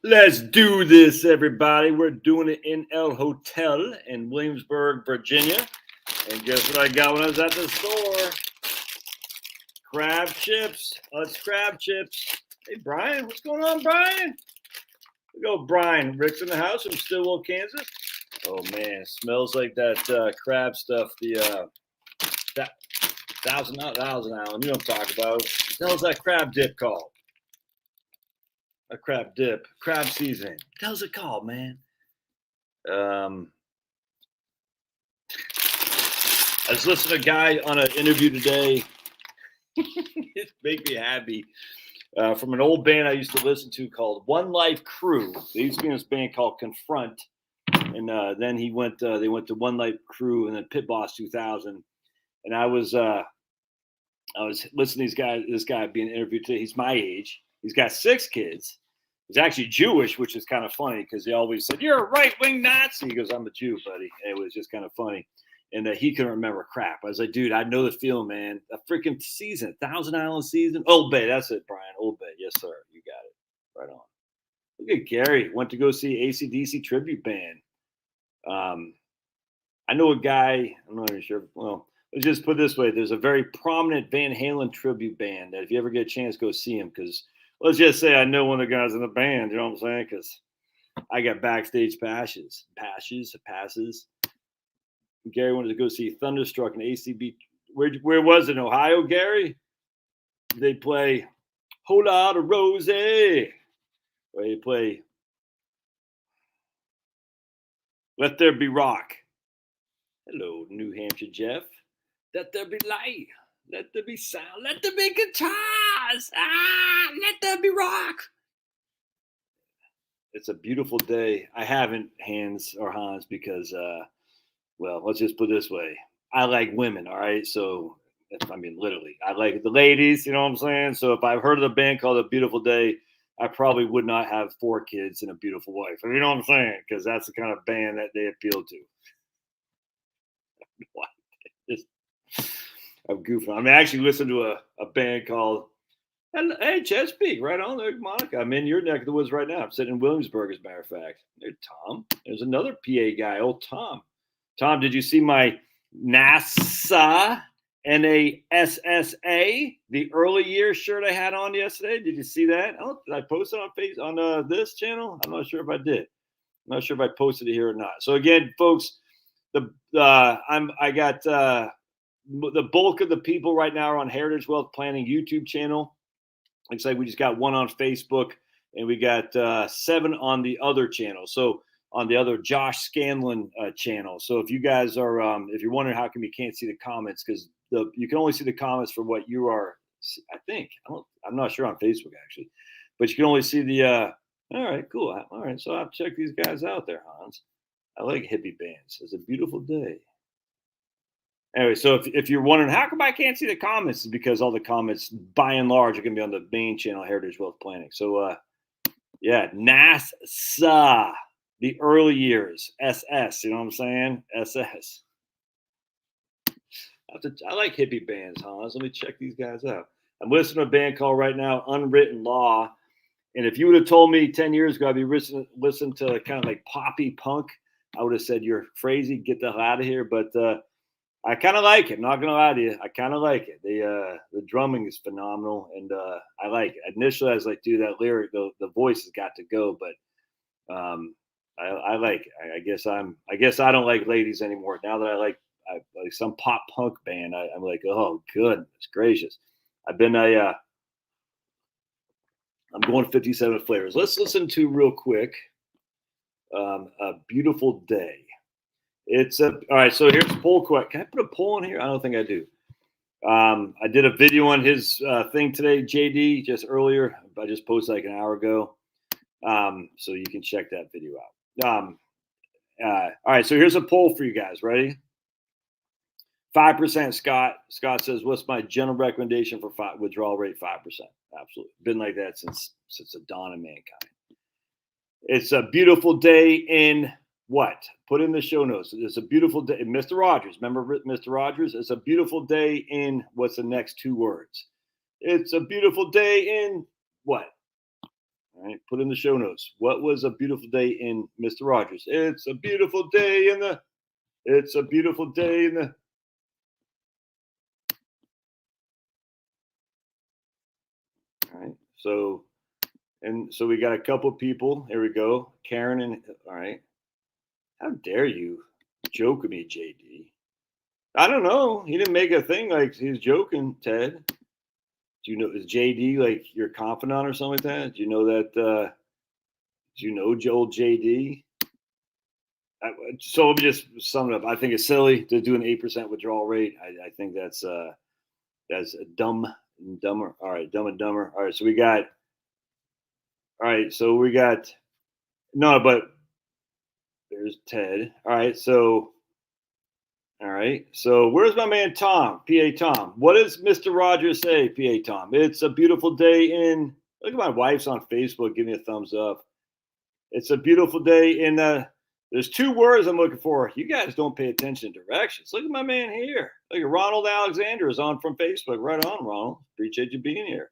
Let's do this, everybody. We're doing it in El Hotel in Williamsburg, Virginia. And guess what I got when I was at the store? Crab chips. Let's crab chips. Hey, Brian. What's going on, Brian? We go, Brian. Rick's in the house from Stillwell, Kansas. Oh, man. It smells like that crab stuff. That Thousand Island. You know what I'm talking about. What the hell's that crab dip called? A crab dip. Crab seasoning. What the hell's it called, man? Um, I was listening to a guy on an interview today. It made me happy. From an old band I used to listen to called One Life Crew. They used to be in this band called Confront, and then he went. They went to One Life Crew and then Pit Boss 2000. And I was listening to these guys. This guy being interviewed today. He's my age. He's got 6 kids. He's actually Jewish, which is kind of funny because he always said, "You're a right-wing Nazi." He goes, "I'm a Jew, buddy." And it was just kind of funny. And he couldn't remember crap. I was like, dude, I know the feeling, man. A freaking season, Thousand Island season. Old Bay, that's it, Brian. Old Bay. Yes, sir. You got it. Right on. Look at Gary. Went to go see AC/DC tribute band. I know a guy, I'm not even sure. Well, let's just put it this way. There's a very prominent Van Halen tribute band that if you ever get a chance, go see him. Because let's just say I know one of the guys in the band. You know what I'm saying? Because I got backstage passes. Gary wanted to go see Thunderstruck and ACB. Where was it? In Ohio, Gary? They play Whole Lotta Rosie. Where they play Let There Be Rock. Hello, New Hampshire Jeff. Let there be light. Let there be sound. Let there be guitars. Let there be rock. It's a beautiful day. I haven't Hans or Hans because well, let's just put it this way. I like women, all right? So, I mean, literally, I like the ladies, you know what I'm saying? So, if I've heard of a band called A Beautiful Day, I probably would not have 4 kids and a beautiful wife. You know what I'm saying? Because that's the kind of band that they appeal to. Just, I'm goofing. I mean, I actually listened to a band called, hey, Chesapeake, right on there, Monica. I'm in your neck of the woods right now. I'm sitting in Williamsburg, as a matter of fact. There's Tom. There's another PA guy, old Tom. Tom, did you see my NASA NASSA, the early year shirt I had on yesterday? Did you see that? Did I post it on this channel? I'm not sure if I did. I'm not sure if I posted it here or not. So again, folks, I got the bulk of the people right now are on Heritage Wealth Planning YouTube channel. Looks like we just got 1 on Facebook, and we got 7 on the other channel. So on the other Josh Scanlon channel. So if you guys are, if you're wondering how come you can't see the comments, because you can only see the comments for what you are. I think I'm not sure on Facebook actually, but you can only see the. All right, cool. All right, so I'll check these guys out there, Hans. I like hippie bands. It's a beautiful day. Anyway, so if you're wondering how come I can't see the comments, it's because all the comments, by and large, are going to be on the main channel, Heritage Wealth Planning. So, yeah, NASA, the early years, SS. You know what I'm saying? SS. I like hippie bands, Hans. Let me check these guys out. I'm listening to a band called right now Unwritten Law. And if you would have told me 10 years ago I'd be listening to kind of like poppy punk, I would have said, you're crazy. Get the hell out of here. But I kind of like it. Not going to lie to you. I kind of like it. The drumming is phenomenal. And I like it. Initially, I was like, dude, that lyric, the voice has got to go. But I like it. I guess I don't like ladies anymore. Now that I like some pop punk band, I'm like, oh goodness gracious. I'm going 57 flavors. Let's listen to real quick. A Beautiful Day. All right. So here's a poll question. Can I put a poll in here? I don't think I do. I did a video on his thing today, JD, just earlier. I just posted like an hour ago. So you can check that video out. All right. So here's a poll for you guys. Ready? 5% Scott. Scott says, what's my general recommendation for withdrawal rate? 5%. Absolutely. Been like that since the dawn of mankind. It's a beautiful day in what? Put in the show notes. It's a beautiful day. Mr. Rogers. Remember Mr. Rogers? It's a beautiful day in what's the next 2 words? It's a beautiful day in what? All All right, put in the show notes. What was a beautiful day in Mr. Rogers? It's a beautiful day in the. It's a beautiful day in the. All right. So we got a couple people. Here we go. Karen and all right. How dare you joke with me, JD? I don't know. He didn't make a thing like he's joking, Ted. Do you know is JD like your confidant or something like that? Do you know that? Do you know Joel JD? So let me just sum it up. I think it's silly to do an 8% withdrawal rate. I think that's dumb and dumber. All right, dumb and dumber. All right, so we got. All right, so we got. No, but there's Ted. All right, so. All right, so where's my man Tom? PA Tom. What does Mr. Rogers say? PA Tom. It's a beautiful day in. Look at my wife's on Facebook. Give me a thumbs up. It's a beautiful day in. There's two words I'm looking for. You guys don't pay attention to directions. Look at my man here. Look at Ronald Alexander is on from Facebook. Right on, Ronald. Appreciate you being here.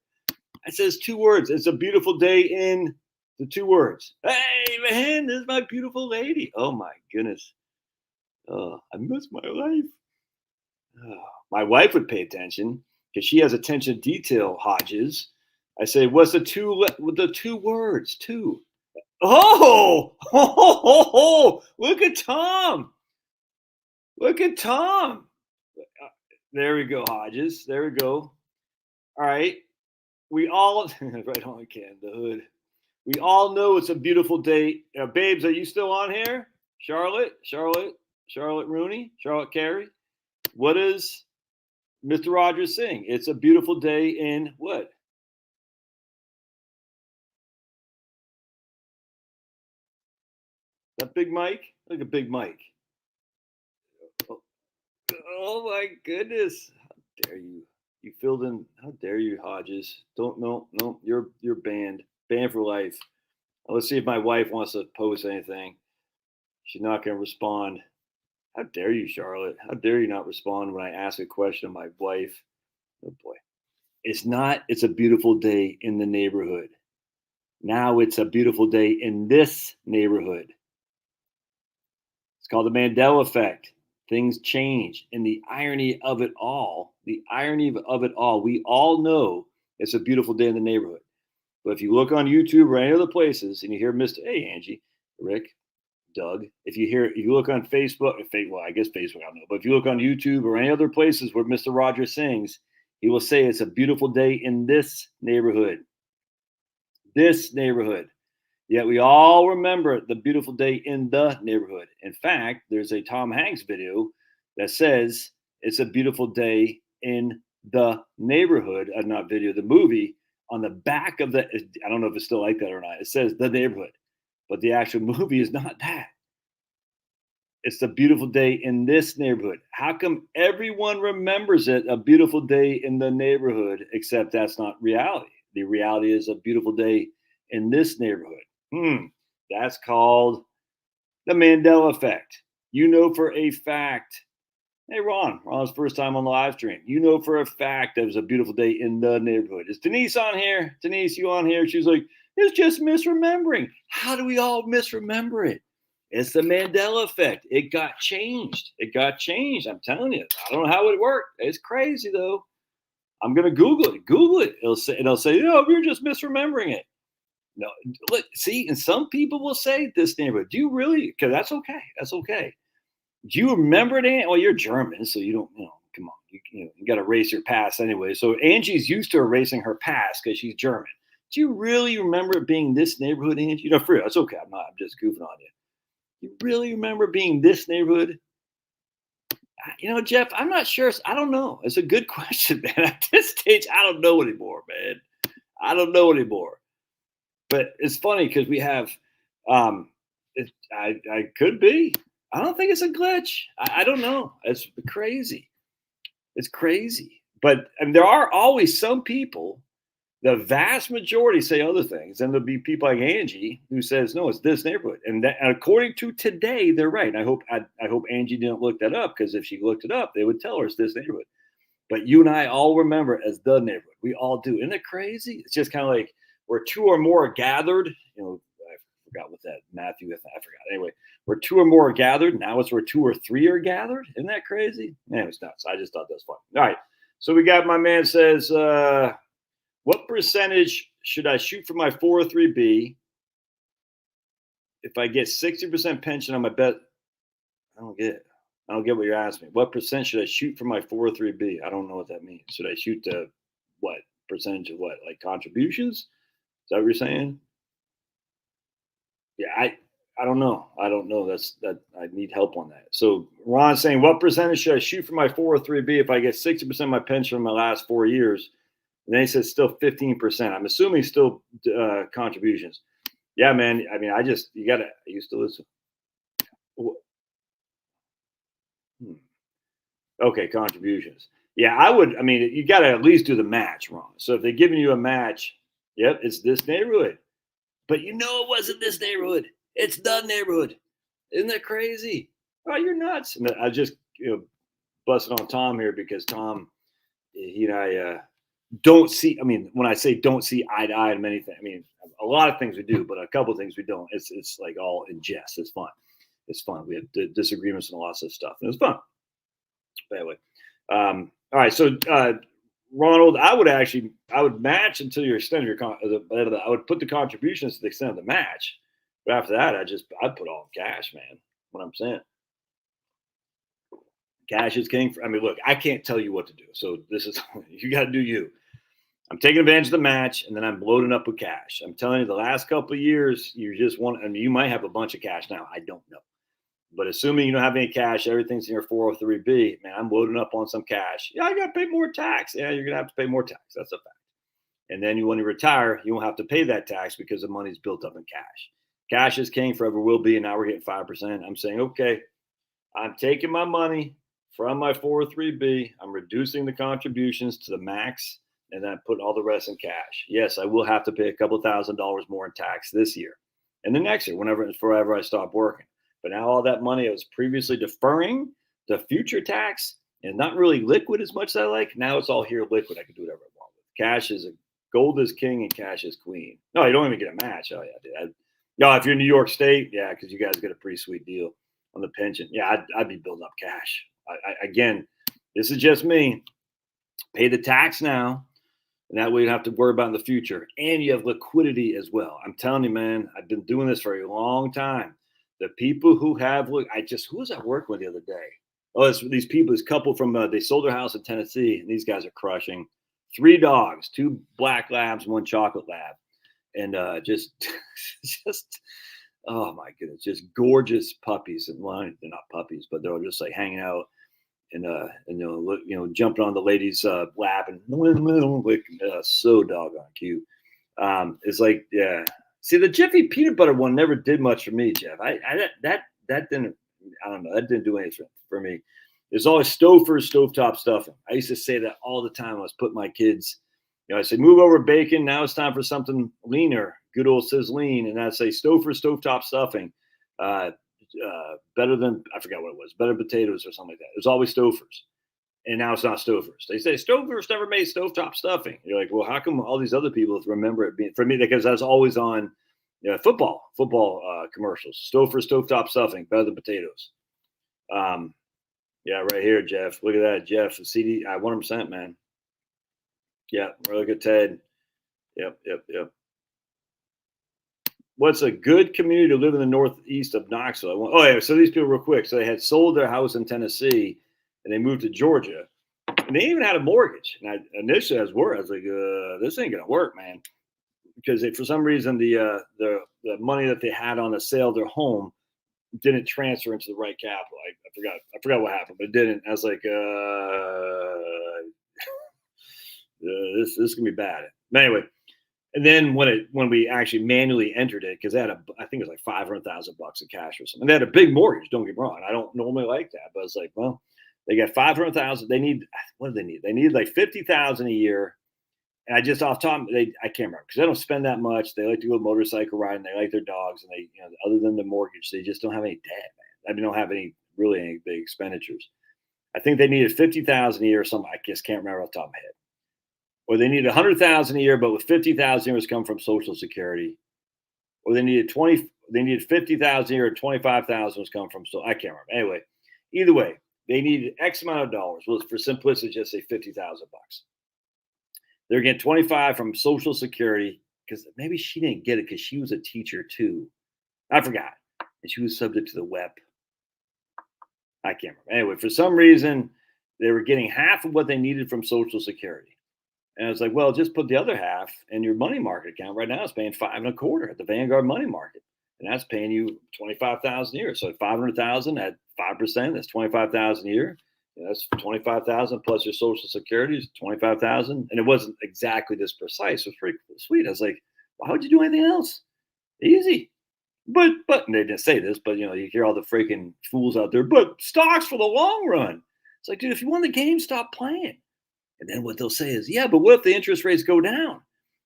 It says two words. It's a beautiful day in the two words. Hey, man, this is my beautiful lady. Oh, my goodness. Oh, I miss my life. Oh, my wife would pay attention because she has attention to detail, Hodges. I say, what's the two words? Two. Oh, look at Tom. Look at Tom. There we go, Hodges. There we go. All right. We all, right on, Ken, the hood. We all know it's a beautiful day. Babes, are you still on here? Charlotte Rooney, Charlotte Carey. What does Mr. Rogers sing? It's a beautiful day in what? That Big Mike? Look at Big Mike. Oh my goodness. How dare you? You filled in. How dare you, Hodges? Don't no. You're banned. Banned for life. Let's see if my wife wants to post anything. She's not gonna respond. How dare you, Charlotte? How dare you not respond when I ask a question of my wife? Oh boy. It's a beautiful day in the neighborhood. Now it's a beautiful day in this neighborhood. It's called the Mandela effect. Things change. And the irony of it all, we all know it's a beautiful day in the neighborhood. But if you look on YouTube or any other places and you hear Mr. Hey, Angie, Rick, Doug, if you look on Facebook, well, I guess Facebook, I don't know, but if you look on YouTube or any other places where Mr. Rogers sings, he will say it's a beautiful day in this neighborhood. This neighborhood. Yet we all remember the beautiful day in the neighborhood. In fact, there's a Tom Hanks video that says it's a beautiful day in the neighborhood. Not video, the movie on the back of the. I don't know if it's still like that or not. It says the neighborhood, but the actual movie is not that. It's the beautiful day in this neighborhood. How come everyone remembers it a beautiful day in the neighborhood, except that's not reality? The reality is a beautiful day in this neighborhood. That's called the Mandela effect. You know for a fact. Hey, Ron's first time on the live stream. You know for a fact that it was a beautiful day in the neighborhood. Is Denise on here? Denise, you on here? She's like, it's just misremembering. How do we all misremember it? It's the Mandela effect. It got changed. I'm telling you. I don't know how it worked. It's crazy though. I'm gonna Google it. It'll say, we were just misremembering it. No, look, see, and some people will say this neighborhood. Do you really? Because that's okay. Do you remember it? Well, you're German, so you don't. Come on, you got to erase your past anyway. So Angie's used to erasing her past because she's German. Do you really remember it being this neighborhood, Angie? For real, it's okay. I'm just goofing on you. You really remember being this neighborhood? Jeff, I'm not sure. I don't know. It's a good question, man. At this stage, I don't know anymore, man. I don't know anymore. But it's funny because we have, I could be. I don't think it's a glitch. I don't know. It's crazy. It's crazy. But there are always some people, the vast majority say other things. And there'll be people like Angie who says, no, it's this neighborhood. And according to today, they're right. And I hope Angie didn't look that up because if she looked it up, they would tell her it's this neighborhood. But you and I all remember it as the neighborhood. We all do. Isn't it crazy? It's just kind of like, where two or more are gathered. I forgot what that Matthew. I forgot. Anyway, where two or more are gathered. Now it's where two or three are gathered. Isn't that crazy? Man, it's nuts. I just thought that was fun. All right. So we got my man says, what percentage should I shoot for my 403B if I get 60% pension on my bet? I don't get it. I don't get what you're asking me. What percent should I shoot for my 403B? I don't know what that means. Should I shoot the what percentage of what? Like contributions? Is that what you're saying? Yeah, I don't know. I don't know. That I need help on that. So Ron's saying, what percentage should I shoot for my 403B if I get 60% of my pension from my last 4 years? And then he says still 15%. I'm assuming still contributions. Yeah, man. I mean, I used to listen. Okay, contributions. Yeah, I mean, you got to at least do the match, Ron. So if they're giving you a match, yep, it's this neighborhood. But it wasn't this neighborhood. It's the neighborhood. Isn't that crazy? Oh, you're nuts. And I just busted on Tom here because Tom, he and I don't see. I mean, when I say don't see eye to eye on many things, I mean a lot of things we do, but a couple of things we don't. It's like all in jest. It's fun. It's fun. We have disagreements and lots of stuff, and it's fun. But anyway, all right. So Ronald, I would match until you extend your I would put the contributions to the extent of the match. But after that, I'd put all in cash, man. What I'm saying. Cash is king. I mean, look, I can't tell you what to do. So this is, you got to do you. I'm taking advantage of the match, and then I'm loading up with cash. I'm telling you, the last couple of years, you might have a bunch of cash now. I don't know. But assuming you don't have any cash, everything's in your 403B, man, I'm loading up on some cash. Yeah, I got to pay more tax. Yeah, you're going to have to pay more tax. That's a fact. And then when you retire, you won't have to pay that tax because the money's built up in cash. Cash is king, forever will be, and now we're getting 5%. I'm saying, okay, I'm taking my money from my 403B. I'm reducing the contributions to the max, and then I'm putting all the rest in cash. Yes, I will have to pay a couple $1,000s more in tax this year and the next year, forever I stop working. But now all that money I was previously deferring to future tax and not really liquid as much as I like, now it's all here liquid. I can do whatever I want with. Cash is gold is king and cash is queen. No, you don't even get a match. Oh yeah, dude. If you're in New York State, yeah, because you guys get a pretty sweet deal on the pension. Yeah, I'd be building up cash. Again, this is just me. Pay the tax now, and that way you don't have to worry about in the future. And you have liquidity as well. I'm telling you, man, I've been doing this for a long time. The people who have, who was I working with the other day? Oh, it's these people, this couple from, they sold their house in Tennessee, and these guys are crushing. 3 dogs, 2 black labs, 1 chocolate lab. And just, oh my goodness, just gorgeous puppies. And well, they're not puppies, but they're just like hanging out and jumping on the lady's lap and like so doggone cute. It's like, yeah. See, the Jiffy peanut butter one never did much for me, Jeff. That didn't, I don't know, that didn't do anything for me. There's always Stouffer's stovetop stuffing. I used to say that all the time. I was putting my kids, I say, move over bacon. Now it's time for something leaner, good old sizzling. And I'd say Stouffer's stovetop stuffing. Better than, I forgot what it was, better potatoes or something like that. It was always Stouffer's. And now it's not Stouffer's. They say Stouffer's never made stovetop stuffing. You're like, well, how come all these other people remember it being, for me, because that's always on football commercials. Stouffer's stovetop stuffing, better than potatoes. Yeah, right here, Jeff. Look at that, Jeff. The CD, 100%, man. Yeah, look at Ted. Yep. What's a good community to live in the northeast of Knoxville? So these people real quick. So they had sold their house in Tennessee, and they moved to Georgia. And they even had a mortgage. And I initially I was like, this ain't gonna work, man, because for some reason the money that they had on the sale of their home didn't transfer into the right capital. I forgot what happened, but it didn't. I was like, this is gonna be bad. But anyway, and then when we actually manually entered it, because they had I think it was like $500,000 in cash or something. And they had a big mortgage. Don't get me wrong. I don't normally like that, but it's like, well, they got $500,000. They need, what do they need? They need like $50,000 a year. And I just off top, I can't remember, because they don't spend that much. They like to go motorcycle riding. They like their dogs, and they, other than the mortgage, they just don't have any debt, man. I mean, don't have any big expenditures. I think they needed $50,000 a year or something. I just can't remember off the top of my head. or they needed 100,000 a year, but with 50,000 a year was come from Social Security, or they needed 50,000 a year, 25,000 was come from. So I can't remember. Anyway, either way, they needed X amount of dollars. Well, for simplicity, just say 50,000 bucks. They're getting 25 from Social Security because maybe she didn't get it because she was a teacher too. I forgot, and she was subject to the WEP. I can't remember. Anyway, for some reason, they were getting half of what they needed from Social Security. And I was like, well, just put the other half in your money market account. Right now, it's paying 5.25% at the Vanguard money market, and that's paying you 25,000 a year. So 500,000 at 5%, that's 25,000 a year. That's 25,000 plus your Social Security is 25,000, and it wasn't exactly this precise. It was pretty sweet. I was like, why would you do anything else? Easy. But and they didn't say this, but you hear all the freaking fools out there. But stocks for the long run. It's like, dude, if you won the game, stop playing. And then what they'll say is, yeah, but what if the interest rates go down?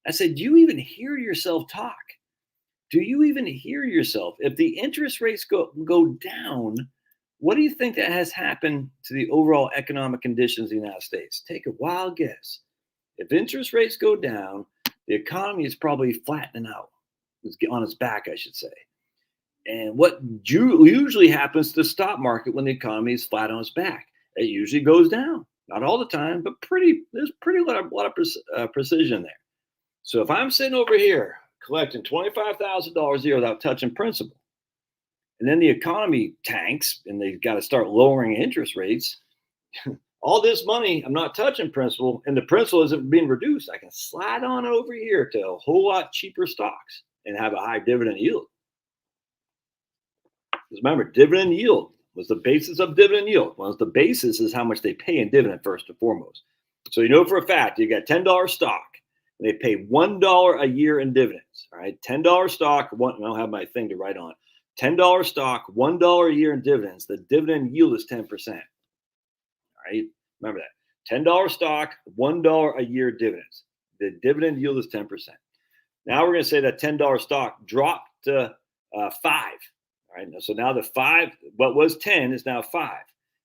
I said, do you even hear yourself talk? Do you even hear yourself? If the interest rates go down, what do you think that has happened to the overall economic conditions in the United States? Take a wild guess. If interest rates go down, the economy is probably flattening out. It's on its back, I should say. And what usually happens to the stock market when the economy is flat on its back? It usually goes down. Not all the time, but there's a lot of precision there. So if I'm sitting over here collecting $25,000 a year without touching principal, and then the economy tanks and they've got to start lowering interest rates, all this money, I'm not touching principal, and the principal isn't being reduced. I can slide on over here to a whole lot cheaper stocks and have a high dividend yield. Because remember, dividend yield was the basis of dividend yield. Well, the basis is how much they pay in dividend first and foremost. So you know for a fact, you got $10 stock, and they pay $1 a year in dividends. All right, $10 stock. I don't have my thing to write on. $10 stock, $1 a year in dividends. The dividend yield is 10%. All right, remember that. $10 stock, $1 a year dividends. The dividend yield is 10%. Now we're going to say that $10 stock dropped to 5. All right, so now the 5, what was 10 is now 5.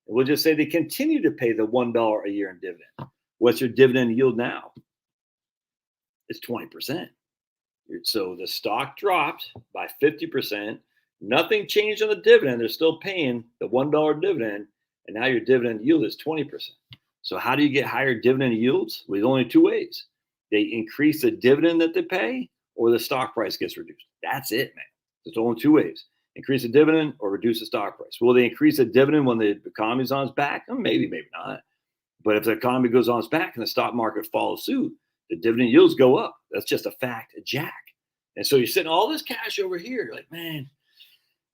And we'll just say they continue to pay the $1 a year in dividend. What's your dividend yield now? It's 20%. So the stock dropped by 50%. Nothing changed on the dividend. They're still paying the $1 dividend. And now your dividend yield is 20%. So how do you get higher dividend yields? Well, only 2 ways. They increase the dividend that they pay, or the stock price gets reduced. That's it, man. There's only 2 ways. Increase the dividend or reduce the stock price. Will they increase the dividend when the economy's on its back? Maybe, maybe not. But if the economy goes on its back and the stock market follows suit, the dividend yields go up. That's just a fact, a jack. And so you're sitting all this cash over here. You're like, man,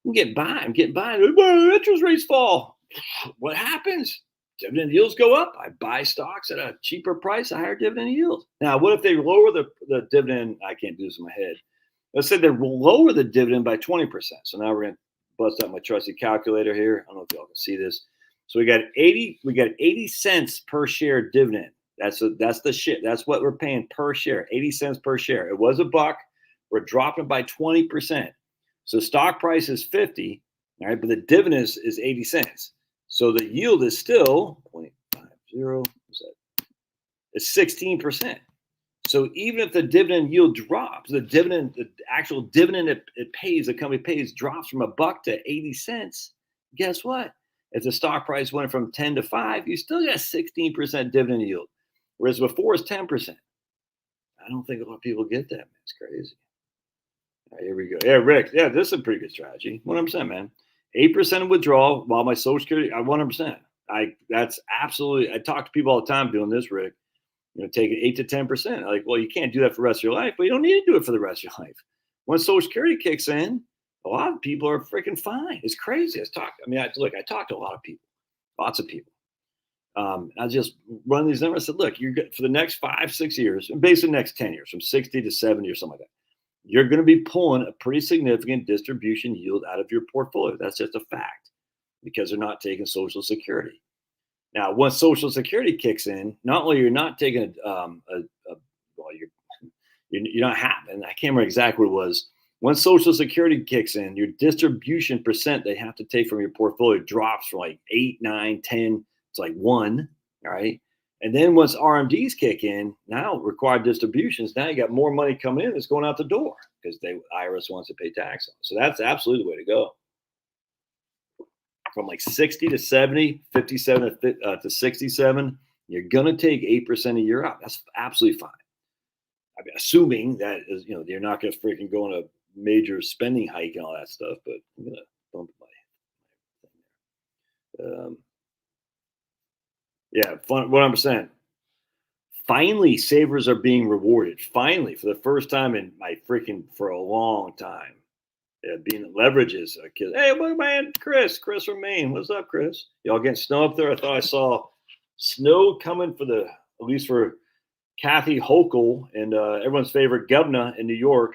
I'm getting by. Interest rates fall. What happens? Dividend yields go up. I buy stocks at a cheaper price, a higher dividend yield. Now, what if they lower the dividend? I can't do this in my head. Let's say they lower the dividend by 20%. So now we're going to bust out my trusty calculator here. I don't know if y'all can see this. So we got 80 cents per share dividend. That's the shit. That's what we're paying per share, 80 cents per share. It was $1. We're dropping by 20%. So stock price is 50, all right, but the dividend is 80 cents. So the yield is still 0.50. It's 16%. So even if the dividend yield drops, the actual dividend it pays, the company pays, drops from $1 to 80 cents. Guess what? If the stock price went from 10 to 5, you still got 16% dividend yield, whereas before it's 10%. I don't think a lot of people get that, man. It's crazy. All right, here we go. Yeah, Rick. Yeah, this is a pretty good strategy. 100%, man. 8% withdrawal while my Social Security, 100%. That's absolutely. I talk to people all the time doing this, Rick. Taking 8 to 10%. Like, well, you can't do that for the rest of your life, but you don't need to do it for the rest of your life. When Social Security kicks in, a lot of people are freaking fine. It's crazy. I talk to a lot of people, lots of people. I just run these numbers. I said, look, you're good for the next 5-6 years, and basically the next 10 years, from 60 to 70 or something like that. You're going to be pulling a pretty significant distribution yield out of your portfolio. That's just a fact, because they're not taking Social Security. Now, once Social Security kicks in, not only you're not taking you're not having, I can't remember exactly what it was. Once Social Security kicks in, your distribution percent they have to take from your portfolio drops from like 8, 9, 10 to like 1. All right. And then once RMDs kick in, now required distributions, now you got more money coming in that's going out the door because IRS wants to pay tax on it. So that's absolutely the way to go. From like 60 to 70, 57 to 67, you're going to take 8% a year out. That's absolutely fine. I mean, assuming that is, you're not going to freaking go on a major spending hike and all that stuff, but I'm going to bump my yeah, 100%. Finally, savers are being rewarded. Finally, for the first time in for a long time, being leverages. Hey, what man, Chris from Maine. What's up, Chris? Y'all getting snow up there? I thought I saw snow coming at least for Kathy Hochul and everyone's favorite governor in New York.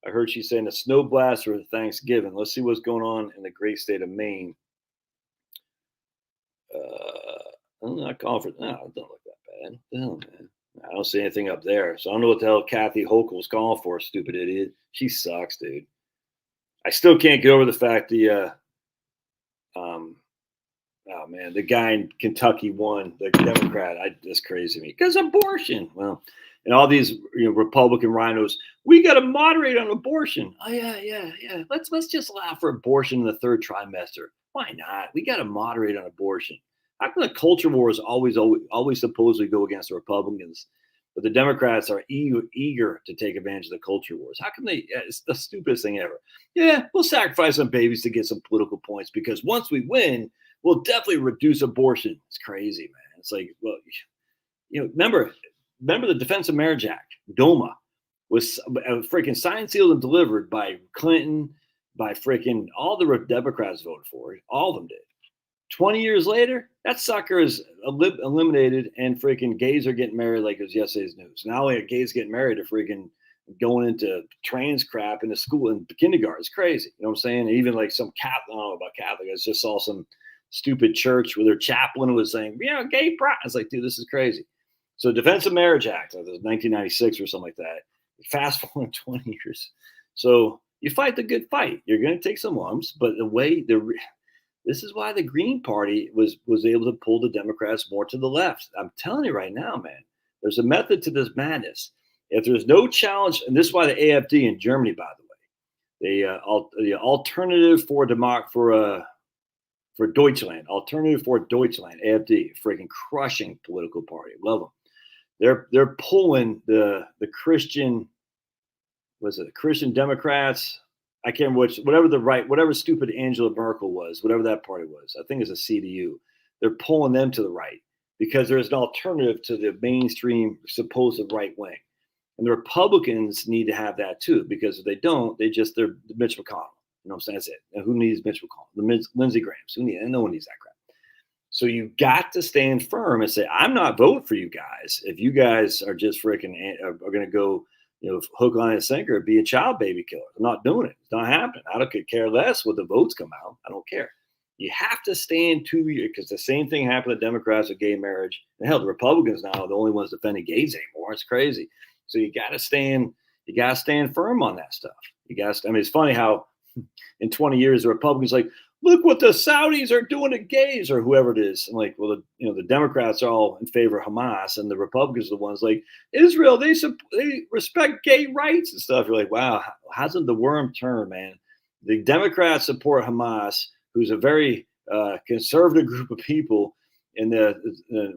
I heard she's saying a snow blast for Thanksgiving. Let's see what's going on in the great state of Maine. I'm not calling for. No, it don't look that bad. Oh, man. I don't see anything up there. So I don't know what the hell Kathy Hochul's calling for, stupid idiot. She sucks, dude. I still can't get over the fact oh man, the guy in Kentucky won, the Democrat. That's crazy to me. Because abortion. Well, and all these Republican rhinos, we got to moderate on abortion. Oh yeah. Let's just allow for abortion in the third trimester. Why not? We got to moderate on abortion. How come the culture wars always supposedly go against the Republicans, but the Democrats are eager to take advantage of the culture wars? How come they? It's the stupidest thing ever. Yeah, we'll sacrifice some babies to get some political points because once we win, we'll definitely reduce abortion. It's crazy, man. It's like, well, remember the Defense of Marriage Act, DOMA, was freaking signed, sealed, and delivered by Clinton, by freaking all the Democrats voted for it. All of them did. 20 years later, that sucker is eliminated, and freaking gays are getting married like it was yesterday's news. Not only are gays getting married, they're freaking going into trans crap into school and kindergarten. It's crazy. You know what I'm saying? And even like some Catholic, I don't know about Catholic. I just saw some stupid church where their chaplain was saying, gay pride. It's like, dude, this is crazy. So Defense of Marriage Act, like 1996 or something like that. Fast forward 20 years. So you fight the good fight. You're going to take some lumps, but this is why the Green Party was able to pull the Democrats more to the left. I'm telling you right now, man, there's a method to this madness. If there's no challenge, and this is why the AfD in Germany, by the way, the Alternative for Deutschland, Alternative for Deutschland, AfD, freaking crushing political party. Love them. They're pulling the Christian, Christian Democrats. I can't remember whatever stupid Angela Merkel was, whatever that party was. I think it's a CDU. They're pulling them to the right because there's an alternative to the mainstream supposed right wing. And the Republicans need to have that too, because if they don't, they're Mitch McConnell. You know what I'm saying? That's it. And who needs Mitch McConnell? Lindsey Graham's. No one needs that crap. So you got to stand firm and say, I'm not voting for you guys. If you guys are just freaking are going to go, hook, line, and sinker, be a child baby killer. I'm not doing it. It's not happening. I don't care less what the votes come out. I don't care. You have to stand because the same thing happened to Democrats with gay marriage. And hell, the Republicans now are the only ones defending gays anymore. It's crazy. So you got to stand firm on that stuff. It's funny how in 20 years, the Republicans like, look what the Saudis are doing to gays or whoever it is. I'm like, well, the Democrats are all in favor of Hamas, and the Republicans are the ones like Israel. They respect gay rights and stuff. You're like, wow, hasn't the worm turned, man? The Democrats support Hamas, who's a very conservative group of people,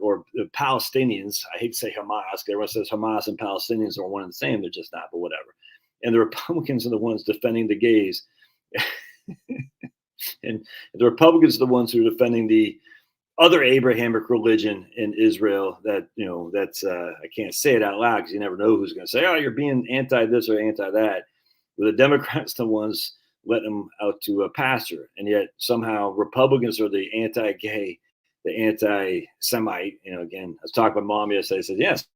or the Palestinians. I hate to say Hamas. Everyone says Hamas and Palestinians are one and the same. They're just not, but whatever. And the Republicans are the ones defending the gays. And the Republicans are the ones who are defending the other Abrahamic religion in Israel. That's I can't say it out loud because you never know who's going to say, "Oh, you're being anti this or anti that." But the Democrats are the ones letting them out to a pasture, and yet somehow Republicans are the anti-gay, the anti-Semite. Again, I was talking with Mom yesterday. I said, "Yes."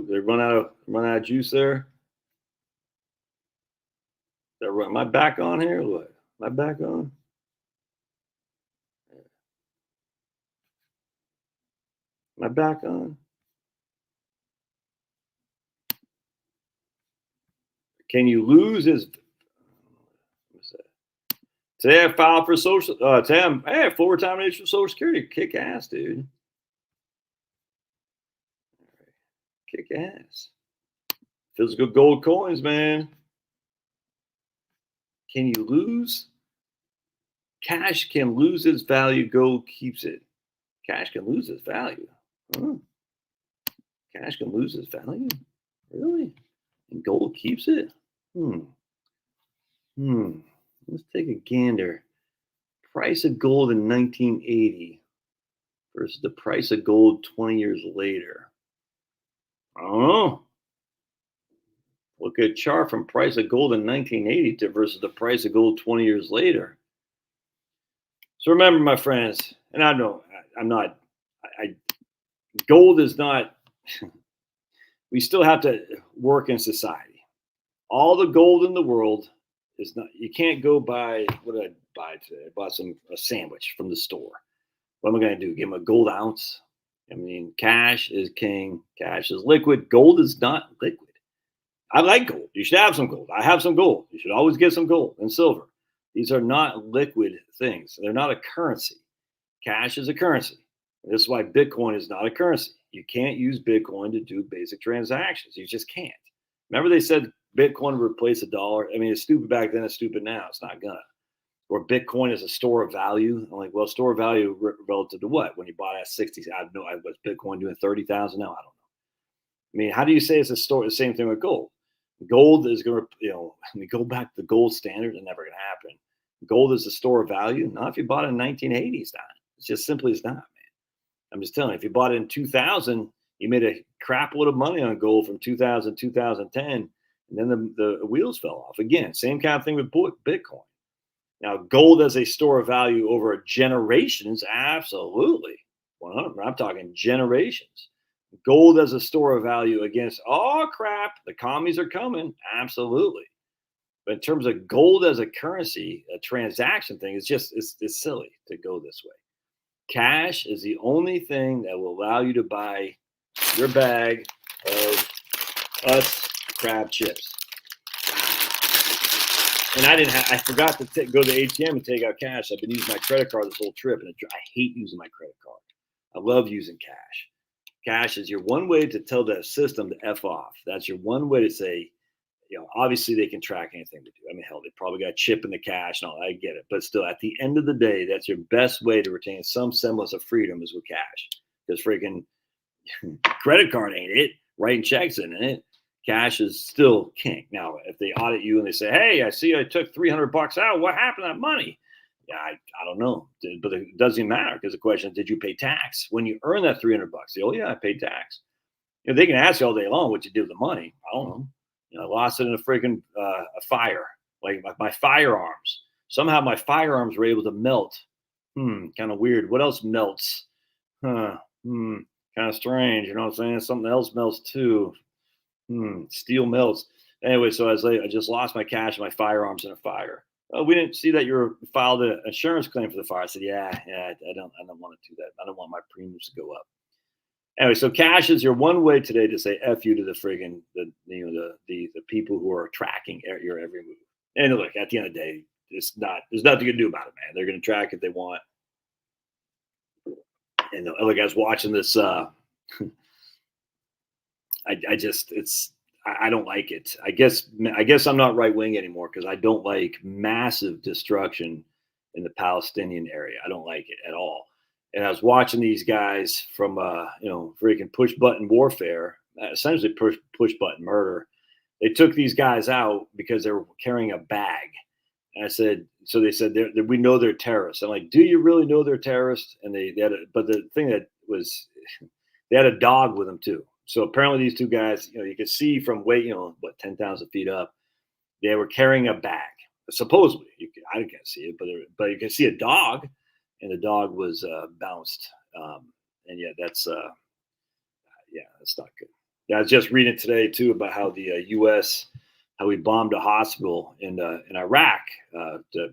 They run out of juice there. Am I back on here? What? Am I back on? Am I back on? Can you lose Today I filed for social. Today I'm full retirement age for Social Security. Kick ass, dude. Kick ass. Physical gold coins, man. Can you lose? Cash can lose its value. Gold keeps it. Cash can lose its value. Huh. Cash can lose its value. Really? And gold keeps it? Let's take a gander. Price of gold in 1980 versus the price of gold 20 years later. I don't know. Look at a chart from price of gold in 1980 to versus the price of gold 20 years later. So remember, my friends, and I know I'm not, gold is not, we still have to work in society. All the gold in the world is not, you can't go buy, what did I buy today? I bought a sandwich from the store. What am I going to do? Give him a gold ounce? I mean, cash is king. Cash is liquid. Gold is not liquid. I like gold. You should have some gold. I have some gold. You should always get some gold and silver. These are not liquid things. They're not a currency. Cash is a currency. And this is why Bitcoin is not a currency. You can't use Bitcoin to do basic transactions. You just can't. Remember they said Bitcoin would replace a dollar? I mean, it's stupid back then. It's stupid now. It's not gonna. Or Bitcoin is a store of value. I'm like, well, store of value relative to what? When you bought at 60, I don't know. Was Bitcoin doing 30,000 now? I don't know. I mean, how do you say it's a store? The same thing with gold. Gold is going to, go back to the gold standard. It's never going to happen. Gold is a store of value. Not if you bought it in 1980, it's not. It's just simply it's not, man. I'm just telling you, if you bought it in 2000, you made a crap load of money on gold from 2000, 2010, and then the wheels fell off. Again, same kind of thing with Bitcoin. Now, gold as a store of value over generations, absolutely. 100. I'm talking generations. Gold as a store of value against, oh crap, the commies are coming. Absolutely. But in terms of gold as a currency, a transaction thing, it's silly to go this way. Cash is the only thing that will allow you to buy your bag of Utz crab chips. And I forgot to go to the ATM and take out cash. I've been using my credit card this whole trip, and I hate using my credit card. I love using cash. Cash is your one way to tell the system to F off. That's your one way to say, obviously they can track anything we do. I mean, hell, they probably got a chip in the cash and all. I get it. But still, at the end of the day, that's your best way to retain some semblance of freedom is with cash. Because freaking credit card ain't it. Writing checks in it. Cash is still king. Now, if they audit you and they say, hey, I see I took $300 out. What happened to that money? Yeah, I don't know. But it doesn't matter because the question is, did you pay tax? When you earn that $300, oh, yeah, I paid tax. They can ask you all day long what you did with the money. I don't know. I lost it in a freaking a fire, like my firearms. Somehow my firearms were able to melt. Kind of weird. What else melts? Kind of strange. You know what I'm saying? Something else melts too. Steel melts. Anyway, so I just lost my cash and my firearms in a fire. We didn't see that you filed an insurance claim for the fire. I said, yeah, I don't want to do that. I don't want my premiums to go up. Anyway, so cash is your one way today to say F you to the friggin' the people who are tracking your every move. And look, at the end of the day, there's nothing you can do about it, man. They're going to track if they want. And look, I was watching this. I don't like it. I guess I'm not right wing anymore because I don't like massive destruction in the Palestinian area. I don't like it at all. And I was watching these guys from, freaking push button warfare, essentially push button murder. They took these guys out because they were carrying a bag. And I said, so they said, we know they're terrorists. I'm like, do you really know they're terrorists? And they had but the thing that was, they had a dog with them too. So apparently these two guys, you could see from way, 10,000 feet up, they were carrying a bag. Supposedly, I can't see it, but you can see a dog. And the dog was bounced. And yeah, that's not good. Yeah, I was just reading today too about how the U.S. how we bombed a hospital in Iraq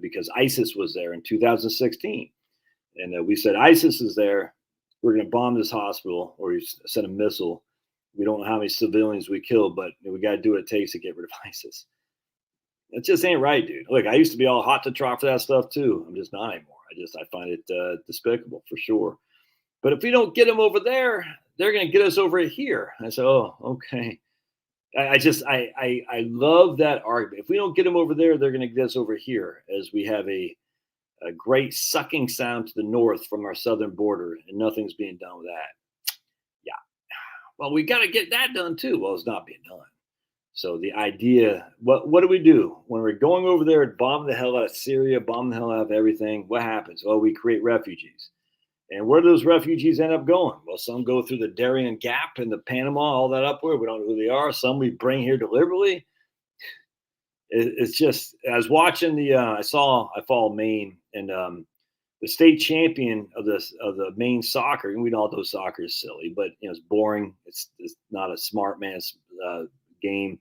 because ISIS was there in 2016, and we said ISIS is there. We're going to bomb this hospital, or we send a missile. We don't know how many civilians we killed, but we got to do what it takes to get rid of ISIS. It just ain't right, dude. Look, I used to be all hot to trot for that stuff too. I'm just not anymore. I find it despicable for sure. But if we don't get them over there, they're going to get us over here. I said, oh, okay. I love that argument. If we don't get them over there, they're going to get us over here, as we have a great sucking sound to the north from our southern border, and nothing's being done with that. Yeah. Well, we got to get that done too. Well, it's not being done. So the idea, what do we do when we're going over there and bomb the hell out of Syria, bomb the hell out of everything? What happens? Well, we create refugees. And where do those refugees end up going? Well, some go through the Darien Gap and the Panama, all that upward. We don't know who they are. Some we bring here deliberately. It's just, I was watching I follow Maine, and the state champion of the Maine soccer, and we all know soccer is silly, but it's boring. It's not a smart man's game.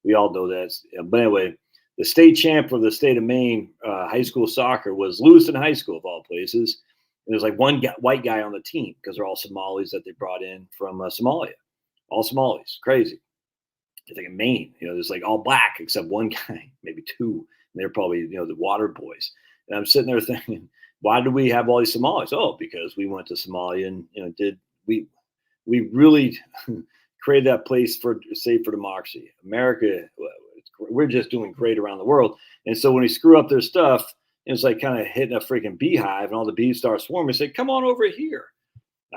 We all know that. But anyway, the state champ for the state of Maine high school soccer was Lewiston High School, of all places. And there's like one white guy on the team, because they're all Somalis that they brought in from Somalia. All Somalis. Crazy. You're thinking Maine, there's like all black except one guy, maybe two. And they're probably, the water boys. And I'm sitting there thinking, why do we have all these Somalis? Oh, because we went to Somalia and we really created that place for safe for democracy. America, we're just doing great around the world. And so when we screw up their stuff, it's like kind of hitting a freaking beehive, and all the bees start swarming. Say, come on over here.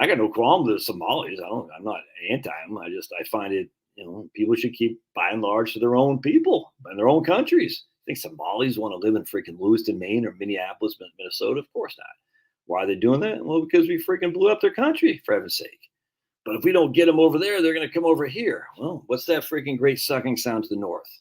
I got no problem with the Somalis. I'm not anti them. I find it, people should keep, by and large, to their own people and their own countries. I think Somalis want to live in freaking Lewiston, Maine, or Minneapolis, Minnesota. Of course not. Why are they doing that? Well, because we freaking blew up their country, for heaven's sake. But if we don't get them over there, they're going to come over here. Well, what's that freaking great sucking sound to the north?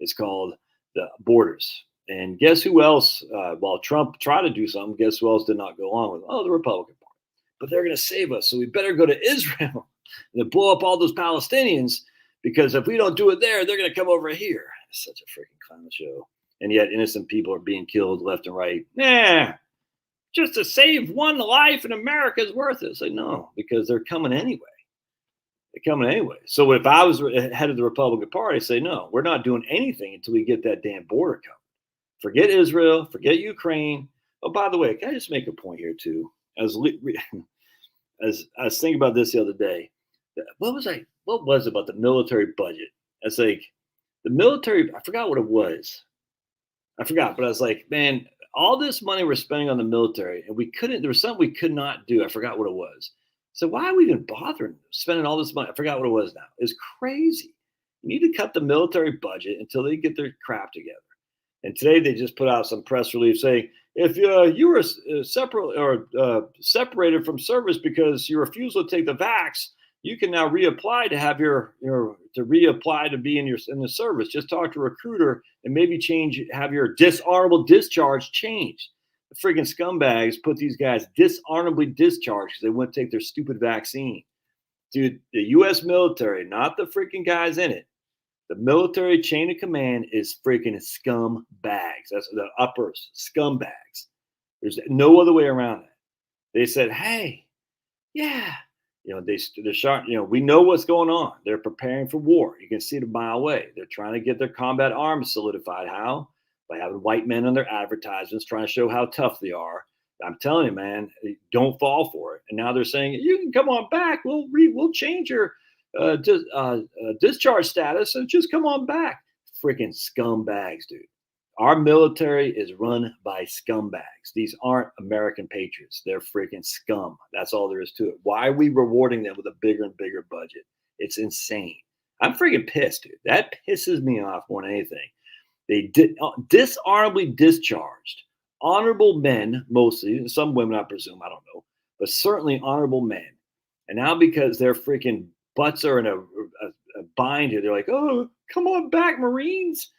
It's called the borders. And guess who else, while Trump tried to do something, guess who else did not go along with it? Oh, the Republican Party. But they're going to save us. So we better go to Israel and blow up all those Palestinians, because if we don't do it there, they're going to come over here. It's such a freaking clown show. And yet innocent people are being killed left and right. Just to save one life in America is worth it. Like, no, because they're coming anyway. They're coming anyway. So if I was head of the Republican Party, I'd say, no, we're not doing anything until we get that damn border covered. Forget Israel, forget Ukraine. Oh, by the way, can I just make a point here too? As I was thinking about this the other day, what was it about the military budget? It's like the military, I forgot what it was. But I was like, man, all this money we're spending on the military, and there was something we could not do. I forgot what it was. So why are we even bothering spending all this money? I forgot what it was now. It's crazy. You need to cut the military budget until they get their crap together. And today they just put out some press release saying, if you were separated from service because you refused to take the vax, you can now reapply to have reapply to be in the service. Just talk to a recruiter and maybe have your dishonorable discharge changed. The freaking scumbags put these guys dishonorably discharged because they wouldn't take their stupid vaccine. Dude, the U.S. military, not the freaking guys in it. The military chain of command is freaking scumbags. That's the uppers, scumbags. There's no other way around it. They said, hey, yeah, they're sharp. We know what's going on. They're preparing for war. You can see it a mile away. They're trying to get their combat arms solidified. How? By having white men on their advertisements trying to show how tough they are. I'm telling you, man, don't fall for it. And now they're saying, you can come on back. We'll change your discharge status, so just come on back. Freaking scumbags, dude. Our military is run by scumbags. These aren't American patriots. They're freaking scum. That's all there is to it. Why are we rewarding them with a bigger and bigger budget? It's insane. I'm freaking pissed, dude. That pisses me off more than anything. They dishonorably discharged honorable men, mostly, some women, I presume, I don't know, but certainly honorable men. And now because their freaking butts are in a bind here, they're like, oh, come on back, Marines.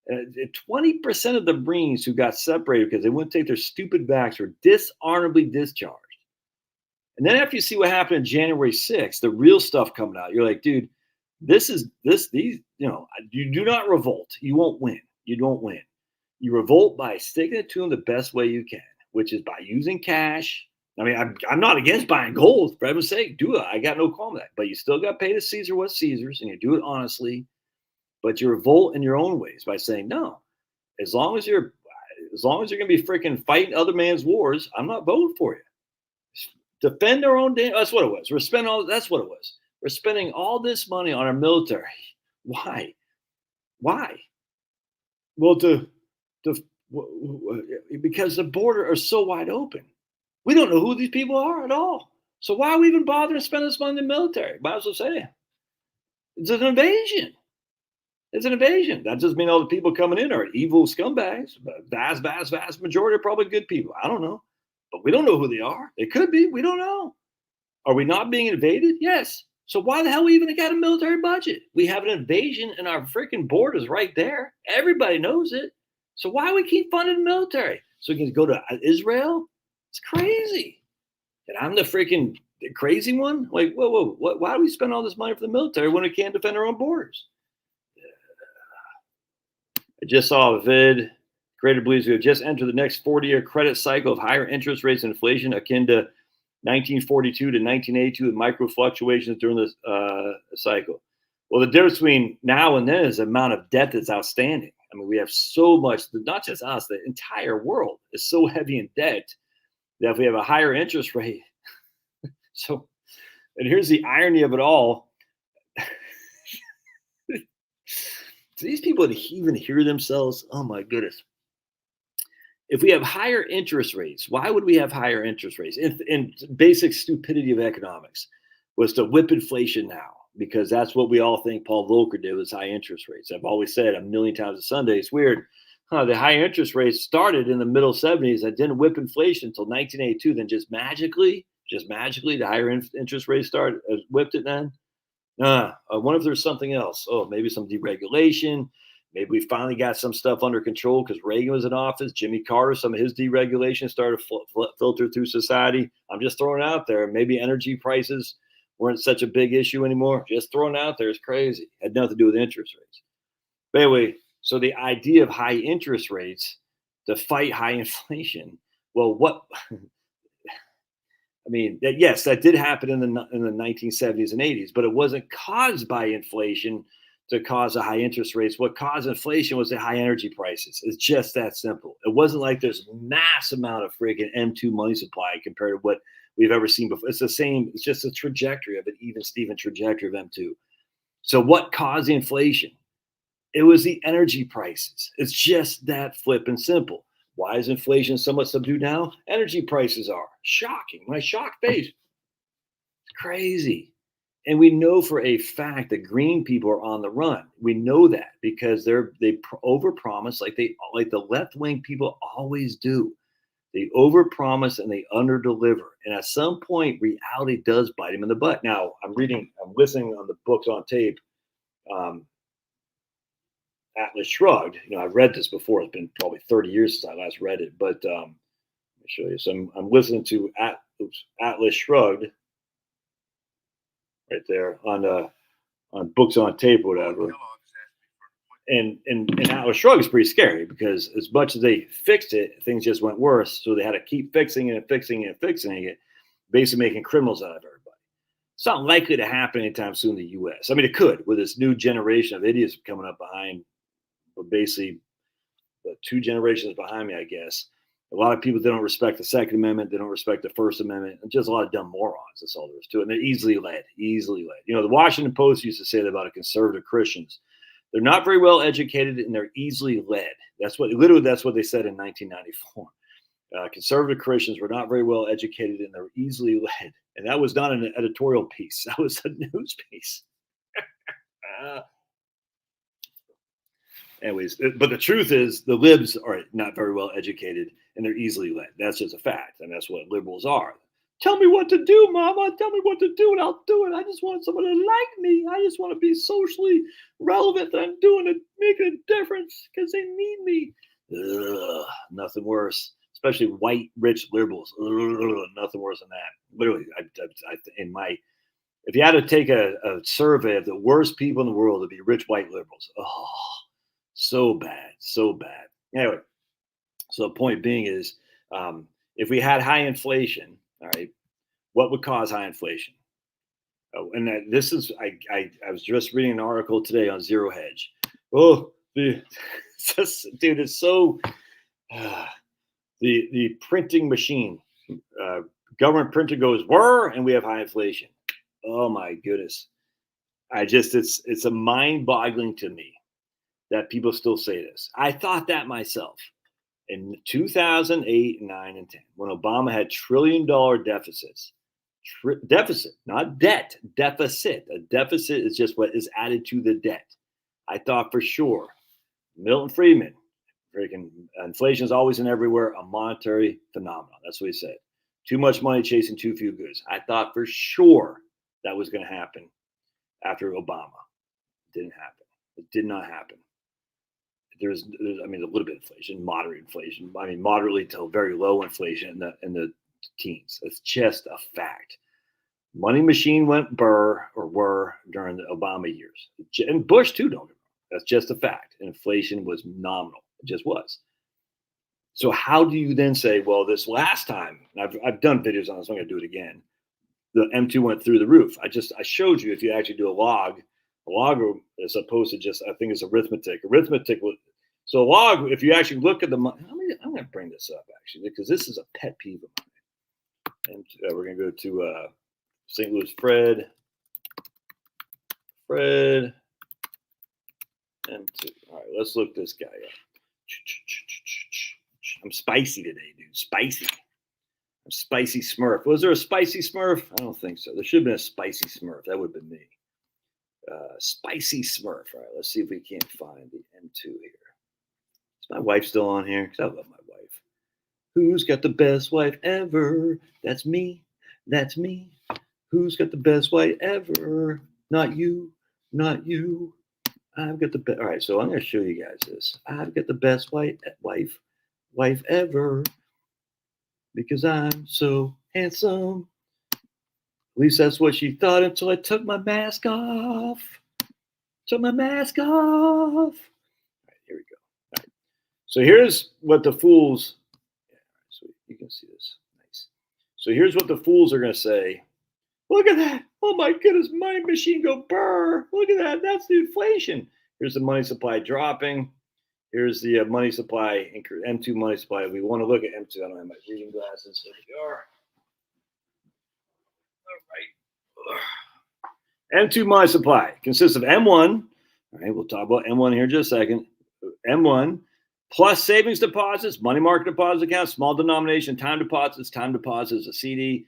20% of the Marines who got separated because they wouldn't take their stupid vax were dishonorably discharged. And then after you see what happened on January 6th, the real stuff coming out, you're like, dude, these, you do not revolt. You won't win. You don't win. You revolt by sticking it to them the best way you can, which is by using cash. I mean, I'm not against buying gold, for heaven's sake. Do it. I got no qualm with that. But you still got to pay to Caesar what's Caesar's, and you do it honestly. But you revolt in your own ways by saying, no, As long as you're going to be freaking fighting other man's wars, I'm not voting for you. Defend our own damn. That's what it was. That's what it was. We're spending all this money on our military. Why? Why? Well, because the border is so wide open. We don't know who these people are at all. So why are we even bothering to spend this money in the military? Might as well say it's an invasion. It's an invasion. That doesn't mean all the people coming in are evil scumbags. But vast majority are probably good people. I don't know. But we don't know who they are. They could be. We don't know. Are we not being invaded? Yes. So why the hell we even got a military budget? We have an invasion and our freaking borders right there. Everybody knows it. So why we keep funding the military? So we can go to Israel? It's crazy. And I'm the freaking crazy one? Like, whoa. Why do we spend all this money for the military when we can't defend our own borders? I just saw a vid. Creator believes we have just entered the next 40-year credit cycle of higher interest rates and inflation akin to 1942 to 1982 with micro fluctuations during this cycle. Well, the difference between now and then is the amount of debt that's outstanding. I mean, we have so much, not just us, the entire world is so heavy in debt that if we have a higher interest rate, so, and here's the irony of it all. Do these people even hear themselves? Oh my goodness. If we have higher interest rates, why would we have higher interest rates? And basic stupidity of economics was to whip inflation now, because that's what we all think Paul Volcker did with high interest rates. I've always said a million times a Sunday, it's weird. The high interest rates started in the middle 70s. That didn't whip inflation until 1982. Then just magically, the higher interest rates started, whipped it then. I wonder if there's something else. Oh, maybe some deregulation. Maybe we finally got some stuff under control because Reagan was in office. Jimmy Carter, some of his deregulation started to filter through society. I'm just throwing it out there. Maybe energy prices weren't such a big issue anymore. Just throwing it out there is crazy. Had nothing to do with interest rates. But anyway, so the idea of high interest rates to fight high inflation. Well, what? I mean, yes, that did happen in the 1970s and 80s, but it wasn't caused by inflation to cause the high interest rates. What caused inflation was the high energy prices. It's just that simple. It wasn't like there's mass amount of friggin' M2 money supply compared to what we've ever seen before. It's the same. It's just a trajectory of an even Steven trajectory of M2. So what caused the inflation? It was the energy prices. It's just that flippin' simple. Why is inflation somewhat subdued now? Energy prices are shocking. My shocked face. It's crazy. And we know for a fact that green people are on the run. We know that because they overpromise like the left-wing people always do. They overpromise and they underdeliver. And at some point, reality does bite them in the butt. Now, I'm listening on the books on tape. Atlas Shrugged. I've read this before. It's been probably 30 years since I last read it. But let me show you. So I'm listening to Atlas Shrugged. Right there on books on tape or whatever. And Atlas Shrugged is pretty scary because as much as they fixed it, things just went worse. So they had to keep fixing it, basically making criminals out of everybody. It's not likely to happen anytime soon in the U.S. I mean, it could with this new generation of idiots coming up behind, but basically 2 generations behind me, I guess. A lot of people, they don't respect the Second Amendment. They don't respect the First Amendment. Just a lot of dumb morons. That's all there is to it. And they're easily led. The Washington Post used to say that about conservative Christians. They're not very well educated and they're easily led. That's what they said in 1994. Conservative Christians were not very well educated and they're easily led. And that was not an editorial piece. That was a news piece. Anyways, but the truth is the libs are not very well educated and they're easily led. That's just a fact. And that's what liberals are. Tell me what to do, mama. Tell me what to do and I'll do it. I just want someone to like me. I just want to be socially relevant that I'm doing it, making a difference because they need me. Ugh, nothing worse. Especially white, rich liberals. Ugh, nothing worse than that. Literally, if you had to take a survey of the worst people in the world, it'd be rich white liberals. Oh, so bad. Anyway, so the point being is, if we had high inflation, all right, what would cause high inflation? Oh, and I was just reading an article today on Zero Hedge. Oh, Dude, it's so the printing machine, government printer goes whir, and we have high inflation. Oh my goodness. It's a mind-boggling to me that people still say this. I thought that myself in 2008, 9, and 10, when Obama had trillion-dollar deficits. Deficit, not debt, deficit. A deficit is just what is added to the debt. I thought for sure Milton Friedman, freaking inflation is always and everywhere, a monetary phenomenon. That's what he said. Too much money chasing too few goods. I thought for sure that was going to happen after Obama. It didn't happen. It did not happen. There's a little bit of inflation, moderate inflation. Moderately to very low inflation in the teens. It's just a fact. Money machine went burr or were during the Obama years. And Bush too, don't get me wrong. That's just a fact. Inflation was nominal. It just was. So how do you then say, well, this last time, and I've done videos on this, I'm going to do it again. The M2 went through the roof. I showed you if you actually do a log as opposed to just, I think it's arithmetic. So a log, if you actually look at the money, I'm going to bring this up actually, because this is a pet peeve of mine. And we're going to go to St. Louis Fred, M2. All right, let's look this guy up. I'm spicy today, dude. Spicy. I'm spicy Smurf. Was there a spicy Smurf? I don't think so. There should have been a spicy Smurf. That would have been me. Spicy Smurf. All right, let's see if we can't find the M2 here. Is my wife still on here? Because I love my wife. Who's got the best wife ever? That's me. That's me. Who's got the best wife ever? Not you. Not you. I've got the best. All right, so I'm going to show you guys this. I've got the best wife ever because I'm so handsome. At least that's what she thought until I took my mask off. Took my mask off. All right, here we go. All right. So here's what the fools. Yeah, so you can see this. Nice. So here's what the fools are going to say. Look at that. Oh my goodness, money machine go burr. Look at that. That's the inflation. Here's the money supply dropping. Here's the money supply, M2 money supply. We want to look at M2. I don't have my reading glasses. There we are. All right. M2 money supply consists of M1. All right, we'll talk about M1 here in just a second. M1 plus savings deposits, money market deposit accounts, small denomination, time deposits, a CD.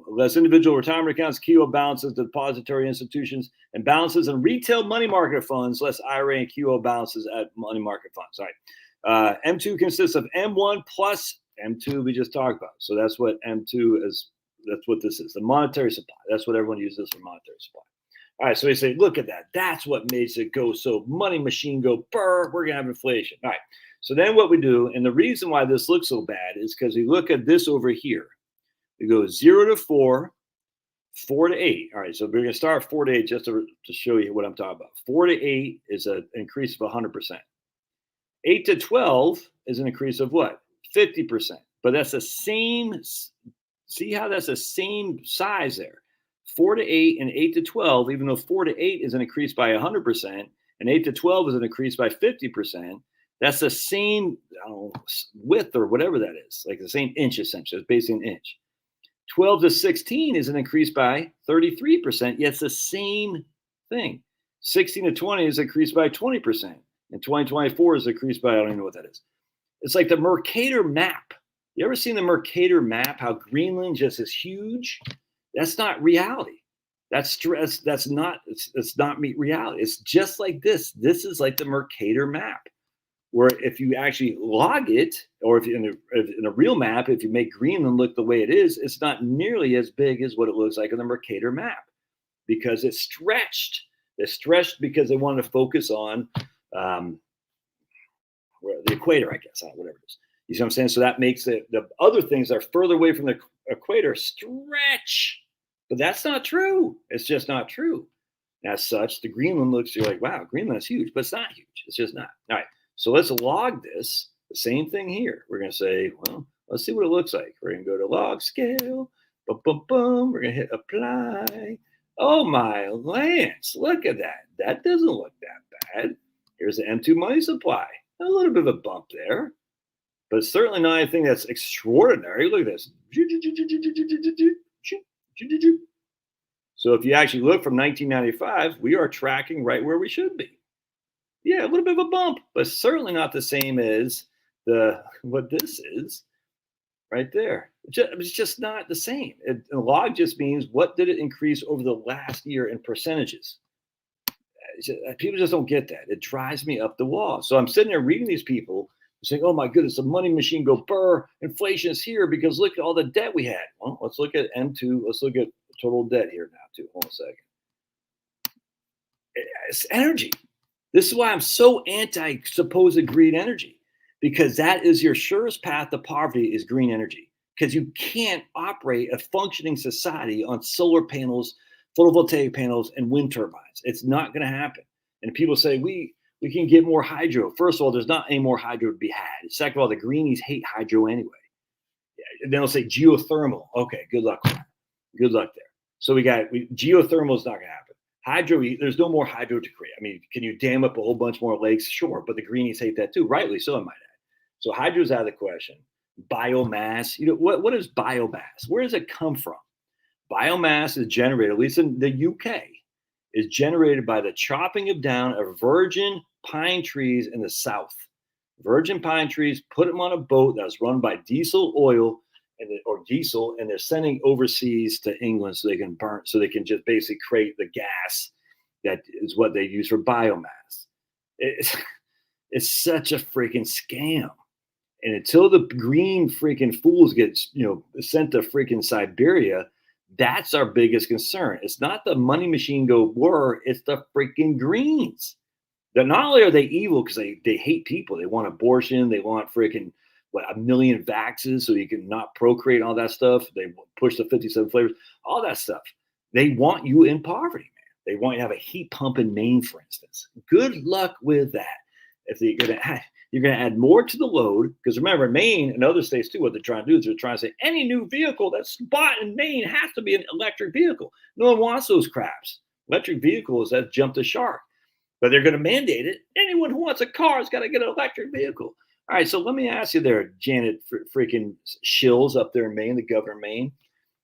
Less individual retirement accounts, QO balances, depository institutions, and balances in retail money market funds, less IRA and QO balances at money market funds. All right. M2 consists of M1 plus M2 we just talked about. So that's what M2 is. That's what this is. The monetary supply. That's what everyone uses for monetary supply. All right. So they say, look at that. That's what makes it go so money machine go burr. We're going to have inflation. All right. So then what we do, and the reason why this looks so bad is because we look at this over here. We go 0 to 4, 4 to 8. All right, so we're going to start 4 to 8 just to show you what I'm talking about. 4 to 8 is an increase of 100%. 8 to 12 is an increase of what? 50%. But that's the same. See how that's the same size there. 4 to 8 and 8 to 12, even though 4 to 8 is an increase by 100% and 8 to 12 is an increase by 50%. That's the same width or whatever that is, like the same inch essentially. It's basically an inch. 12 to 16 is an increase by 33%, yet it's the same thing. 16 to 20 is increased by 20%. And 2024 is increased by, I don't even know what that is. It's like the Mercator map. You ever seen the Mercator map, how Greenland just is huge? That's not reality. That's not reality. It's just like this. This is like the Mercator map, where if you actually log it, or if you in a real map, if you make Greenland look the way it is, it's not nearly as big as what it looks like in the Mercator map, because it's stretched. It's stretched because they wanted to focus on the equator, I guess, whatever it is. You see what I'm saying? So that makes the other things that are further away from the equator stretch. But that's not true. It's just not true. As such, the Greenland looks, you're like, wow, Greenland is huge, but it's not huge. It's just not. All right. So let's log this. The same thing here. We're going to say, well, let's see what it looks like. We're going to go to log scale. Boom, boom, boom. We're going to hit apply. Oh, my Lance. Look at that. That doesn't look that bad. Here's the M2 money supply. A little bit of a bump there, but certainly not anything that's extraordinary. Look at this. So if you actually look from 1995, we are tracking right where we should be. Yeah, a little bit of a bump, but certainly not the same as what this is right there. It's just not the same. A log just means what did it increase over the last year in percentages. People just don't get that. It drives me up the wall. So I'm sitting there reading these people saying, "Oh my goodness, the money machine go burr. Inflation is here because look at all the debt we had." Well, let's look at M2. Let's look at total debt here now too. Hold on a second. It's energy. This is why I'm so anti supposed green energy, because that is your surest path to poverty is green energy. Because you can't operate a functioning society on solar panels, photovoltaic panels, and wind turbines. It's not going to happen. And people say we can get more hydro. First of all, there's not any more hydro to be had. Second of all, the greenies hate hydro anyway. And then they'll say geothermal. Okay, good luck with that. Good luck there. So geothermal is not going to happen. Hydro, there's no more hydro to create. I mean, can you dam up a whole bunch more lakes? Sure, but the greenies hate that too. Rightly so, I might add. So hydro's out of the question. Biomass, what is biomass? Where does it come from? Biomass is generated, at least in the UK, is generated by the chopping down of virgin pine trees in the south. Virgin pine trees, put them on a boat that's run by diesel oil or diesel, and they're sending overseas to England so they can burn, so they can just basically create the gas that is what they use for biomass. It's such a freaking scam. And until the green freaking fools get, sent to freaking Siberia, that's our biggest concern. It's not the money machine go whir, it's the freaking greens. That not only are they evil because they hate people, they want abortion, they want freaking 1 million vaxes so you can not procreate, all that stuff. They push the 57 flavors, all that stuff. They want you in poverty, man. They want you to have a heat pump in Maine, for instance. Good luck with that. If you're going to add more to the load, because remember, Maine and other states too, what they're trying to do is they're trying to say any new vehicle that's bought in Maine has to be an electric vehicle. No one wants those craps. Electric vehicles that jump the shark, but they're going to mandate it. Anyone who wants a car has got to get an electric vehicle. All right, so let me ask you there, Janet freaking Shills up there in Maine, the governor of Maine.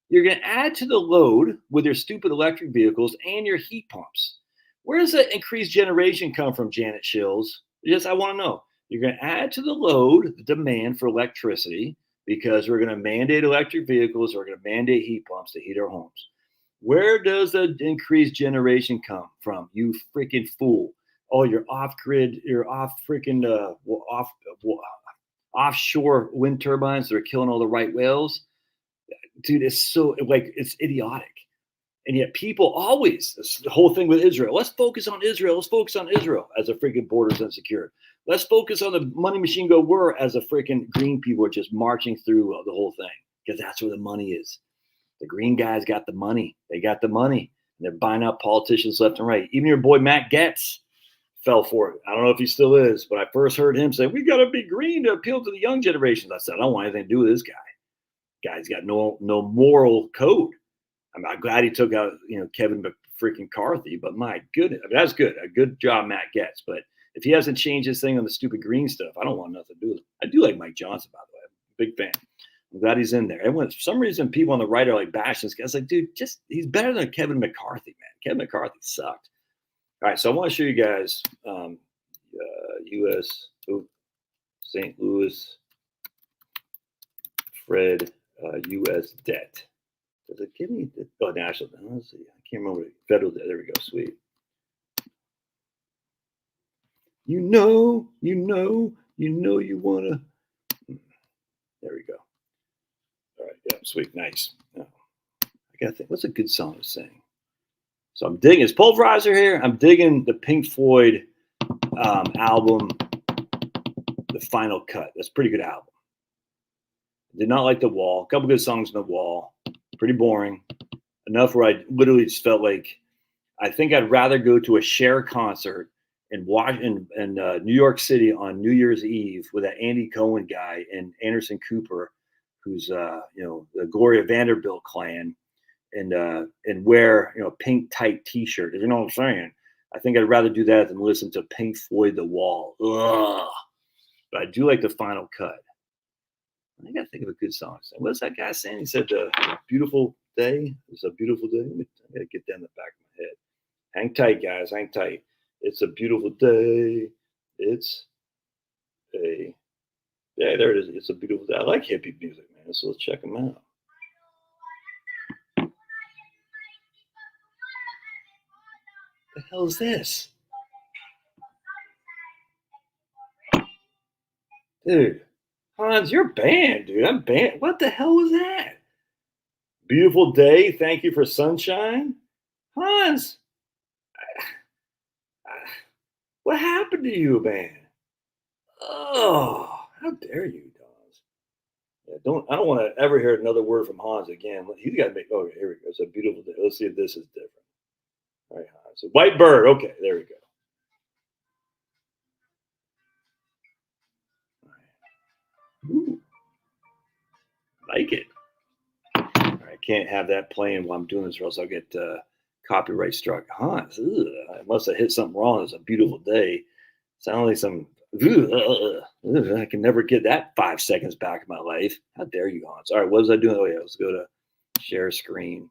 You're going to add to the load with your stupid electric vehicles and your heat pumps. Where does that increased generation come from, Janet Shills? I want to know. You're going to add to the load the demand for electricity because we're going to mandate electric vehicles. We're going to mandate heat pumps to heat our homes. Where does the increased generation come from, you freaking fool? Oh, you're off grid. You're off freaking offshore wind turbines that are killing all the right whales. Dude, it's so it's idiotic. And yet people always, the whole thing with Israel, let's focus on Israel. Let's focus on Israel as the freaking border's insecure. Let's focus on the money machine go whir as the freaking green people are just marching through the whole thing because that's where the money is. The green guys got the money. They got the money. And they're buying up politicians left and right. Even your boy Matt Gaetz fell for it. I don't know if he still is, but I first heard him say, we got to be green to appeal to the young generations. I said, I don't want anything to do with this guy. Guy's got no moral code. I'm glad he took out, Kevin freaking McCarthy, but my goodness, that's good. A good job Matt Gaetz. But if he hasn't changed his thing on the stupid green stuff, I don't want nothing to do with it. I do like Mike Johnson, by the way. I'm a big fan. I'm glad he's in there. And for some reason, people on the right are like bashing this guy. It's like, dude, he's better than Kevin McCarthy, man. Kevin McCarthy sucked. All right, so I want to show you guys St. Louis Fred U.S. debt. Does it give me national? Let's see. I can't remember. Federal debt. There we go. Sweet. You want to. There we go. All right. Yeah. Sweet. Nice. Oh, I got to think. What's a good song to sing? So I'm digging. Is Pulverizer here? I'm digging the Pink Floyd album, The Final Cut. That's a pretty good album. Did not like The Wall. A couple good songs in The Wall. Pretty boring. Enough where I literally just felt like I think I'd rather go to a Cher concert in New York City on New Year's Eve with that Andy Cohen guy and Anderson Cooper, who's the Gloria Vanderbilt clan, and wear pink tight T-shirt. You know what I'm saying? I think I'd rather do that than listen to Pink Floyd The Wall. Ugh. But I do like the Final Cut. I got to think of a good song. What's that guy saying? He said, beautiful day. It's a beautiful day. I got to get that in the back of my head. Hang tight, guys. Hang tight. It's a beautiful day. It's a, yeah, there it is. It's a beautiful day. I like hippie music, man. So let's check them out. What the hell is this? Dude, Hans, you're banned, dude. I'm banned. What the hell was that? Beautiful day. Thank you for sunshine. Hans, what happened to you, man? Oh, how dare you, Dawes? Yeah, I don't want to ever hear another word from Hans again. He's got to make. Okay, here we go. It's a beautiful day. Let's see if this is different. All right, Hans. So white bird. Okay, there we go. Ooh, like it. I can't have that playing while I'm doing this, or else I'll get copyright struck. Hans, I must have hit something wrong. It's a beautiful day. Sound like some. I can never get that 5 seconds back in my life. How dare you, Hans? All right, what was I doing? Oh yeah, let's go to share screen.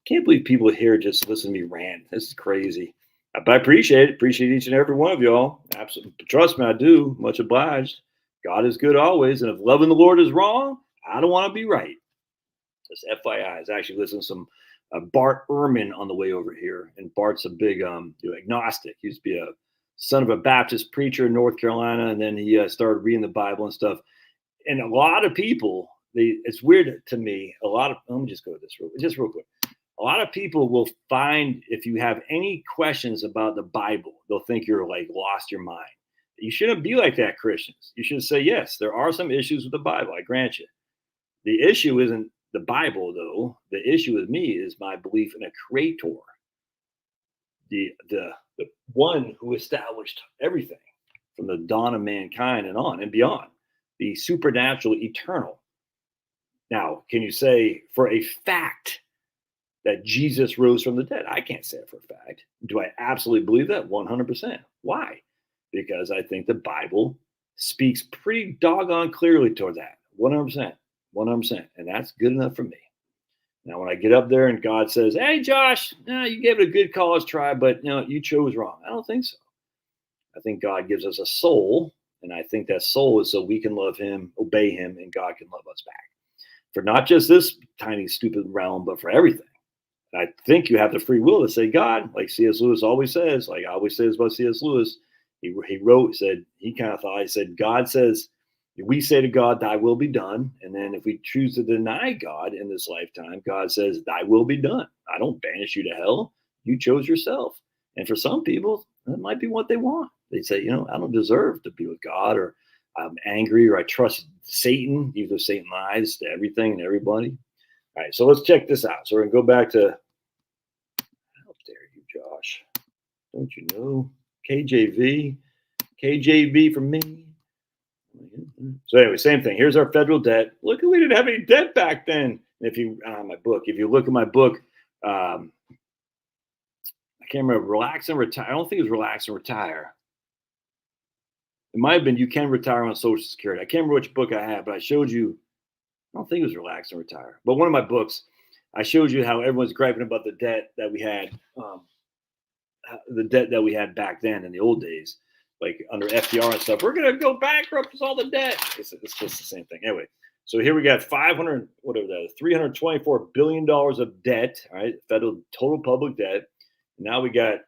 Can't believe people here just listen to me rant. This is crazy. But I appreciate it. Appreciate each and every one of y'all. Absolutely. Trust me, I do. Much obliged. God is good always. And if loving the Lord is wrong, I don't want to be right. Just FYI, I was actually listening to some Bart Ehrman on the way over here. And Bart's a big agnostic. He used to be a son of a Baptist preacher in North Carolina. And then he started reading the Bible and stuff. And a lot of people, it's weird to me. Let me just go with this real quick. A lot of people will find, if you have any questions about the Bible, they'll think you're like lost your mind. You shouldn't be like that, Christians. You should say, yes, there are some issues with the Bible. I grant you. The issue isn't the Bible, though. The issue with me is my belief in a creator, the one who established everything from the dawn of mankind and on and beyond, the supernatural, eternal. Now, can you say for a fact that Jesus rose from the dead? I can't say it for a fact. Do I absolutely believe that? 100%. Why? Because I think the Bible speaks pretty doggone clearly toward that. 100%. 100%. And that's good enough for me. Now, when I get up there and God says, hey, Josh, you gave it a good college try, but you chose wrong. I don't think so. I think God gives us a soul. And I think that soul is so we can love him, obey him, and God can love us back. For not just this tiny, stupid realm, but for everything. I think you have the free will to say, God, like C.S. Lewis always says, like I always say about C.S. Lewis, he wrote, he said, God says, we say to God, thy will be done. And then if we choose to deny God in this lifetime, God says, thy will be done. I don't banish you to hell. You chose yourself. And for some people, that might be what they want. They say, I don't deserve to be with God, or I'm angry, or I trust Satan, even though Satan lies to everything and everybody. All right, so let's check this out. So we're going to go back to, how dare you, Josh? Don't you know? KJV for me. So anyway, same thing. Here's our federal debt. Look, we didn't have any debt back then. And if you, if you look at my book, I can't remember, Relax and Retire. I don't think it was Relax and Retire. It might have been You Can Retire on Social Security. I can't remember which book I had, but I showed you, I don't think it was Relax and Retire, but one of my books, I showed you how everyone's griping about the debt that we had, back then in the old days, like under FDR and stuff. We're going to go bankrupt with all the debt. It's just the same thing. Anyway, so here we got $324 billion of debt, all right, federal total public debt. Now we got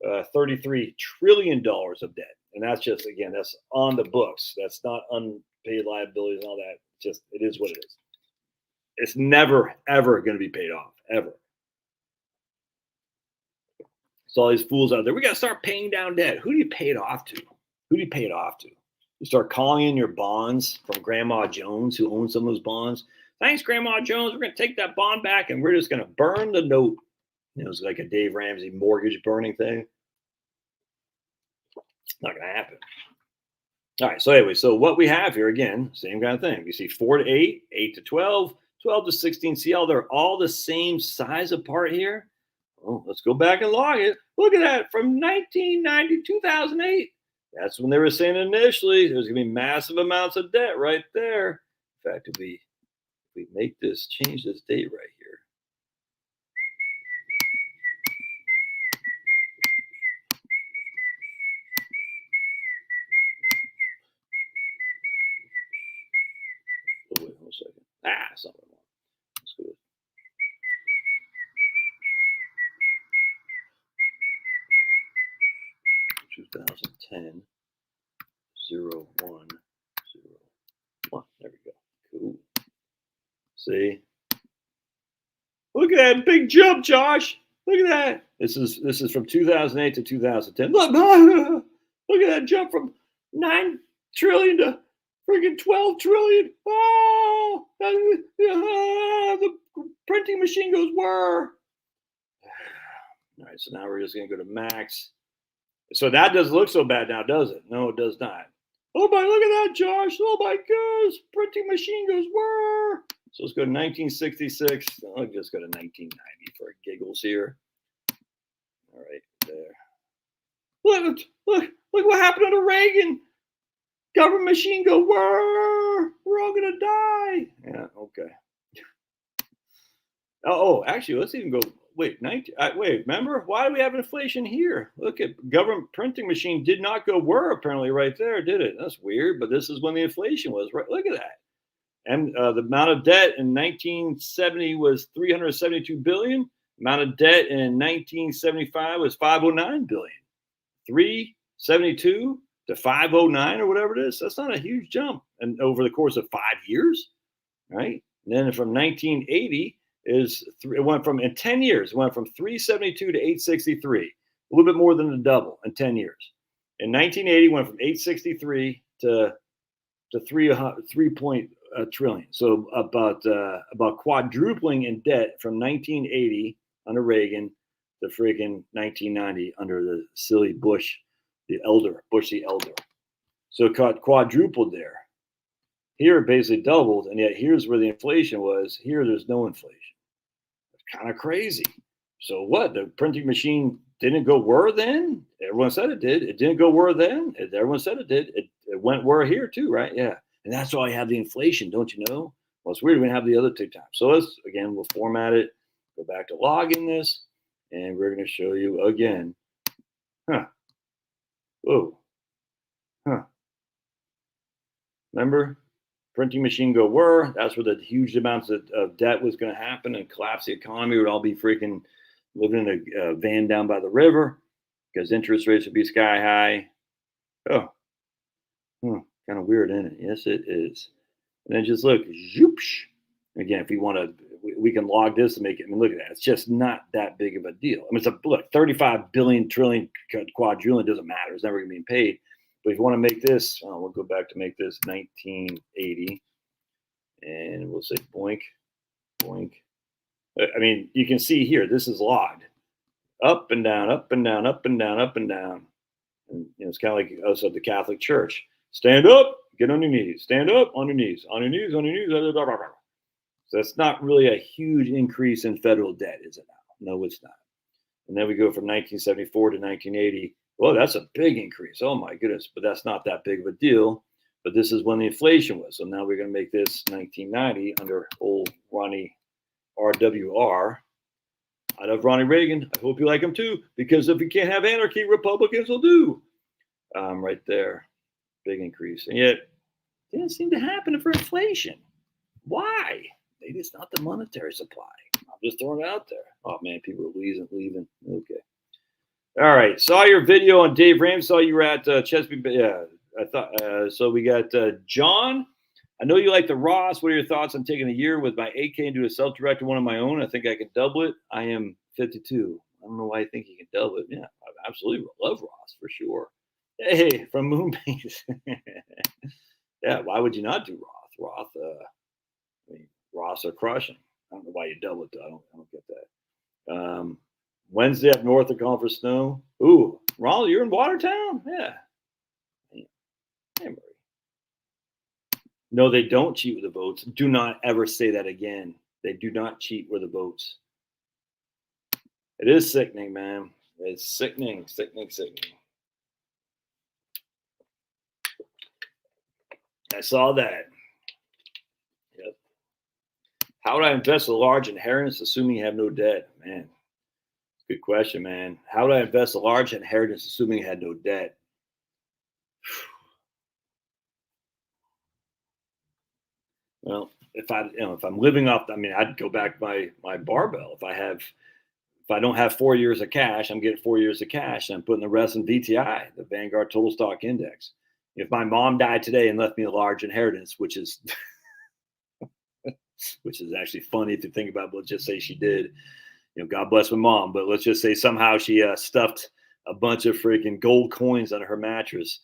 $33 trillion of debt. And that's just, again, that's on the books. That's not unpaid liabilities and all that. Just, it is what it is. It's never, ever going to be paid off, ever. So all these fools out there, we got to start paying down debt. Who do you pay it off to? Who do you pay it off to? You start calling in your bonds from Grandma Jones, who owns some of those bonds. Thanks, Grandma Jones. We're going to take that bond back, and we're just going to burn the note. It's like a Dave Ramsey mortgage burning thing. Not going to happen. All right. So anyway, so what we have here, again, same kind of thing. You see 4 to 8, 8 to 12, 12 to 16. See how they're all the same size apart here? Well, let's go back and log it. Look at that. From 1990 2008. That's when they were saying initially there's going to be massive amounts of debt right there. In fact, if we make this, change this date right here. Oh, wait, hold a second. Something wrong. Let's go. 2010 0101. There we go. Cool. See? Look at that big jump, Josh. Look at that. This is from 2008 to 2010. Look, look at that jump from 9 trillion to freaking 12 trillion. Oh, the printing machine goes whir. All right, so now we're just going to go to max. So that doesn't look so bad now, does it? No, it does not. Oh my, look at that, Josh. Oh my gosh, printing machine goes whir. So let's go to 1966. I'll just go to 1990 for giggles here. All right, there. Look what happened to Reagan. Government machine go whir. We're all gonna die. Yeah, okay. Oh, actually, let's even go. Wait, remember? Why do we have inflation here? Look at government printing machine did not go whir apparently right there, did it? That's weird, but this is when the inflation was, right? Look at that. And the amount of debt in 1970 was 372 billion. Amount of debt in 1975 was 509 billion. 372 to 509 or whatever it is. That's not a huge jump. And over the course of 5 years, right? And then from 1980 it went from in 10 years, it went from 372 to 863, a little bit more than the double in 10 years. In 1980, it went from 863 to 3 trillion. So about quadrupling in debt from 1980 under Reagan to freaking 1990 under the silly Bush the elder. So it quadrupled there. Here it basically doubled, and yet here's where the inflation was. Here there's no inflation. It's kind of crazy. So what? The printing machine didn't go whir then? Everyone said it did. It didn't go whir then? Everyone said it did. It went whir here too, right? Yeah. And that's why I have the inflation, don't you know? Well, it's weird we have the other two times. So we'll format it, go back to logging this, and we're going to show you again. Whoa. Remember? Printing machine go whir. That's where the huge amounts of debt was going to happen and collapse the economy. We'd all be freaking living in a van down by the river because interest rates would be sky high. Oh, kind of weird, isn't it? Yes, it is. And then just look, zoopsh. Again, if we want to, we can log this and make it. I mean, look at that. It's just not that big of a deal. I mean, look, 35 billion trillion quadrillion doesn't matter. It's never going to be paid. But if you want to make this, we'll go back to make this 1980, and we'll say boink, boink. I mean, you can see here, this is logged up and down, up and down, up and down, up and down. And it's kind of like also the Catholic Church. Stand up, get on your knees. Stand up, on your knees, on your knees, on your knees. Blah, blah, blah, blah. So that's not really a huge increase in federal debt, is it now? No, it's not. And then we go from 1974 to 1980. Well, that's a big increase. Oh my goodness, but that's not that big of a deal. But this is when the inflation was. So now we're going to make this 1990 under old Ronnie RWR. I love Ronnie Reagan. I hope you like him too, because if we can't have anarchy, Republicans will do. Right there, big increase. And yet, it didn't seem to happen for inflation. Why? Maybe it's not the monetary supply. I'm just throwing it out there. Oh man, people are leaving. Okay. All right. Saw your video on Dave Ramsey. Saw you were at Chesapeake. Yeah, I thought so. We got John. I know you like the Ross. What are your thoughts on taking a year with my AK and do a self-directed one of my own? I think I can double it. I am 52. I don't know why I think you can double it. Yeah, I absolutely love Ross for sure. Hey, from Moonbase. Yeah, why would you not do Roth? Ross are crushing. I don't know why you double it though. I don't get that. Wednesday up north, they're calling for snow. Ooh, Ronald, you're in Watertown? Yeah. Hey, Murray. No, they don't cheat with the votes. Do not ever say that again. They do not cheat with the votes. It is sickening, man. It's sickening. I saw that. Yep. How would I invest a large inheritance assuming you have no debt? Man, good question, man. How would I invest a large inheritance assuming you had no debt? Well, if I'm living off, I mean, I'd go back my barbell. If I don't have 4 years of cash, I'm getting 4 years of cash, and I'm putting the rest in VTI, the Vanguard Total Stock Index. If my mom died today and left me a large inheritance, which is actually funny if you think about it, let's just say she did. God bless my mom, but let's just say somehow she stuffed a bunch of freaking gold coins under her mattress,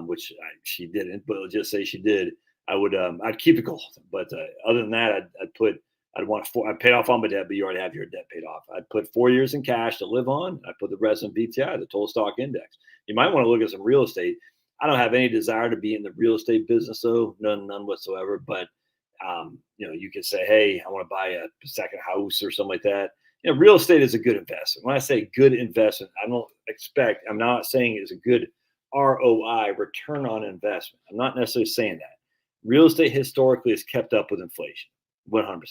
which she didn't, but let's just say she did. I'd keep it gold. But other than that, I'd pay off all my debt, but you already have your debt paid off. I'd put 4 years in cash to live on. I'd put the rest in VTI, the Total Stock Index. You might want to look at some real estate. I don't have any desire to be in the real estate business, though, none whatsoever. But you could say, hey, I want to buy a second house or something like that. Real estate is a good investment. When I say good investment, I'm not saying it's a good ROI, return on investment. I'm not necessarily saying that. Real estate historically has kept up with inflation, 100%.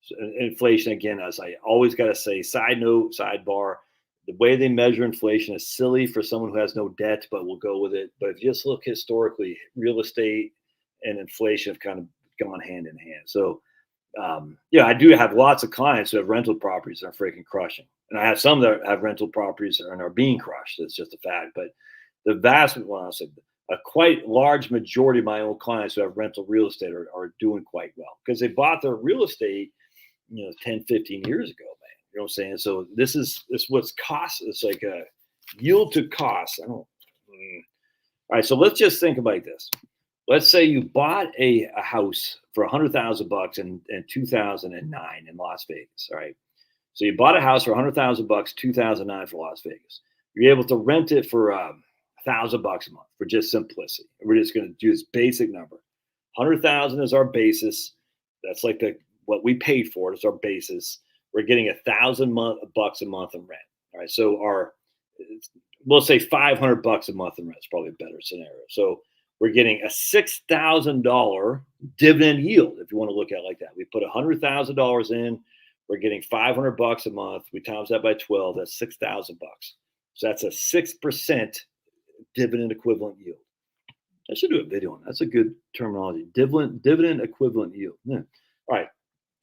So inflation, again, as I always got to say, side note, sidebar, the way they measure inflation is silly for someone who has no debt, but we'll go with it. But if you just look historically, real estate and inflation have kind of gone hand in hand. So, I do have lots of clients who have rental properties that are freaking crushing. And I have some that have rental properties and are being crushed. It's just a fact. But the a quite large majority of my own clients who have rental real estate are doing quite well because they bought their real estate, 10, 15 years ago, man. You know what I'm saying? So this is what's cost. It's like a yield to cost. All right. So let's just think about this. Let's say you bought a house for $100,000 in 2009 in Las Vegas. All right. So you bought a house for $100,000, 2009 for Las Vegas. You're able to rent it for $1,000 a month for just simplicity. We're just going to do this basic number. 100,000 is our basis. That's like what we paid for. It's our basis. We're getting $1,000 a month in rent. All right. So we'll say $500 a month in rent is probably a better scenario. So we're getting a $6,000 dividend yield, if you want to look at it like that. We put $100,000 in, we're getting $500 a month. We times that by 12, that's $6,000. So that's a 6% dividend equivalent yield. I should do a video on that. That's a good terminology. Dividend equivalent yield. Yeah. All right.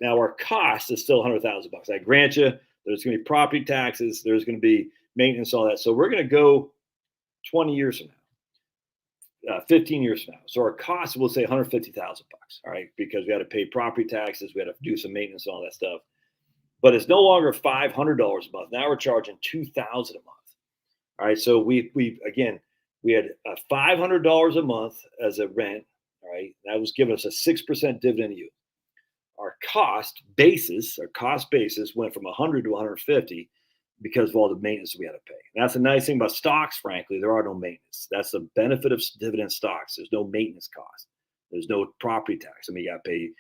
Now our cost is still $100,000. I grant you, there's going to be property taxes, there's going to be maintenance, all that. So we're going to go 20 years from now. 15 years from now. So our cost, we'll say $150,000, all right, because we had to pay property taxes, we had to do some maintenance and all that stuff. But it's no longer $500 a month. Now we're charging $2,000 a month. All right, so we had $500 a month as a rent, all right. That was giving us a 6% dividend yield. Our cost basis went from 100 to 150 because of all the maintenance we had to pay. And that's the nice thing about stocks, frankly, there are no maintenance. That's the benefit of dividend stocks. There's no maintenance cost. There's no property tax. I mean, you got to pay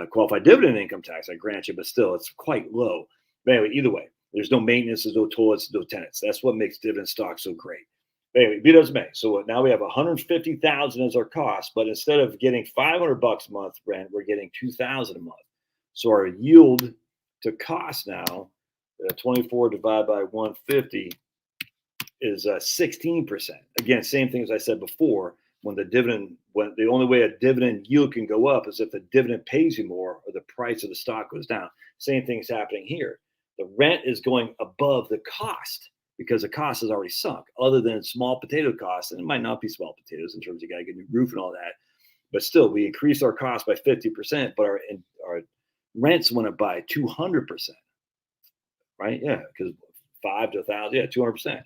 qualified dividend income tax, I grant you, but still, it's quite low. But anyway, either way, there's no maintenance, there's no toilets, no tenants. That's what makes dividend stocks so great. But anyway, be that as may. So now we have $150,000 as our cost, but instead of getting $500 a month rent, we're getting $2,000 a month. So our yield to cost now, 24 divided by 150 is 16%. Again, same thing as I said before. When the only way a dividend yield can go up is if the dividend pays you more or the price of the stock goes down. Same thing is happening here. The rent is going above the cost because the cost is already sunk. Other than small potato costs, and it might not be small potatoes in terms of you got to get a new roof and all that, but still we increased our cost by 50%, but our rents went up by 200%. Right? Yeah, because 5 to 1,000, 200%.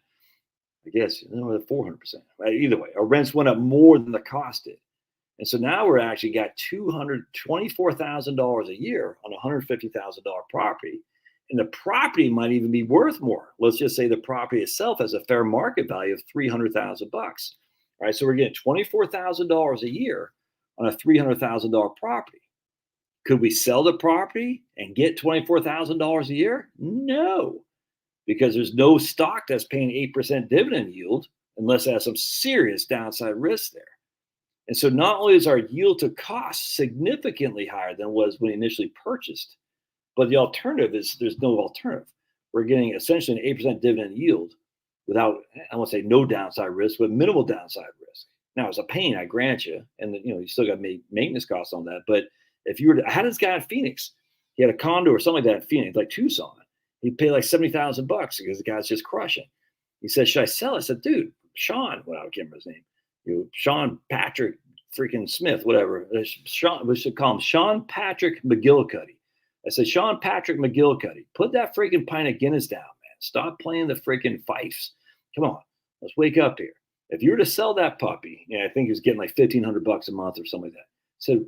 I guess 400%. Right? Either way, our rents went up more than the cost did, and so now we're actually got $224,000 a year on a $150,000 property, and the property might even be worth more. Let's just say the property itself has a fair market value of $300,000. All right, so we're getting $24,000 a year on a $300,000 property. Could we sell the property and get $24,000 a year? No. because there's no stock that's paying 8% dividend yield unless it has some serious downside risk there. And so not only is our yield to cost significantly higher than it was when initially purchased, but the alternative is there's no alternative. We're getting essentially an 8% dividend yield without, I won't say no downside risk, but minimal downside risk. Now it's a pain, I grant you, and you still got maintenance costs on that. But if you were to, I had this guy in Phoenix, he had a condo or something like that in Phoenix, like Tucson. He paid like $70,000 because the guy's just crushing. He said, "Should I sell?" I said, "Dude, Sean, I can't remember his name, Sean Patrick freaking Smith, whatever. Sean, we should call him Sean Patrick McGillicuddy." I said, "Sean Patrick McGillicuddy, put that freaking pint of Guinness down, man. Stop playing the freaking fifes. Come on, let's wake up here. If you were to sell that puppy, I think he was getting like $1,500 a month or something like that. So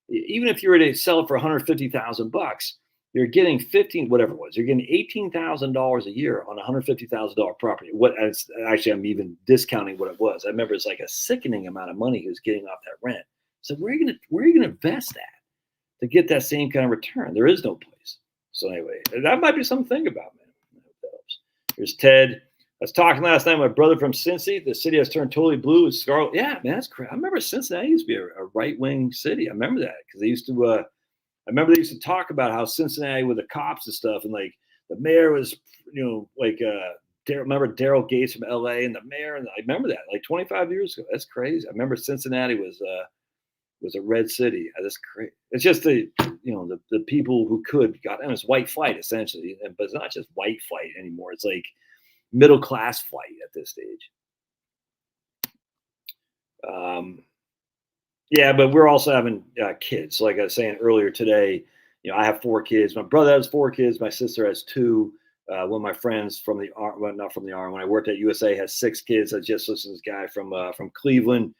even if you were to sell it for $150,000, you're getting 15, whatever it was. You're getting $18,000 a year on a $150,000 property. Actually, I'm even discounting what it was. I remember it's like a sickening amount of money he was getting off that rent. So where are you gonna invest that to get that same kind of return? There is no place. So anyway, that might be something to think about, man. Here's Ted. I was talking last night with my brother from Cincy. The city has turned totally blue with scarlet. Yeah, man, that's crazy. I remember Cincinnati used to be a right-wing city. I remember that because they used to. I remember they used to talk about how Cincinnati with the cops and stuff, and like the mayor was, remember Daryl Gates from L.A. and the mayor, and I remember that like 25 years ago. That's crazy. I remember Cincinnati was a red city. That's crazy. It's just the people who could got. It's white flight essentially, but it's not just white flight anymore. It's like middle class flight at this stage. Yeah, but we're also having kids. Like I was saying earlier today, I have 4 kids. My brother has 4 kids. My sister has 2. One of my friends from the army, well, not from the army, when I worked at USA, has 6 kids. I just listened to this guy from Cleveland,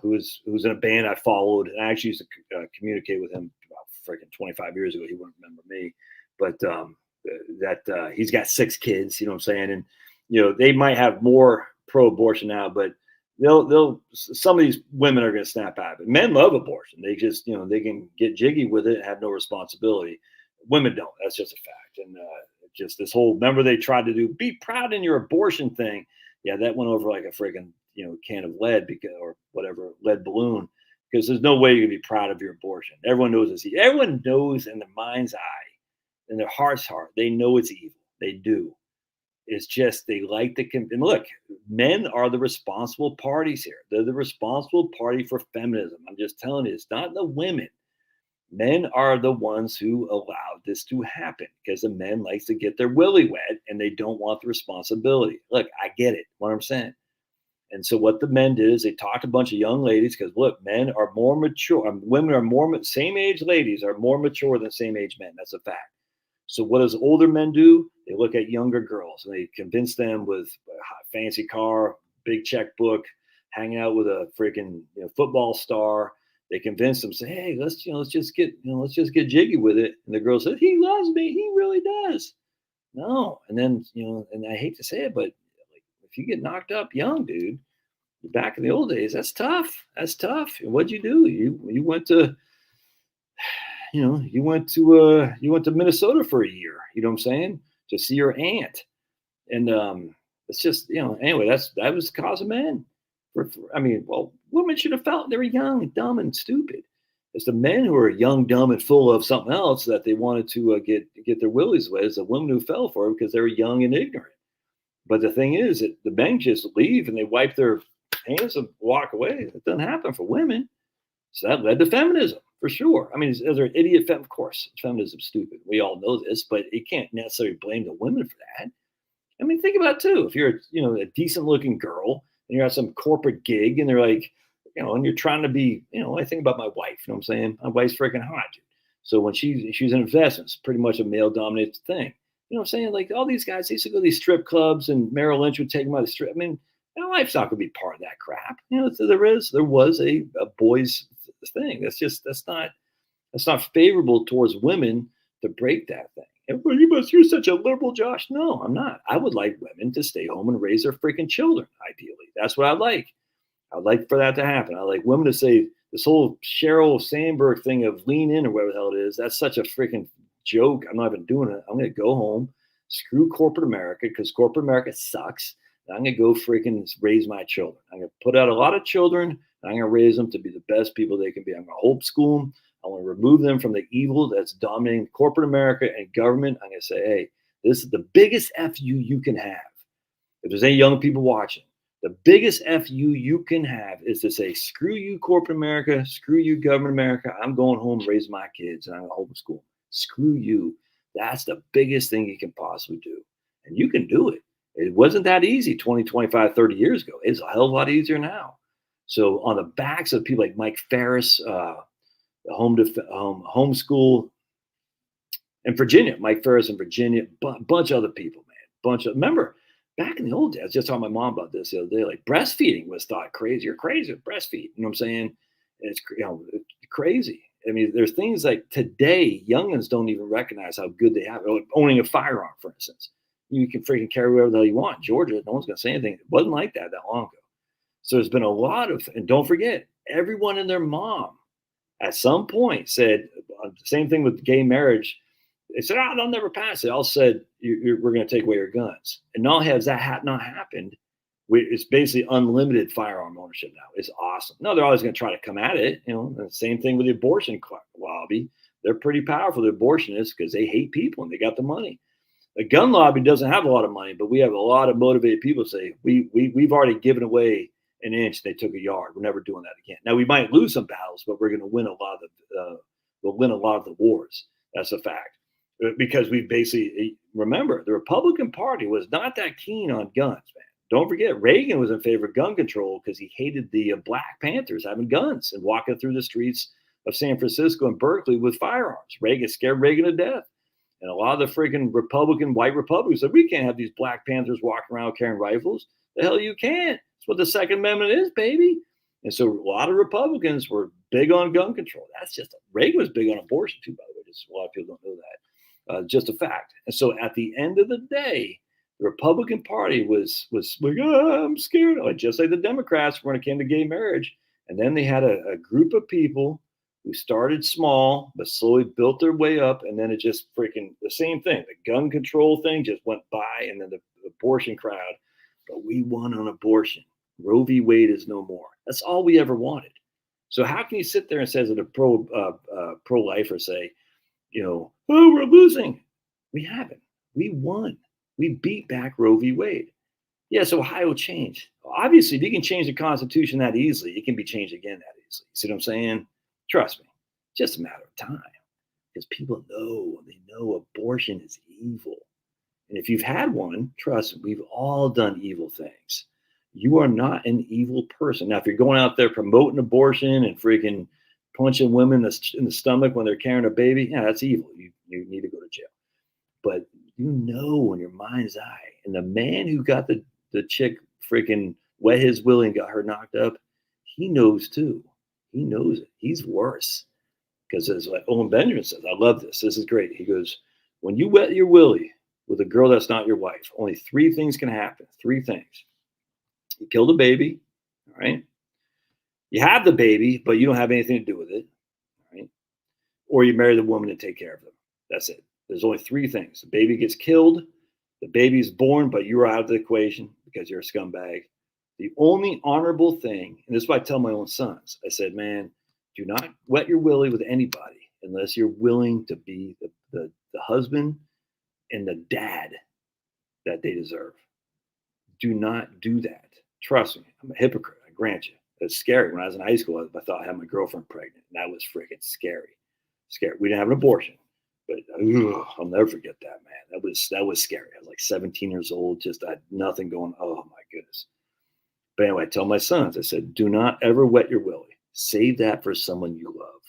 who's in a band I followed, and I actually used to communicate with him about freaking 25 years ago. He wouldn't remember me, but that he's got 6 kids. You know what I'm saying? And they might have more pro-abortion now, but some of these women are going to snap out of it. Men love abortion. They just, they can get jiggy with it and have no responsibility. Women don't. That's just a fact. And just this whole, remember they tried to do, be proud in your abortion thing. Yeah, that went over like a friggin', can of lead or whatever, lead balloon, because there's no way you can be proud of your abortion. Everyone knows it's evil. Everyone knows in their mind's eye, in their heart's heart, they know it's evil. They do. It's just they like to and look, men are the responsible parties here. They're the responsible party for feminism. I'm just telling you, it's not the women. Men are the ones who allowed this to happen because the men likes to get their willy wet and they don't want the responsibility. Look, I get it, what I'm saying. And so what the men did is they talked to a bunch of young ladies because look, men are more mature. Women are more same age ladies are more mature than same age men. That's a fact. So what does older men do? They look at younger girls and they convince them with a fancy car, big checkbook, hanging out with a freaking football star. They convince them, say, "Hey, let's just get jiggy with it." And the girl says, "He loves me. He really does." No, and then and I hate to say it, but like, if you get knocked up young, dude, back in the old days, that's tough. That's tough. And what'd you do? You went to you went to Minnesota for a year, you know what I'm saying, to see your aunt. And it's just, anyway, that was the cause of men. Women should have felt they were young, dumb, and stupid. It's the men who are young, dumb, and full of something else that they wanted to get their willies wet. It's the women who fell for it because they were young and ignorant. But the thing is that the men just leave and they wipe their hands and walk away. It doesn't happen for women. So that led to feminism. For sure. I mean, is there an idiot? Of course, feminism's stupid. We all know this, but you can't necessarily blame the women for that. I mean, think about it too. If you're, a decent looking girl and you're at some corporate gig and they're like, and you're trying to be, I think about my wife, you know what I'm saying? My wife's freaking hot, dude. So when she's in investments, pretty much a male dominated thing. You know what I'm saying? Like all these guys, they used to go to these strip clubs and Merrill Lynch would take them out of the strip. I mean, my wife's not going to be part of that crap. There was a boys thing. That's not favorable towards women to break that thing. You're such a liberal, Josh. No, I'm not. I would like women to stay home and raise their freaking children. Ideally, that's what I'd like. I'd like for that to happen. I like women to say this whole Sheryl Sandberg thing of lean in or whatever the hell it is. That's such a freaking joke. I'm not even doing it. I'm going to go home Screw corporate America because corporate America sucks. And I'm going to go freaking raise my children. I'm going to put out a lot of children. And I'm going to raise them to be the best people they can be. I'm going to homeschool them. I want to remove them from the evil that's dominating corporate America and government. I'm going to say, hey, this is the biggest FU you can have. If there's any young people watching, the biggest FU you can have is to say, screw you, corporate America, screw you, government America. I'm going home, raise my kids, and I'm going to homeschool. Screw you. That's the biggest thing you can possibly do. And you can do it. It wasn't that easy 20, 25, 30 years ago. It's a hell of a lot easier now. So on the backs of people like Mike Ferris, the homeschool in Virginia, Mike Ferris in Virginia, bunch of other people, man. Remember, back in the old days, I was just talking to my mom about this the other day. Like breastfeeding was thought crazy. You're crazy to breastfeed. You know what I'm saying? It's it's crazy. I mean, there's things like today, youngins don't even recognize how good they have. Owning a firearm, for instance, you can freaking carry whatever the hell you want. In Georgia, no one's going to say anything. It wasn't like that long ago. So there's been a lot of, and don't forget, everyone and their mom at some point said the same thing with gay marriage. They said, "Oh, they'll never pass it." All said, we're going to take away your guns. And not only has that not happened, it's basically unlimited firearm ownership now. It's awesome. No, they're always going to try to come at it. You know, the same thing with the abortion lobby. They're pretty powerful, the abortionists, because they hate people and they got the money. The gun lobby doesn't have a lot of money, but we have a lot of motivated people say, we've already given away an inch. They took a yard. We're never doing that again. Now we might lose some battles, but we're going to win a lot of we'll win a lot of the wars. That's a fact. Because we basically, remember, the Republican Party was not that keen on guns, man. Don't forget, Reagan was in favor of gun control because he hated the Black Panthers having guns and walking through the streets of San Francisco and Berkeley with firearms. Reagan scared Reagan to death. And a lot of the freaking white Republicans said, we can't have these Black Panthers walking around carrying rifles. The hell you can't. That's what the Second Amendment is, baby. And so a lot of Republicans were big on gun control. Reagan was big on abortion too, by the way. Just a lot of people don't know that. Just a fact. And so at the end of the day, the Republican Party was like, oh, I'm scared. Like, just like the Democrats when it came to gay marriage. And then they had a group of people who started small, but slowly built their way up. And then it just freaking the same thing. The gun control thing just went by, and then the abortion crowd. But we won on abortion. Roe v. Wade is no more. That's all we ever wanted. So how can you sit there and say, as a pro-lifer, say, oh, we're losing? We haven't. We won. We beat back Roe v. Wade. Yes, Ohio changed. Obviously, if you can change the Constitution that easily, it can be changed again that easily. See what I'm saying? Trust me. Just a matter of time. Because people know, they know abortion is evil. And if you've had one, trust me, we've all done evil things. You are not an evil person. Now, if you're going out there promoting abortion and freaking punching women in the stomach when they're carrying a baby, yeah, that's evil. You need to go to jail. But you know in your mind's eye, and the man who got the chick freaking wet his willy and got her knocked up, he knows too. He knows it. He's worse. Because as like Owen Benjamin says, I love this. This is great. He goes, when you wet your willy with a girl that's not your wife, only 3 things can happen. 3 things. You kill the baby, all right? You have the baby, but you don't have anything to do with it, right? Or you marry the woman and take care of them. That's it. There's only 3 things. The baby gets killed, the baby's born, but you're out of the equation because you're a scumbag. The only honorable thing, and this is what I tell my own sons, I said, man, do not wet your willy with anybody unless you're willing to be the husband and the dad that they deserve. Do not do that. Trust me, I'm a hypocrite. I grant you. It's scary. When I was in high school, I thought I had my girlfriend pregnant. And that was freaking scary. Scary. We didn't have an abortion, but I'll never forget that, man. That was scary. I was like 17 years old. Just I had nothing going. Oh my goodness. But anyway, I tell my sons, I said, do not ever wet your willy. Save that for someone you love.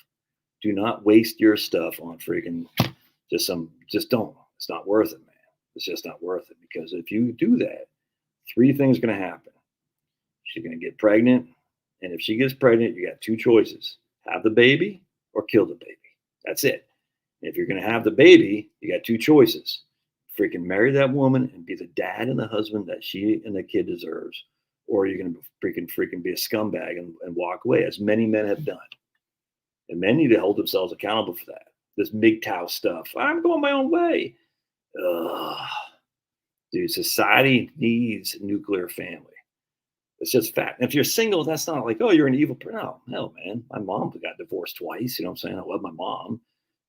Do not waste your stuff on freaking just don't. It's not worth it, man. It's just not worth it, because if you do that, 3 things are going to happen. She's going to get pregnant. And if she gets pregnant, you got 2 choices: have the baby or kill the baby. That's it. And if you're going to have the baby, you got 2 choices: freaking marry that woman and be the dad and the husband that she and the kid deserves, or you're going to freaking be a scumbag and walk away, as many men have done. And men need to hold themselves accountable for that. This MGTOW stuff. I'm going my own way. Ugh. Dude, society needs nuclear family. It's just fact. And if you're single, that's not like, oh, you're an evil person. No, hell, man. My mom got divorced twice. You know what I'm saying? I love my mom.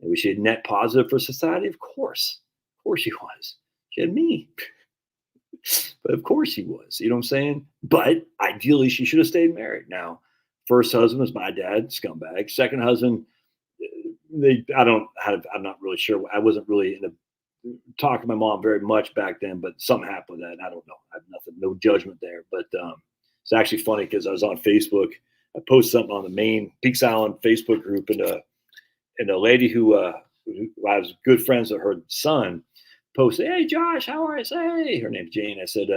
And was she a net positive for society? Of course. Of course she was. She had me. But of course she was. You know what I'm saying? But ideally, she should have stayed married. Now, first husband was my dad, scumbag. Second husband, I'm not really sure. I wasn't really in the talk to my mom very much back then, but something happened with that. And I don't know. I have nothing, no judgment there. But it's actually funny because I was on Facebook. I posted something on the main Peaks Island Facebook group, and a lady who I was good friends with her son posted, "Hey Josh, how are you?" I say, "Hey," her name's Jane. I said,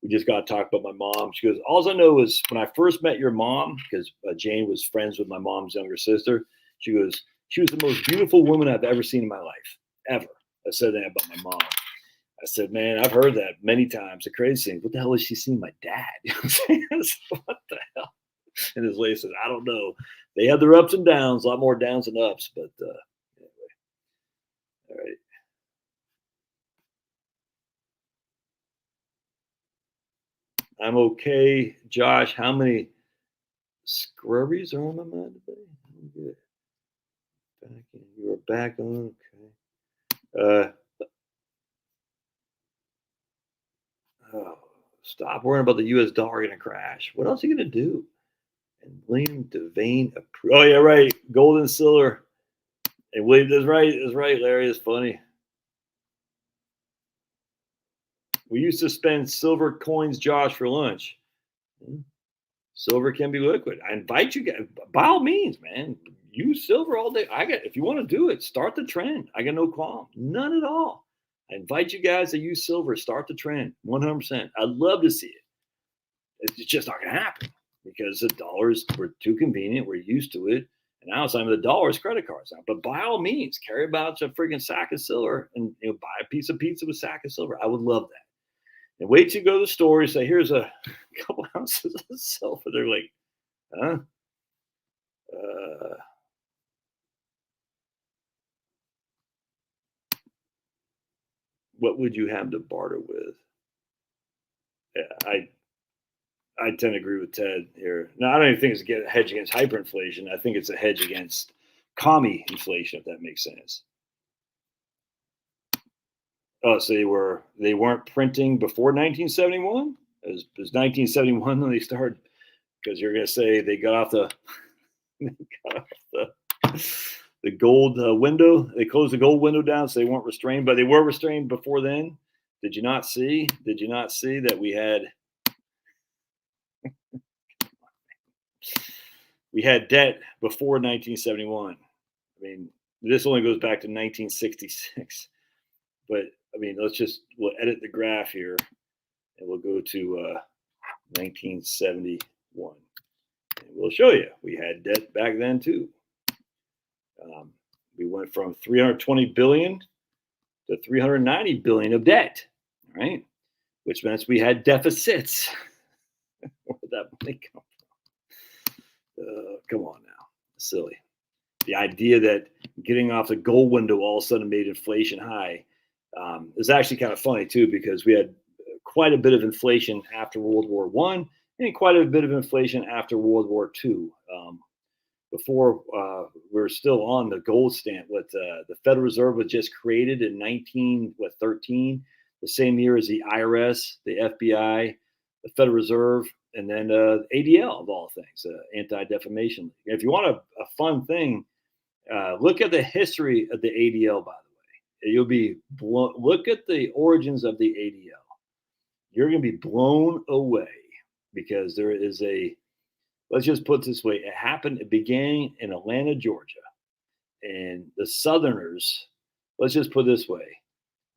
"We just got to talk about my mom." She goes, "All I know is when I first met your mom, because Jane was friends with my mom's younger sister. She goes, she was the most beautiful woman I've ever seen in my life, ever." I said that about my mom. I said, "Man, I've heard that many times. The crazy thing, what the hell has she seen my dad?" You know what I'm saying? What the hell? And his lady said, "I don't know. They had their ups and downs, a lot more downs than ups, but anyway, all right." I'm okay. Josh, how many scrubbies are on my mind today? I'm good. Back in. You are back on. Okay. Oh, stop worrying about the US dollar going to crash. What else are you going to do? And William Devane. Oh, yeah, right. Gold and silver. And William, that's right. That's right, Larry. It's funny. We used to spend silver coins, Josh, for lunch. Silver can be liquid. I invite you guys, by all means, man. Use silver all day. If you want to do it, start the trend. I got no qualm, none at all. I invite you guys to use silver. Start the trend, 100%. I'd love to see it. It's just not going to happen because the dollars were too convenient. We're used to it, and now it's time the dollars, credit cards now. But by all means, carry about a freaking sack of silver and buy a piece of pizza with a sack of silver. I would love that. And wait till you go to the store and say, "Here's a couple ounces of silver." They're like, "Huh?" What would you have to barter with? Yeah, I tend to agree with Ted here. No, I don't even think it's a hedge against hyperinflation. I think it's a hedge against commie inflation, if that makes sense. Oh, so they weren't printing before 1971? It was 1971 when they started, because you're going to say they got off the got off the gold window. They closed the gold window down, so they weren't restrained, but they were restrained before then. Did you not see? Did you not see that we had debt before 1971? I mean, this only goes back to 1966. But I mean, we'll edit the graph here, and we'll go to 1971, and we'll show you we had debt back then too. We went from 320 billion to 390 billion of debt, right? Which means we had deficits. Where did that money come from? Come on now, silly. The idea that getting off the gold window all of a sudden made inflation high is actually kind of funny too, because we had quite a bit of inflation after World War I and quite a bit of inflation after World War II. Before we were still on the gold standard, the Federal Reserve was just created in 1913, the same year as the IRS, the FBI, the Federal Reserve, and then ADL of all things, Anti-Defamation League. If you want a fun thing, look at the history of the ADL. By the way, you'll be look at the origins of the ADL. You're going to be blown away because there is let's just put it this way. It began in Atlanta, Georgia. And the Southerners, let's just put it this way.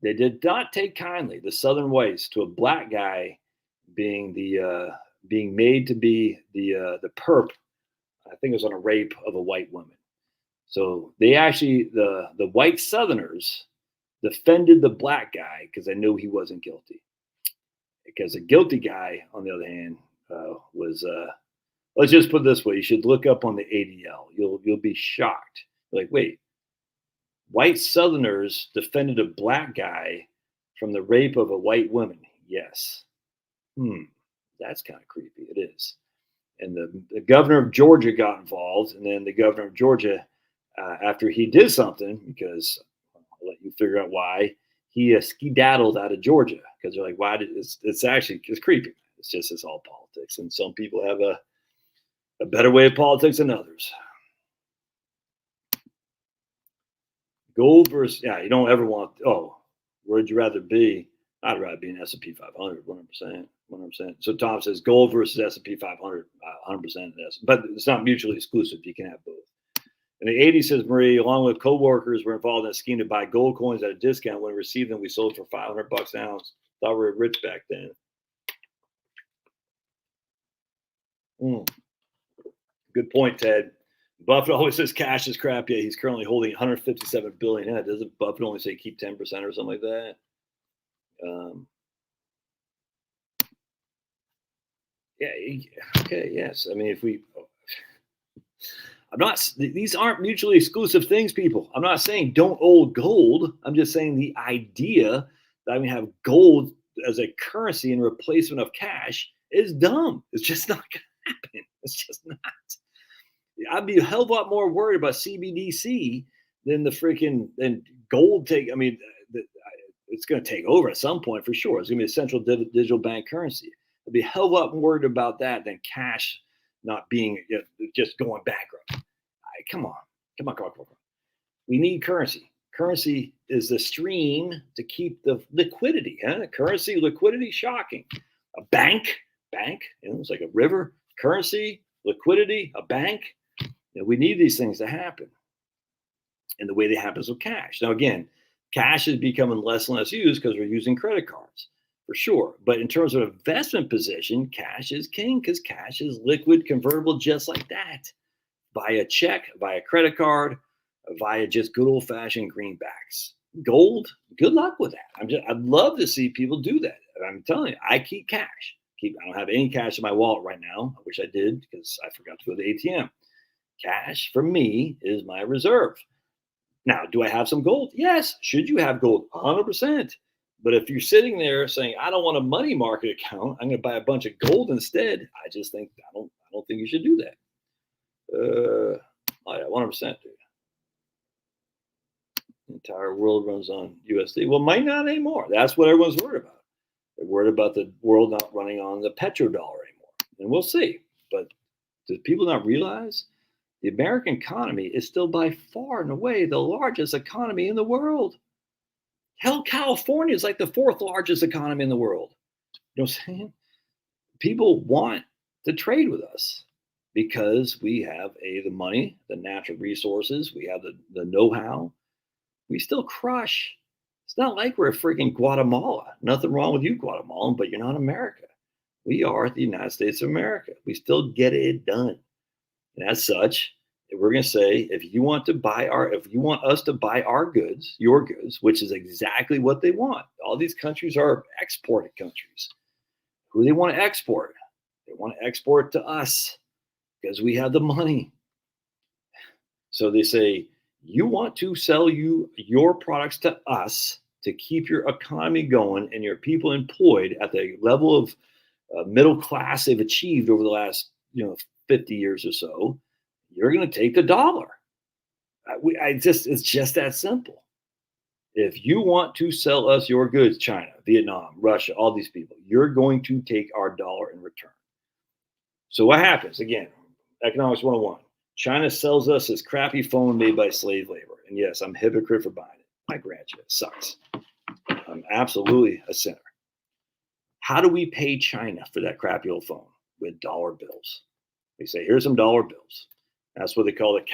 They did not take kindly, the Southern whites, to a black guy being made to be the perp. I think it was on a rape of a white woman. So they actually, the white Southerners defended the black guy because they knew he wasn't guilty. Because a guilty guy, on the other hand, was let's just put it this way. You should look up on the ADL. You'll be shocked. Like, wait, white Southerners defended a black guy from the rape of a white woman. Yes. That's kind of creepy. It is. And the governor of Georgia got involved, and then the governor of Georgia, after he did something, because I'll let you figure out why, he skedaddled out of Georgia, because they're like, why did it's actually it's creepy. It's all politics, and some people have a better way of politics than others. Gold versus, you don't ever want, where'd you rather be? I'd rather be in S&P 500, 100%. So Tom says gold versus S&P 500, 100%. But it's not mutually exclusive. You can have both. In the 80s, says Marie, along with co-workers, were involved in a scheme to buy gold coins at a discount. When we received them, we sold for $500 an ounce. Thought we were rich back then. Good point, Ted. Buffett always says cash is crap. Yeah, he's currently holding 157 billion. Yeah, doesn't Buffett only say keep 10% or something like that? Okay, yes. I mean, these aren't mutually exclusive things, people. I'm not saying don't own gold. I'm just saying the idea that we have gold as a currency in replacement of cash is dumb. It's just not going to happen. It's just not. I'd be a hell of a lot more worried about CBDC than gold it's going to take over at some point for sure. It's going to be a central digital bank currency. I'd be a hell of a lot more worried about that than cash not being just going bankrupt. Come on. We need currency. Currency is the stream to keep the liquidity. Currency, liquidity, shocking. A bank, it's like a river. Currency, liquidity, a bank. We need these things to happen. And the way that happens with cash. Now, again, cash is becoming less and less used because we're using credit cards, for sure. But in terms of investment position, cash is king because cash is liquid, convertible, just like that. Via check, via credit card, via just good old-fashioned greenbacks. Gold, good luck with that. I'd love to see people do that. I'm telling you, I keep cash. I don't have any cash in my wallet right now. I wish I did because I forgot to go to the ATM. Cash for me is my reserve. Now, do I have some gold? Yes. Should you have gold? 100%. But if you're sitting there saying, I don't want a money market account, I'm going to buy a bunch of gold instead, I just think I don't think you should do that. 100%, dude. The entire world runs on USD. Well, might not anymore. That's what everyone's worried about. They're worried about the world not running on the petrodollar anymore. And we'll see. But do people not realize the American economy is still by far and away the largest economy in the world? Hell, California is like the 4th largest economy in the world. You know what I'm saying? People want to trade with us because we have the money, the natural resources, we have the know-how. We still crush. It's not like we're freaking Guatemala. Nothing wrong with you, Guatemalan, but you're not America. We are the United States of America. We still get it done. And as such, we're going to say, if you want us to buy our goods, your goods, which is exactly what they want. All these countries are exporting countries. Who do they want to export? They want to export to us because we have the money. So they say, you want to sell your products to us to keep your economy going and your people employed at the level of middle class they've achieved over the last 50 years or so. You're going to take the dollar. It's just that simple. If you want to sell us your goods, China, Vietnam, Russia, all these people, you're going to take our dollar in return. So what happens? Again, economics 101. China sells us this crappy phone made by slave labor. And yes, I'm a hypocrite for buying it. I grant you, it sucks. I'm absolutely a sinner. How do we pay China for that crappy old phone? With dollar bills. They say, here's some dollar bills. That's what they call the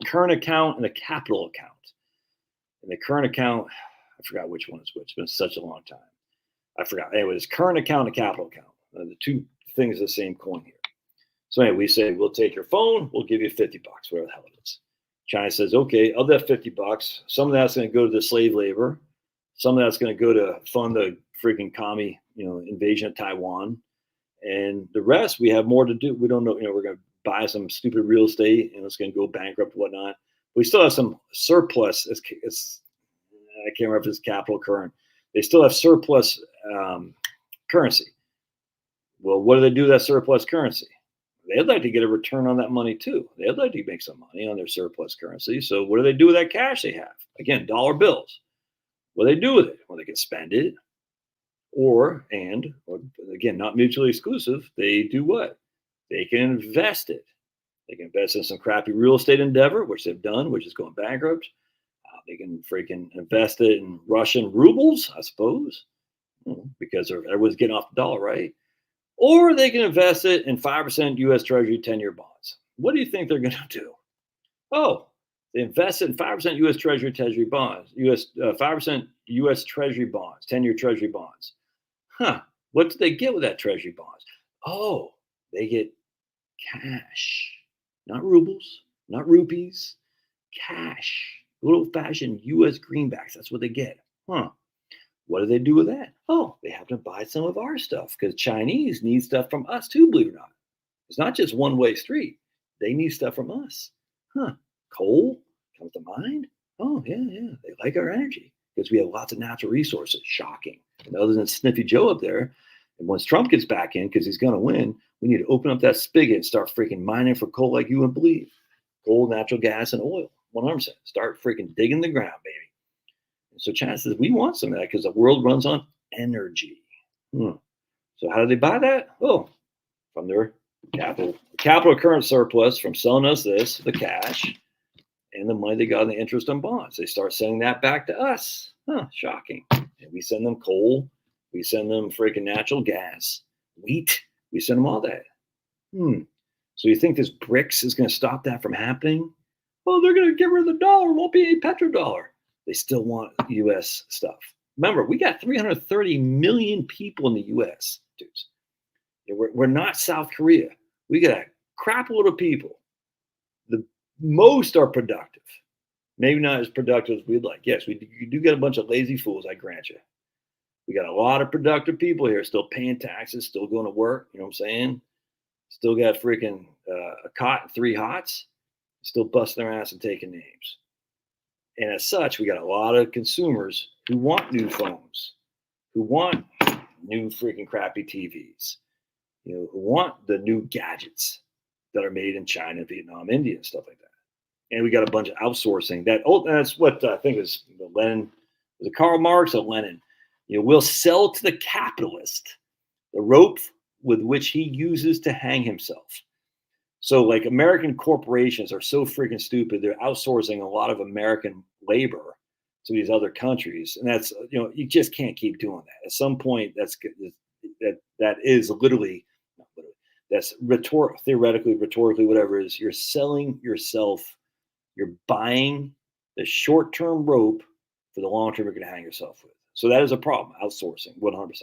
current account and the capital account. And the current account, I forgot which one is which. It's been such a long time. I forgot. Anyway, it's current account and capital account. The two things are the same coin here. So anyway, we say, we'll take your phone, we'll give you $50, whatever the hell it is. China says, okay, of that $50, some of that's going to go to the slave labor. Some of that's going to go to fund the freaking commie, invasion of Taiwan. And the rest, we have more to do. We don't know, we're going to buy some stupid real estate and it's going to go bankrupt and whatnot. We still have some surplus. I can't remember if it's capital current. They still have surplus currency. Well, what do they do with that surplus currency? They'd like to get a return on that money too. They'd like to make some money on their surplus currency. So what do they do with that cash they have? Again, dollar bills. What do they do with it? Well, they can spend it, or again, not mutually exclusive. They do what? They can invest it. They can invest in some crappy real estate endeavor, which they've done, which is going bankrupt. They can freaking invest it in Russian rubles, I suppose, because everyone's getting off the dollar, right? Or they can invest it in 5% U.S. Treasury 10-year bonds. What do you think they're going to do? Oh, they invest in 5% U.S. Treasury bonds, 5% U.S. Treasury bonds, 10-year Treasury bonds. What do they get with that Treasury bonds? Oh, they get cash, not rubles, not rupees, cash. Good old-fashioned U.S. greenbacks. That's what they get. What do they do with that? Oh, they have to buy some of our stuff because Chinese need stuff from us too, believe it or not. It's not just one-way street. They need stuff from us. Coal comes to mind. Oh, yeah. They like our energy because we have lots of natural resources. Shocking. And other than Sniffy Joe up there, and once Trump gets back in, because he's going to win, we need to open up that spigot and start freaking mining for coal like you wouldn't believe. Coal, natural gas, and oil. 100%. Start freaking digging the ground, baby. And so China says, we want some of that because the world runs on energy. So how do they buy that? Oh, from their capital current surplus from selling us this, the cash, and the money they got in the interest on bonds. They start sending that back to us. Shocking. And we send them coal. We send them freaking natural gas, wheat. We send them all that. So you think this BRICS is going to stop that from happening? Oh, they're going to get rid of the dollar. Won't be any petrodollar. They still want U.S. stuff. Remember, we got 330 million people in the U.S., dudes. We're not South Korea. We got a crap load of people. The most are productive. Maybe not as productive as we'd like. Yes, we do get a bunch of lazy fools, I grant you. We got a lot of productive people here still paying taxes, still going to work. You know what I'm saying? Still got freaking a cot and 3 hots. Still busting their ass and taking names. And as such, we got a lot of consumers who want new phones, who want new freaking crappy TVs, who want the new gadgets that are made in China, Vietnam, India, and stuff like that. And we got a bunch of outsourcing. That's what I think is Lenin, was it Karl Marx or Lenin? We'll sell to the capitalist the rope with which he uses to hang himself. So like American corporations are so freaking stupid. They're outsourcing a lot of American labor to these other countries. And that's, you just can't keep doing that. At some point, that is literally, that's theoretically, rhetorically, whatever it is, you're selling yourself, you're buying the short-term rope for the long-term you're going to hang yourself with. So that is a problem, outsourcing, 100%.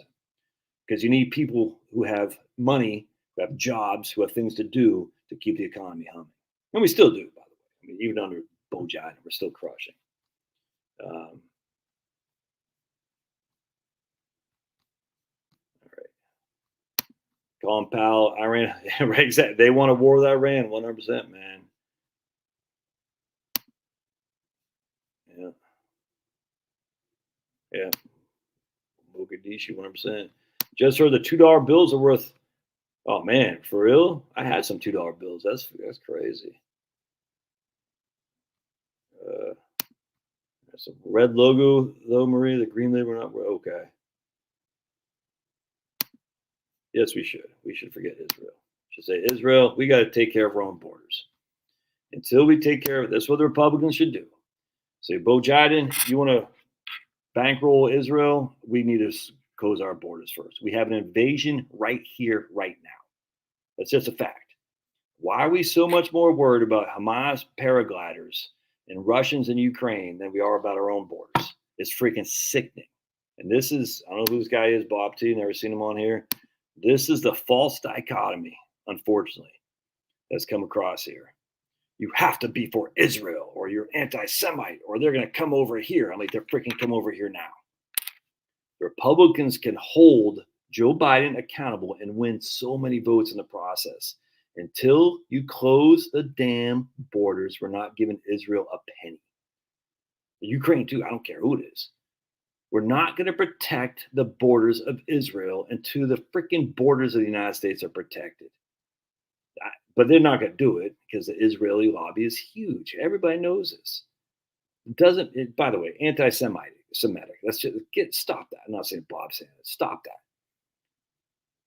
Because you need people who have money, who have jobs, who have things to do to keep the economy humming. And we still do, by the way. Even under Beau Biden, we're still crushing. All right. Colin Powell, Iran, right, exactly. They want a war with Iran, 100%, man. Yeah. Mogadishu, 100%. Just heard the $2 bills are worth. Oh man, for real? I had some $2 bills. That's crazy. Some red logo though, Maria. The green label, not okay. Yes, we should. We should forget Israel. Should say Israel. We got to take care of our own borders. Until we take care of it, that's what the Republicans should do. Say, Beau Biden, you want to bankroll Israel? We need to close our borders first. We have an invasion right here, right now. That's just a fact. Why are we so much more worried about Hamas paragliders and Russians in Ukraine than we are about our own borders? It's freaking sickening. And this is, I don't know who this guy is, Bob T. Never seen him on here. This is the false dichotomy, unfortunately, that's come across here. You have to be for Israel or you're anti-Semite or they're going to come over here. I'm like, they're freaking come over here now. The Republicans can hold Joe Biden accountable and win so many votes in the process. Until you close the damn borders, we're not giving Israel a penny. Ukraine too. I don't care who it is. We're not going to protect the borders of Israel until the freaking borders of the United States are protected. But they're not going to do it because the Israeli lobby is huge. Everybody knows this. By the way, anti-Semitic. Let's just stop that. I'm not saying Bob saying it. Stop that.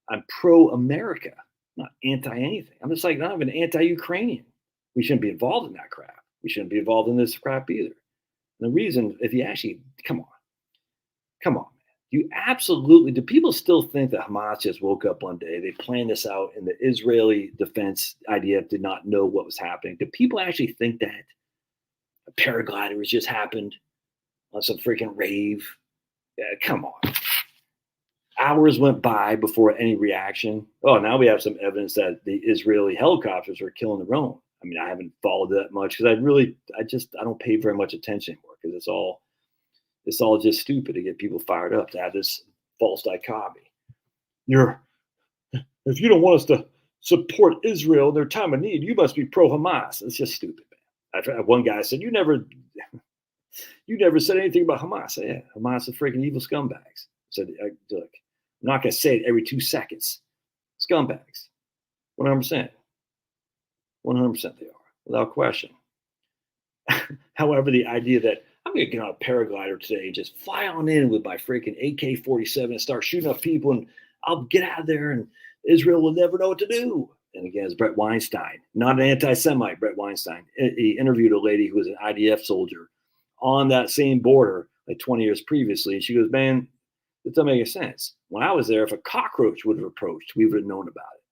I'm pro-America, not anti-anything. I'm just like, not even anti-Ukrainian. We shouldn't be involved in that crap. We shouldn't be involved in this crap either. And the reason, if you actually, come on, man. Do people still think that Hamas just woke up one day, they planned this out, and the Israeli defense IDF did not know what was happening? Do people actually think that? A paraglider has just happened on some freaking rave? Yeah, come on. Hours went by before any reaction. Oh, now we have some evidence that the Israeli helicopters are killing their own. I mean, I haven't followed that much because I don't pay very much attention anymore because it's all just stupid to get people fired up to have this false dichotomy. If you don't want us to support Israel in their time of need, you must be pro-Hamas. It's just stupid, man. I've had one guy said, you never said anything about Hamas. I said, yeah, Hamas is freaking evil scumbags. I said, look, I'm not going to say it every 2 seconds. Scumbags. 100%. 100% they are, without question. However, the idea that I'm going to get on a paraglider today and just fly on in with my freaking AK-47 and start shooting up people, and I'll get out of there and Israel will never know what to do. And again, it's Brett Weinstein, not an anti-Semite, Brett Weinstein. He interviewed a lady who was an IDF soldier on that same border like 20 years previously. And she goes, man, it doesn't make any sense. When I was there, if a cockroach would have approached, we would have known about it.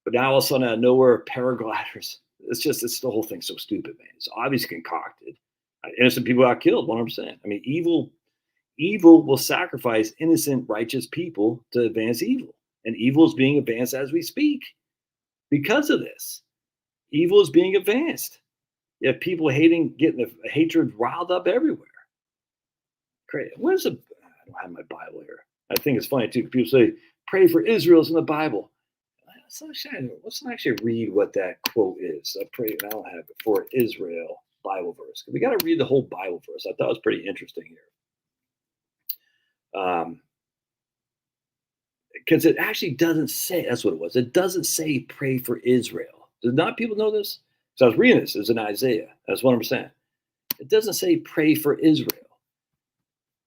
But now all of a sudden, out of nowhere, paragliders. It's the whole thing's so stupid, man. It's obviously concocted. Innocent people got killed, 100%. I mean, evil will sacrifice innocent, righteous people to advance evil. And evil is being advanced as we speak. Because of this, evil is being advanced. You have people getting the hatred riled up everywhere. Crazy. I don't have my Bible here. I think it's funny too. People say, pray for Israel's in the Bible. Let's actually read what that quote is. I don't have it for Israel Bible verse. We got to read the whole Bible verse. I thought it was pretty interesting here. Because it actually doesn't say, that's what it was. It doesn't say pray for Israel. Did not people know this? So I was reading this. It's in Isaiah. That's 100%. It doesn't say pray for Israel.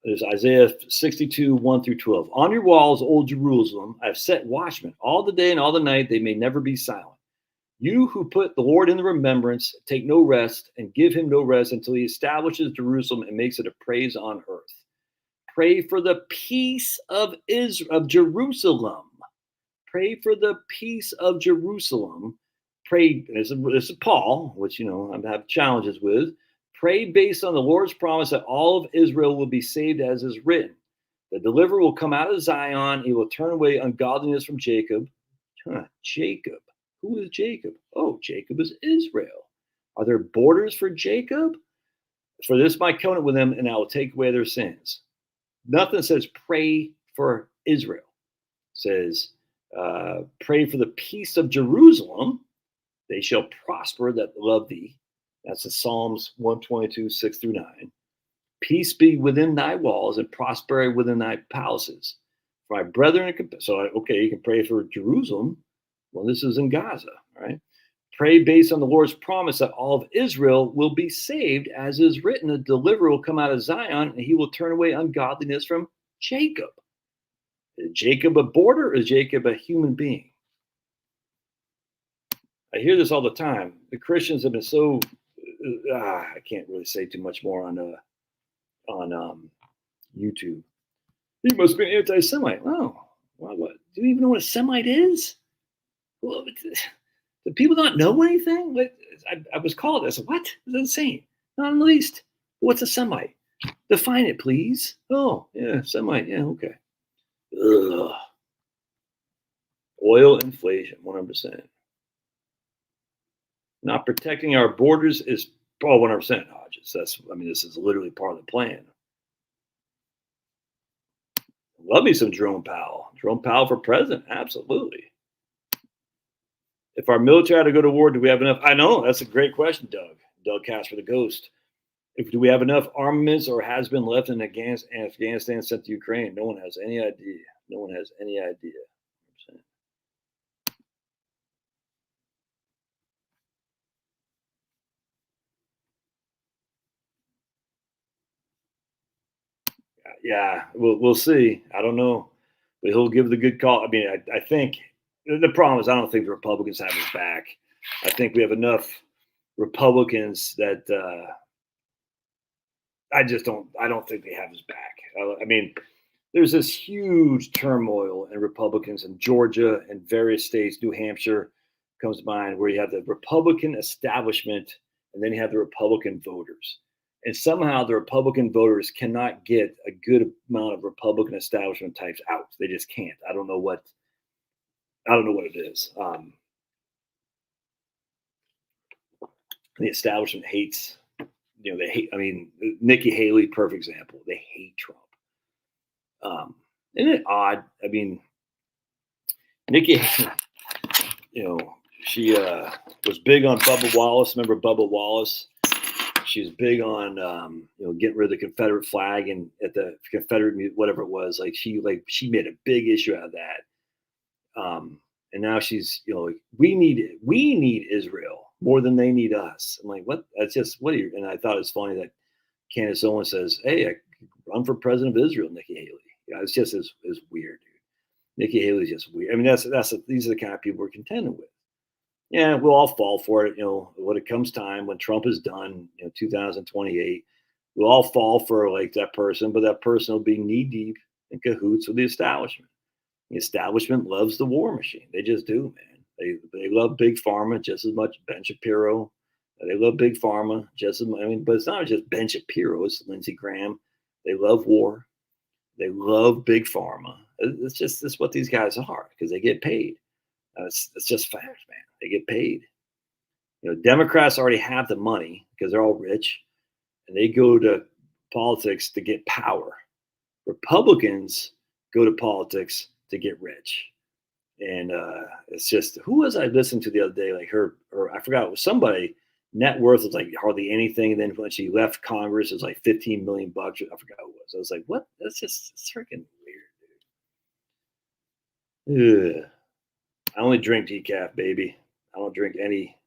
There's Isaiah 62, 1 through 12. On your walls, old Jerusalem, I have set watchmen all the day and all the night. They may never be silent. You who put the Lord in the remembrance, take no rest and give him no rest until he establishes Jerusalem and makes it a praise on earth. Pray for the peace of Jerusalem. Pray for the peace of Jerusalem. Pray, this is Paul, which, I have challenges with. Pray based on the Lord's promise that all of Israel will be saved as is written. The deliverer will come out of Zion. He will turn away ungodliness from Jacob. Jacob. Who is Jacob? Oh, Jacob is Israel. Are there borders for Jacob? For this my covenant with them, and I will take away their sins. Nothing says pray for Israel. It says pray for the peace of Jerusalem. They shall prosper that love thee. That's in Psalms 122, 6 through 9. Peace be within thy walls and prosperity within thy palaces. For my brethren, you can pray for Jerusalem. Well, this is in Gaza, right? Pray based on the Lord's promise that all of Israel will be saved, as is written, the deliverer will come out of Zion, and he will turn away ungodliness from Jacob. Is Jacob a border, or is Jacob a human being? I hear this all the time. The Christians have been so... I can't really say too much more on YouTube. You must be an anti-Semite. Oh, well, what? Do you even know what a Semite is? Well, do people not know anything? I was called. I said, what? It's insane. Not in the least. What's a Semite? Define it, please. Oh, yeah, Semite. Yeah, okay. Ugh. Oil inflation, 100%. Not protecting our borders is 100%, Hodges. This is literally part of the plan. Love me some Jerome Powell. Jerome Powell for president, absolutely. If our military had to go to war, do we have enough? I know, that's a great question, Doug. Doug Casper, the ghost. Do we have enough armaments or has been left in Afghanistan sent to Ukraine? No one has any idea. No one has any idea. Yeah, we'll see. I don't know, but he'll give the good call. I mean, I think the problem is I don't think the Republicans have his back. I think we have enough Republicans that I just don't. I don't think they have his back. I mean, there's this huge turmoil in Republicans in Georgia and various states. New Hampshire comes to mind, where you have the Republican establishment and then you have the Republican voters. And somehow the Republican voters cannot get a good amount of Republican establishment types out. They just can't. I don't know what it is. The establishment hates, they hate. I mean, Nikki Haley, perfect example. They hate Trump. Isn't it odd? I mean, Nikki, she was big on Bubba Wallace. Remember Bubba Wallace? She was big on getting rid of the Confederate flag and at the Confederate whatever it was. She made a big issue out of that. And now she's we need Israel more than they need us. I'm like, what? That's just what? And I thought it was funny that Candace Owens says, "Hey, I run for president of Israel." Nikki Haley. It's just is weird, dude. Nikki Haley's just weird. I mean, these are the kind of people we're contending with. Yeah, we'll all fall for it. When it comes time, when Trump is done, 2028, we'll all fall for that person, but that person will be knee deep in cahoots with the establishment. The establishment loves the war machine. They just do, man. They love big pharma just as much. Ben Shapiro. They love big pharma just as much. I mean, but it's not just Ben Shapiro. It's Lindsey Graham. They love war. They love big pharma. It's what these guys are because they get paid. It's just fact, man. They get paid. Democrats already have the money because they're all rich, and they go to politics to get power. Republicans go to politics to get rich, and it's just who was I listened to the other day? Her I forgot, it was somebody. Net worth was hardly anything, and then when she left Congress, it was $15 million. I forgot what it was. I was like, what? That's just freaking weird, dude. Ugh. I only drink decaf, baby. I don't drink any.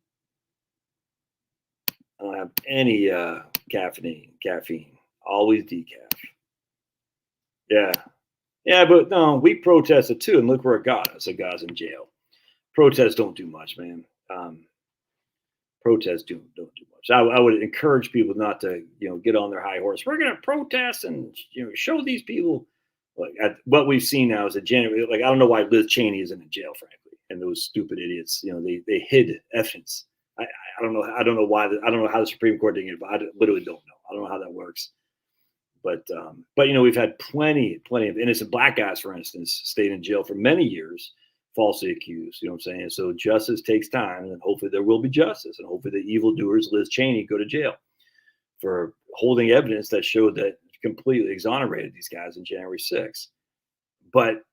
I don't have any caffeine. Always decaf. Yeah, but no, we protested too, and look where it got us. It got us in jail. Protests don't do much, man. Protests don't do much. I would encourage people not to, get on their high horse. We're going to protest and show these people. What we've seen now is I don't know why Liz Cheney isn't in jail, frankly. And those stupid idiots, they hid evidence. I don't know. I don't know why. I don't know how the Supreme Court didn't get involved. I literally don't know. I don't know how that works. But we've had plenty of innocent black guys, for instance, stayed in jail for many years, falsely accused. You know what I'm saying? So justice takes time, and hopefully there will be justice, and hopefully the evildoers, Liz Cheney, go to jail for holding evidence that showed that completely exonerated these guys on January 6th. But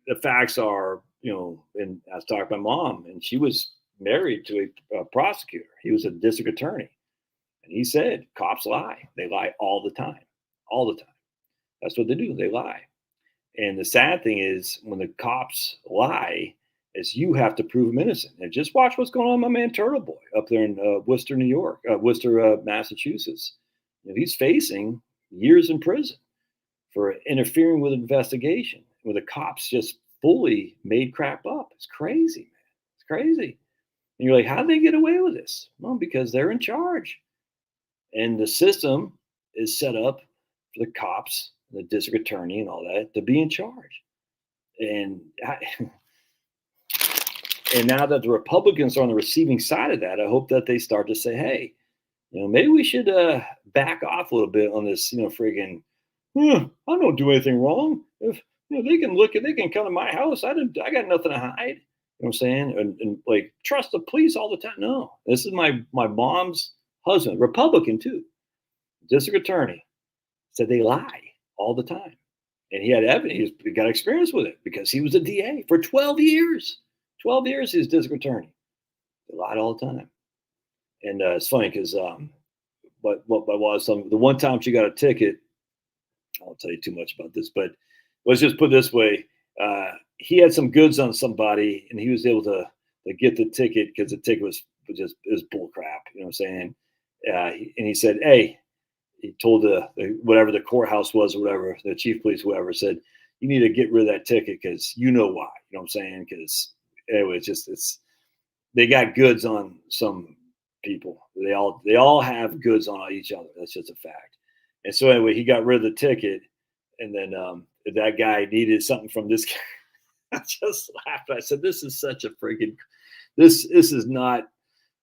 the facts are, and I was talking to my mom, and she was married to a prosecutor. He was a district attorney. And he said, cops lie. They lie all the time. All the time. That's what they do. They lie. And the sad thing is when the cops lie, is you have to prove them innocent. And just watch what's going on with my man Turtle Boy up there in Worcester, Massachusetts. He's facing years in prison for interfering with an investigation where the cops just fully made crap up. It's crazy, man. It's crazy. And you're like, how did they get away with this? Well, because they're in charge. And the system is set up for the cops, the district attorney and all that to be in charge. And now that the Republicans are on the receiving side of that, I hope that they start to say, hey, maybe we should back off a little bit on this, friggin', I don't do anything wrong. If they can come to my house. I got nothing to hide. You know what I'm saying? And trust the police all the time. No, this is my mom's husband, Republican too, district attorney, said they lie all the time. And he had evidence. He got experience with it because he was a DA for 12 years. 12 years he was district attorney. They lied all the time. And it's funny because the one time she got a ticket, I won't tell you too much about this, but let's just put it this way. He had some goods on somebody and he was able to get the ticket because the ticket was bull crap. You know what I'm saying? And he said, hey, he told the whatever the courthouse was or whatever, the chief police, whoever, said, you need to get rid of that ticket because you know why. You know what I'm saying? Because anyway, they got goods on some people. They all have goods on each other. That's just a fact. And so anyway, he got rid of the ticket, and then that guy needed something from this guy. I just laughed. I said, "This is such a freaking this is not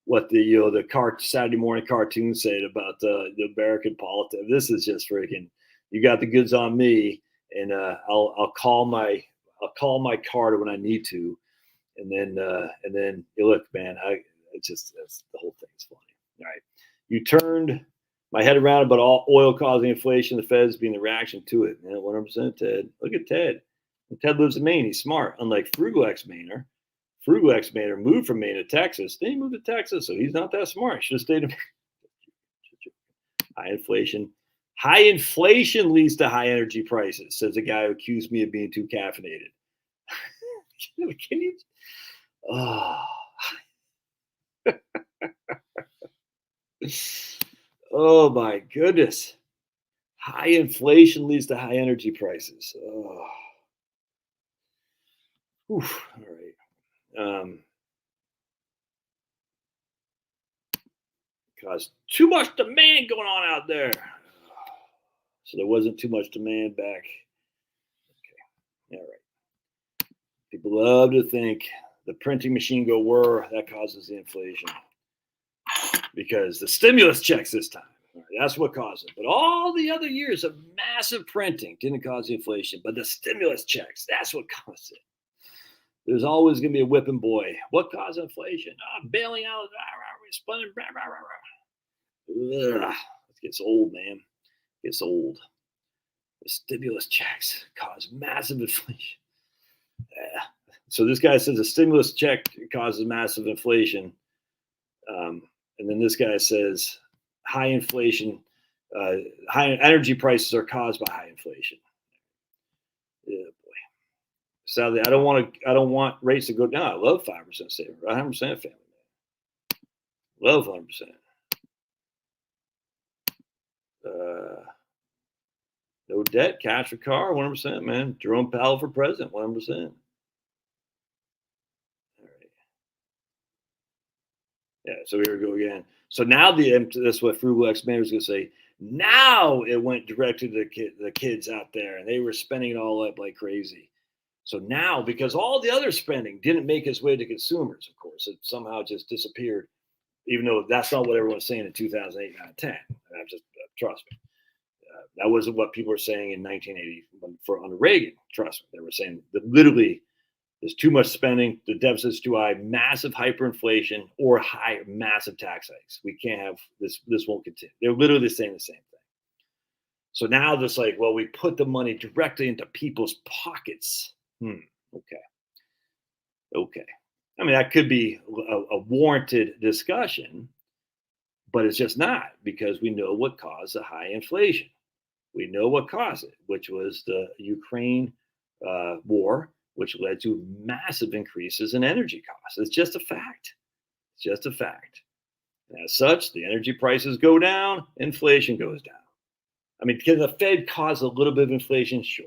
what the Saturday morning cartoons said about the American politics. This is just freaking. You got the goods on me, and I'll call my card when I need to, and then you look, man. That's the whole thing's funny. All right, you turned my head around about all oil causing inflation, the Feds being the reaction to it. Man, 100% Ted. Look at Ted. Ted lives in Maine. He's smart, unlike Frugal X Mainer. Frugal X Mainer moved from Maine to Texas. Then he moved to Texas, so he's not that smart. He should have stayed in high inflation. High inflation leads to high energy prices, says a guy who accused me of being too caffeinated. Can you? Oh. Oh my goodness. High inflation leads to high energy prices. Oh. Oof. All right. Caused too much demand going on out there. So there wasn't too much demand back. Okay. All right. People love to think the printing machine go whir, that causes the inflation. Because the stimulus checks this time. That's what caused it. But all the other years of massive printing didn't cause the inflation. But the stimulus checks, that's what caused it. There's always going to be a whipping boy. What caused inflation? Bailing out. It gets old, man. It gets old. The stimulus checks cause massive inflation. Yeah. So this guy says a stimulus check causes massive inflation. And then this guy says high inflation, high energy prices are caused by high inflation. Yeah, boy. Sadly, I don't want rates to go down. I love 5% saving, 100% family. Love 100%. No debt, cash for car, 100%, man. Jerome Powell for president, 100%. Yeah, so here we go again. So now that's what Frugal X Man was going to say. Now it went directly to the kids out there, and they were spending it all up like crazy. So now, because all the other spending didn't make its way to consumers, of course, it somehow just disappeared. Even though that's not what everyone was saying in 2008, 9, 10. Trust me, that wasn't what people were saying in 1980 under Reagan. Trust me, they were saying that literally. There's too much spending. The deficit's too high. Massive hyperinflation or massive tax hikes. We can't have this. This won't continue. They're literally saying the same thing. So now it's like, well, we put the money directly into people's pockets. Okay. I mean, that could be a warranted discussion, but it's just not, because we know what caused the high inflation. We know what caused it, which was the Ukraine war, which led to massive increases in energy costs. It's just a fact. It's just a fact. And as such, the energy prices go down, inflation goes down. I mean, can the Fed cause a little bit of inflation? Sure.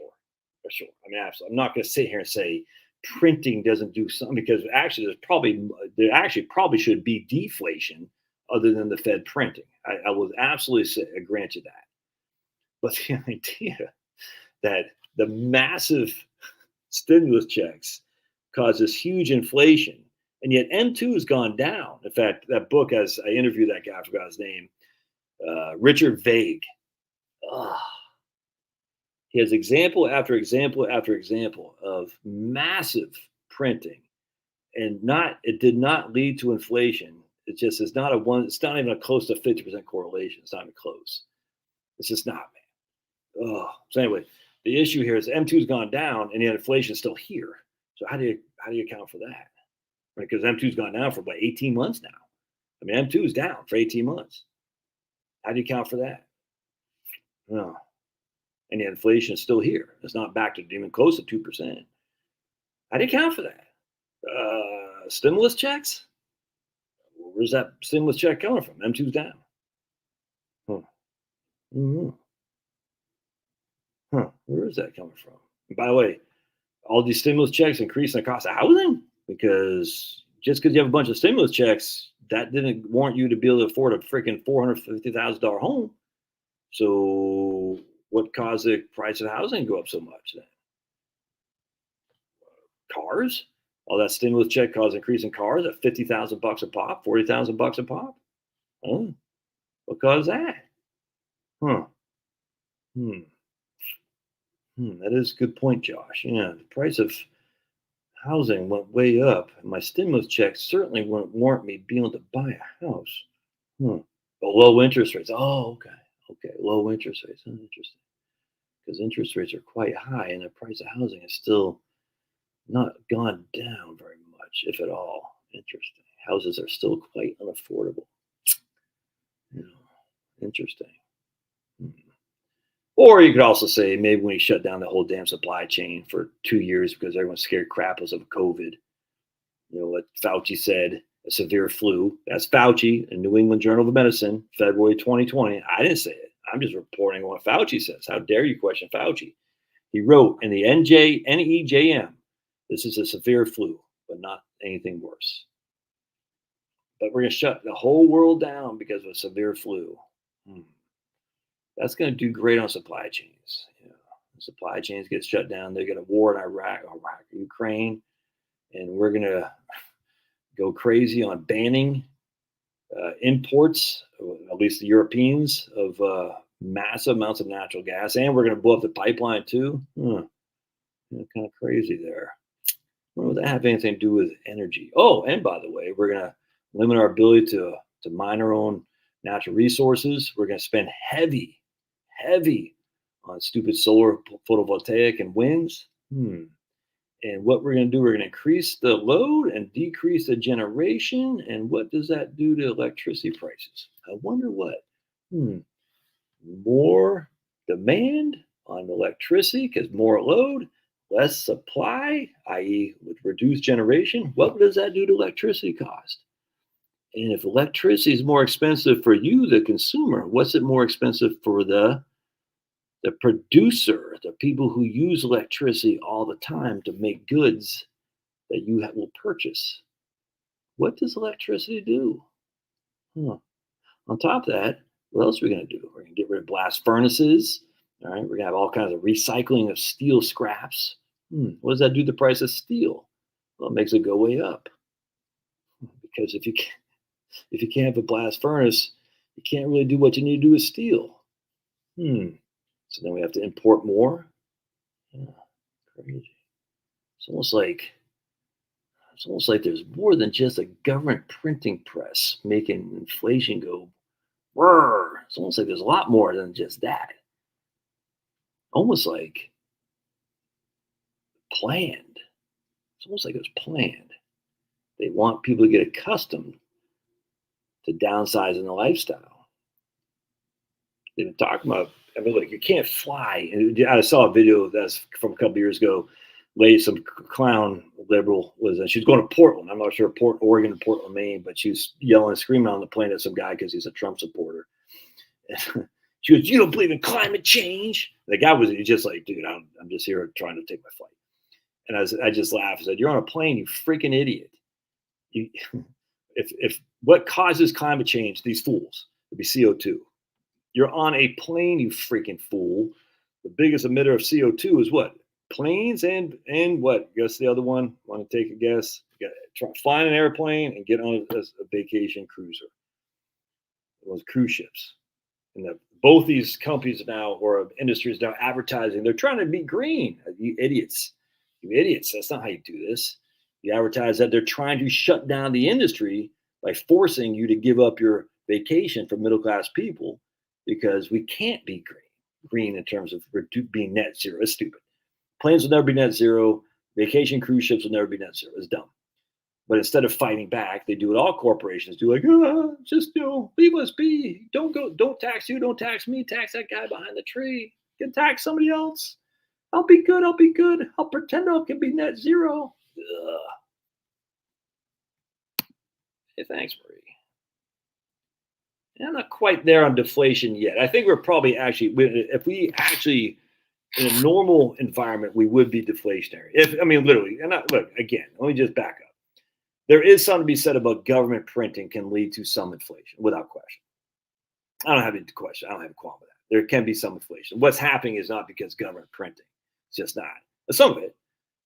I mean, absolutely. I'm not going to sit here and say printing doesn't do something, because actually there probably should be deflation other than the Fed printing. I will absolutely say, I grant you that. But the idea that the massive stimulus checks causes huge inflation, and yet M2 has gone down. In fact, that book, as I interviewed that guy, I forgot his name, Richard Vague. He has example after example after example of massive printing, and it did not lead to inflation. It just is not it's not even a close to 50% correlation. It's not even close. It's just not, man. So anyway, the issue here is M2's gone down, and yet inflation is still here. So how do you account for that? Right? Because M2's gone down for about 18 months now. I mean, M2 is down for 18 months. How do you account for that? No. And the inflation is still here. It's not back to even close to 2%. How do you account for that? Stimulus checks? Where's that stimulus check coming from? M2's down. Huh. Mhm. Huh. Where is that coming from? And by the way, all these stimulus checks increasing the cost of housing? Because just because you have a bunch of stimulus checks, that didn't warrant you to be able to afford a freaking $450,000 home. So what caused the price of housing to go up so much then? Cars? All that stimulus check caused increase in cars at 50,000 bucks a pop, 40,000 bucks a pop? Oh, what caused that? Huh. Hmm. That is a good point, Josh. Yeah, the price of housing went way up, and my stimulus check certainly wouldn't warrant me being able to buy a house. Hmm. But low interest rates. Oh, okay. Okay. Low interest rates. Oh, interesting. Because interest rates are quite high, and the price of housing has still not gone down very much, if at all. Interesting. Houses are still quite unaffordable. You know, interesting. Hmm. Or you could also say maybe when he shut down the whole damn supply chain for 2 years because everyone's scared crapless of COVID. You know what Fauci said, a severe flu. That's Fauci in New England Journal of Medicine, February 2020. I didn't say it. I'm just reporting what Fauci says. How dare you question Fauci? He wrote in the NEJM, this is a severe flu, but not anything worse. But we're going to shut the whole world down because of a severe flu. That's going to do great on supply chains. You know, supply chains get shut down. They get a war in Iraq, Ukraine, and we're going to go crazy on banning imports, at least the Europeans, of massive amounts of natural gas, and we're going to blow up the pipeline too. Kind of crazy there. What would that have anything to do with energy? Oh, and by the way, we're going to limit our ability to mine our own natural resources. We're going to spend heavy on stupid solar photovoltaic and winds. And what we're going to do, we're going to increase the load and decrease the generation. And what does that do to electricity prices? I wonder what. More demand on electricity because more load, less supply, i.e., with reduced generation. What does that do to electricity cost? And if electricity is more expensive for you, the consumer, what's it more expensive for the producer, the people who use electricity all the time to make goods that you will purchase? What does electricity do? On top of that, what else are we going to do? We're going to get rid of blast furnaces. All right, we're going to have all kinds of recycling of steel scraps. What does that do to the price of steel? Well, it makes it go way up. Because if you can't have a blast furnace, you can't really do what you need to do with steel. So then we have to import more. Yeah, crazy. It's almost like there's more than just a government printing press making inflation go. Brr. It's almost like there's a lot more than just that. Almost like planned. It's almost like it was planned. They want people to get accustomed to downsizing the lifestyle. They've been talking about, look, you can't fly. And I saw a video that's from a couple years ago. Some clown liberal she was going to Portland. I'm not sure Oregon or Portland, Maine, but she was yelling and screaming on the plane at some guy because he's a Trump supporter. She goes, "You don't believe in climate change?" The guy was just like, "Dude, I'm just here trying to take my flight." And I just laughed. I said, "You're on a plane, you freaking idiot. If what causes climate change, these fools, would be CO2. You're on a plane, you freaking fool. The biggest emitter of CO2 is what? Planes and what? Guess the other one. Want to take a guess? You got to try flying an airplane and get on a vacation cruiser. Those cruise ships. And both these companies now, or industries now, advertising. They're trying to be green. You idiots! You idiots! That's not how you do this. You advertise that they're trying to shut down the industry by forcing you to give up your vacation for middle class people because we can't be green in terms of being net zero. It's stupid. Planes will never be net zero. Vacation cruise ships will never be net zero. It's dumb. But instead of fighting back, they do what all corporations do, like, just leave us be. Don't tax you, don't tax me, tax that guy behind the tree. You can tax somebody else. I'll be good, I'll be good. I'll pretend I can be net zero. Ugh. Hey, thanks, Marie. I'm not quite there on deflation yet. I think we're probably if we actually in a normal environment, we would be deflationary. Literally, and look again. Let me just back up. There is something to be said about government printing can lead to some inflation, without question. I don't have any question. I don't have a qualm with that. There can be some inflation. What's happening is not because government printing. It's just not. Some of it.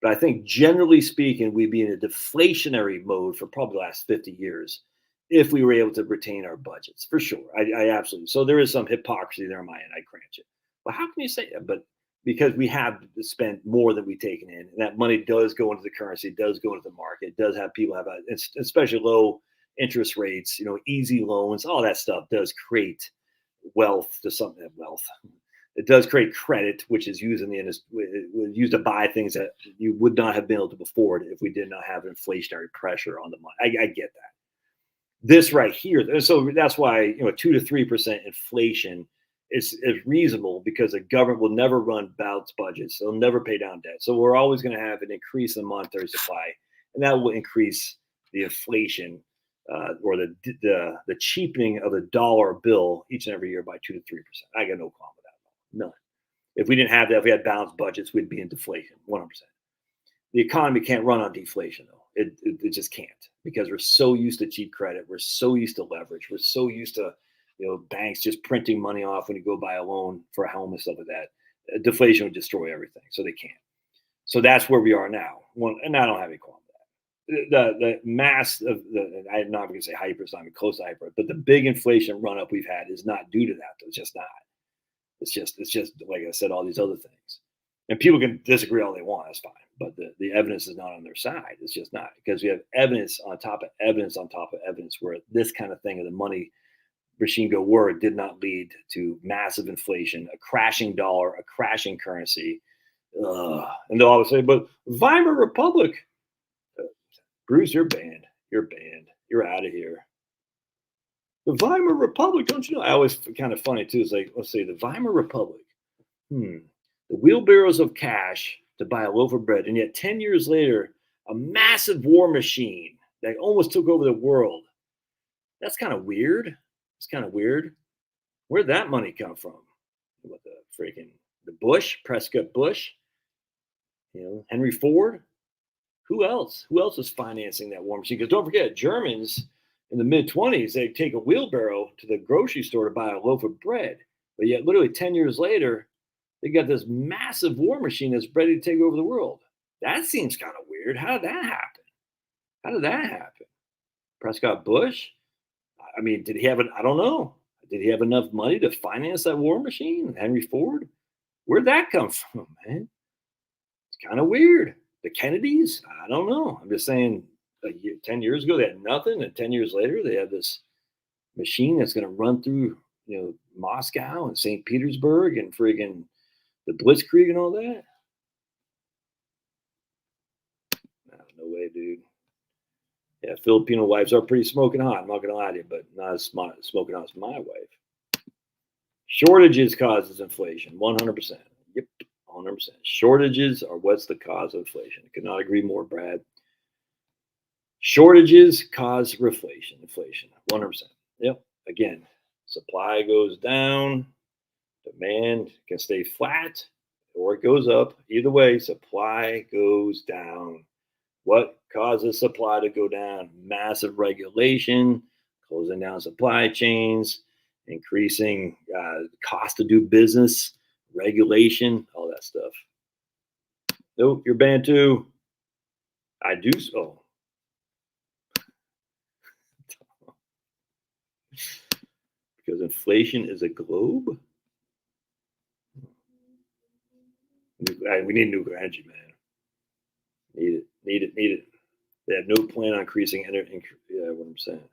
But I think generally speaking, we'd be in a deflationary mode for probably the last 50 years if we were able to retain our budgets, for sure. I absolutely. So there is some hypocrisy there on my end. I grant you. Well, how can you say that? But because we have spent more than we've taken in, and that money does go into the currency, does go into the market, does have people have, especially low interest rates, easy loans, all that stuff does create wealth to something. Wealth. It does create credit, which is used in the industry, used to buy things that you would not have been able to afford if we did not have inflationary pressure on the money. I get that. This right here, so that's why 2 to 3% inflation is reasonable, because the government will never run balanced budgets. They'll never pay down debt. So we're always going to have an increase in monetary supply, and that will increase the inflation or the cheapening of the dollar bill each and every year by 2 to 3%. I got no problem with that. None. If we didn't have that, if we had balanced budgets, we'd be in deflation, 100%. The economy can't run on deflation, though. It just can't, because we're so used to cheap credit. We're so used to leverage. We're so used to banks just printing money off when you go buy a loan for a home and stuff like that. Deflation would destroy everything, so they can't. So that's where we are now. And I don't have any qualm with that. The mass of I'm not going to say hyper, it's not even close to hyper, but the big inflation run up we've had is not due to that. It's just not. It's just like I said, all these other things. And people can disagree all they want. That's fine. But the evidence is not on their side. It's just not, because we have evidence on top of evidence on top of evidence where this kind of thing of the money machine go work did not lead to massive inflation, a crashing dollar, a crashing currency. And they'll always say, but Weimar Republic. Bruce, you're banned. You're banned. You're out of here. The Weimar Republic, don't you know? I always kind of funny too. It's like, let's say the Weimar Republic. The wheelbarrows of cash to buy a loaf of bread. And yet 10 years later, a massive war machine that almost took over the world. That's kind of weird. It's kind of weird. Where'd that money come from? What the Bush, Prescott Bush, Henry Ford? Who else? Who else is financing that war machine? Because don't forget, Germans in the mid-20s, they take a wheelbarrow to the grocery store to buy a loaf of bread. But yet literally 10 years later, they got this massive war machine that's ready to take over the world. That seems kind of weird. How did that happen? Prescott Bush? I mean, did he have I don't know. Did he have enough money to finance that war machine? Henry Ford? Where'd that come from, man? It's kind of weird. The Kennedys? I don't know. I'm just saying, 10 years ago, they had nothing. And 10 years later, they have this machine that's going to run through, Moscow and St. Petersburg and friggin' the Blitzkrieg and all that. No way, dude. Yeah, Filipino wives are pretty smoking hot. I'm not going to lie to you, but not as smoking hot as my wife. Shortages causes inflation, 100%. Yep, 100%. Shortages are what's the cause of inflation. I could not agree more, Brad. Shortages cause inflation, 100%. Yep. Again, supply goes down, demand can stay flat, or it goes up. Either way, supply goes down. What causes supply to go down? Massive regulation, closing down supply chains, increasing cost to do business, regulation, all that stuff. Nope, you're banned too. I do so. Because inflation is a globe. We need nuclear energy, man. Need it. They have no plan on increasing energy. Yeah, what I'm saying.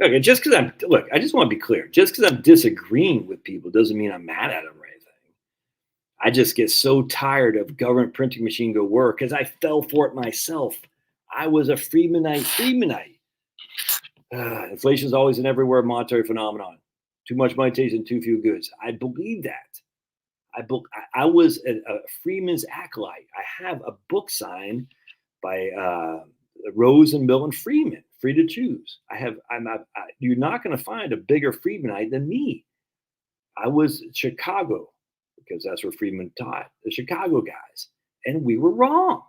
Okay, just because I just want to be clear. Just because I'm disagreeing with people doesn't mean I'm mad at them or anything. I just get so tired of government printing machine go work because I fell for it myself. I was a Freemanite. Inflation is always an everywhere monetary phenomenon. Too much money takes in too few goods. I believe that. I was a Freeman's acolyte. I have a book signed by Rose and Milton Freeman, Free to Choose. You're not going to find a bigger Freemanite than me. I was Chicago because that's where Freeman taught, the Chicago guys, and we were wrong.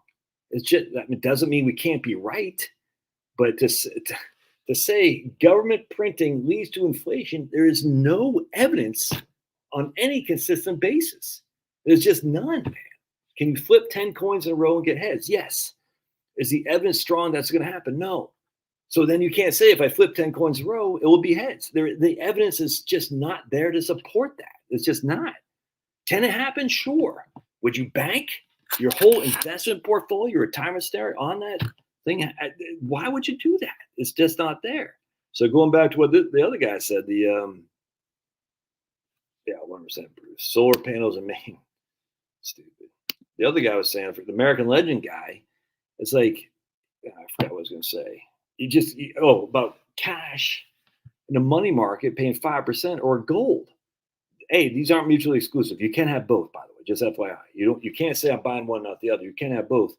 It doesn't mean we can't be right, but to say government printing leads to inflation, there is no evidence on any consistent basis. There's just none, man. Can you flip 10 coins in a row and get heads? Yes. Is the evidence strong that's going to happen? No. So then you can't say if I flip 10 coins in a row, it will be heads. The evidence is just not there to support that. It's just not. Can it happen? Sure. Would you bank your whole investment portfolio, your retirement stare on that thing? Why would you do that? It's just not there. So going back to what the other guy said, 100% Bruce. Solar panels in Maine. Stupid. The other guy was saying, for the American Legend guy, it's like, I forgot what I was going to say. About cash in the money market paying 5% or gold. Hey, these aren't mutually exclusive. You can have both, by the way, just FYI. You can't say I'm buying one, not the other. You can't have both.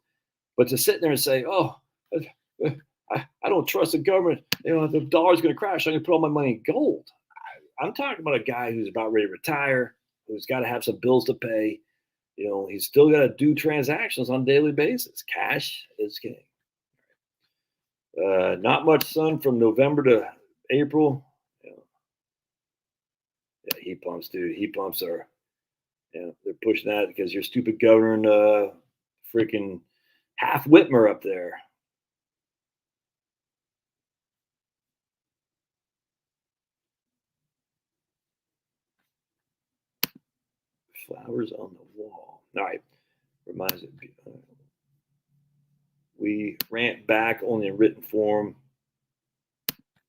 But to sit there and say, I don't trust the government. The dollar's going to crash. I'm going to put all my money in gold. I'm talking about a guy who's about ready to retire, who's got to have some bills to pay. He's still got to do transactions on a daily basis. Cash is king. Not much sun from November to April. Yeah, heat pumps, dude. Heat pumps are, they're pushing that because your stupid governor, freaking half Whitmer up there. Flowers on the wall. All right. Reminds me. We rant back only in written form.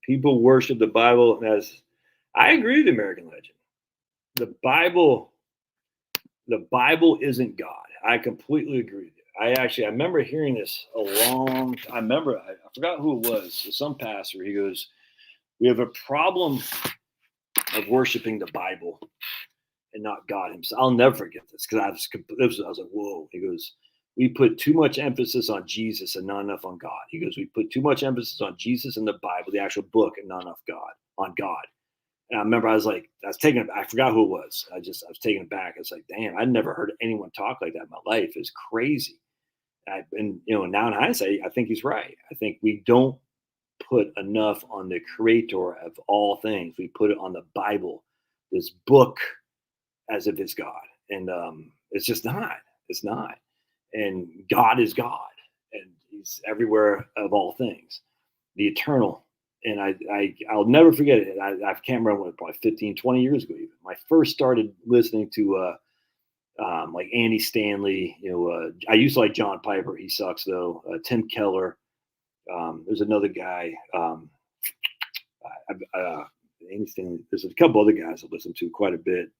People worship the Bible as I agree with the American Legend. The Bible isn't God. I completely agree with you. I remember hearing this I forgot who it was. Some pastor. He goes, we have a problem of worshiping the Bible and not God himself. I'll never forget this because I was like, whoa. He goes, we put too much emphasis on Jesus and not enough on God. He goes, we put too much emphasis on Jesus and the Bible, the actual book, and not enough on God. And I remember I was taken aback. I forgot who it was. I was taken aback. It's like, damn, I'd never heard anyone talk like that in my life. It's crazy. And now in hindsight, I think he's right. I think we don't put enough on the creator of all things. We put it on the Bible, this book, as if it's God. And it's just not. It's not. And God is God. And he's everywhere of all things. The eternal. And I'll never forget it. I can't remember what, probably 15, 20 years ago even. When I first started listening to like Andy Stanley. I used to like John Piper. He sucks though. Tim Keller. There's another guy. Andy Stanley. There's a couple other guys I listen to quite a bit.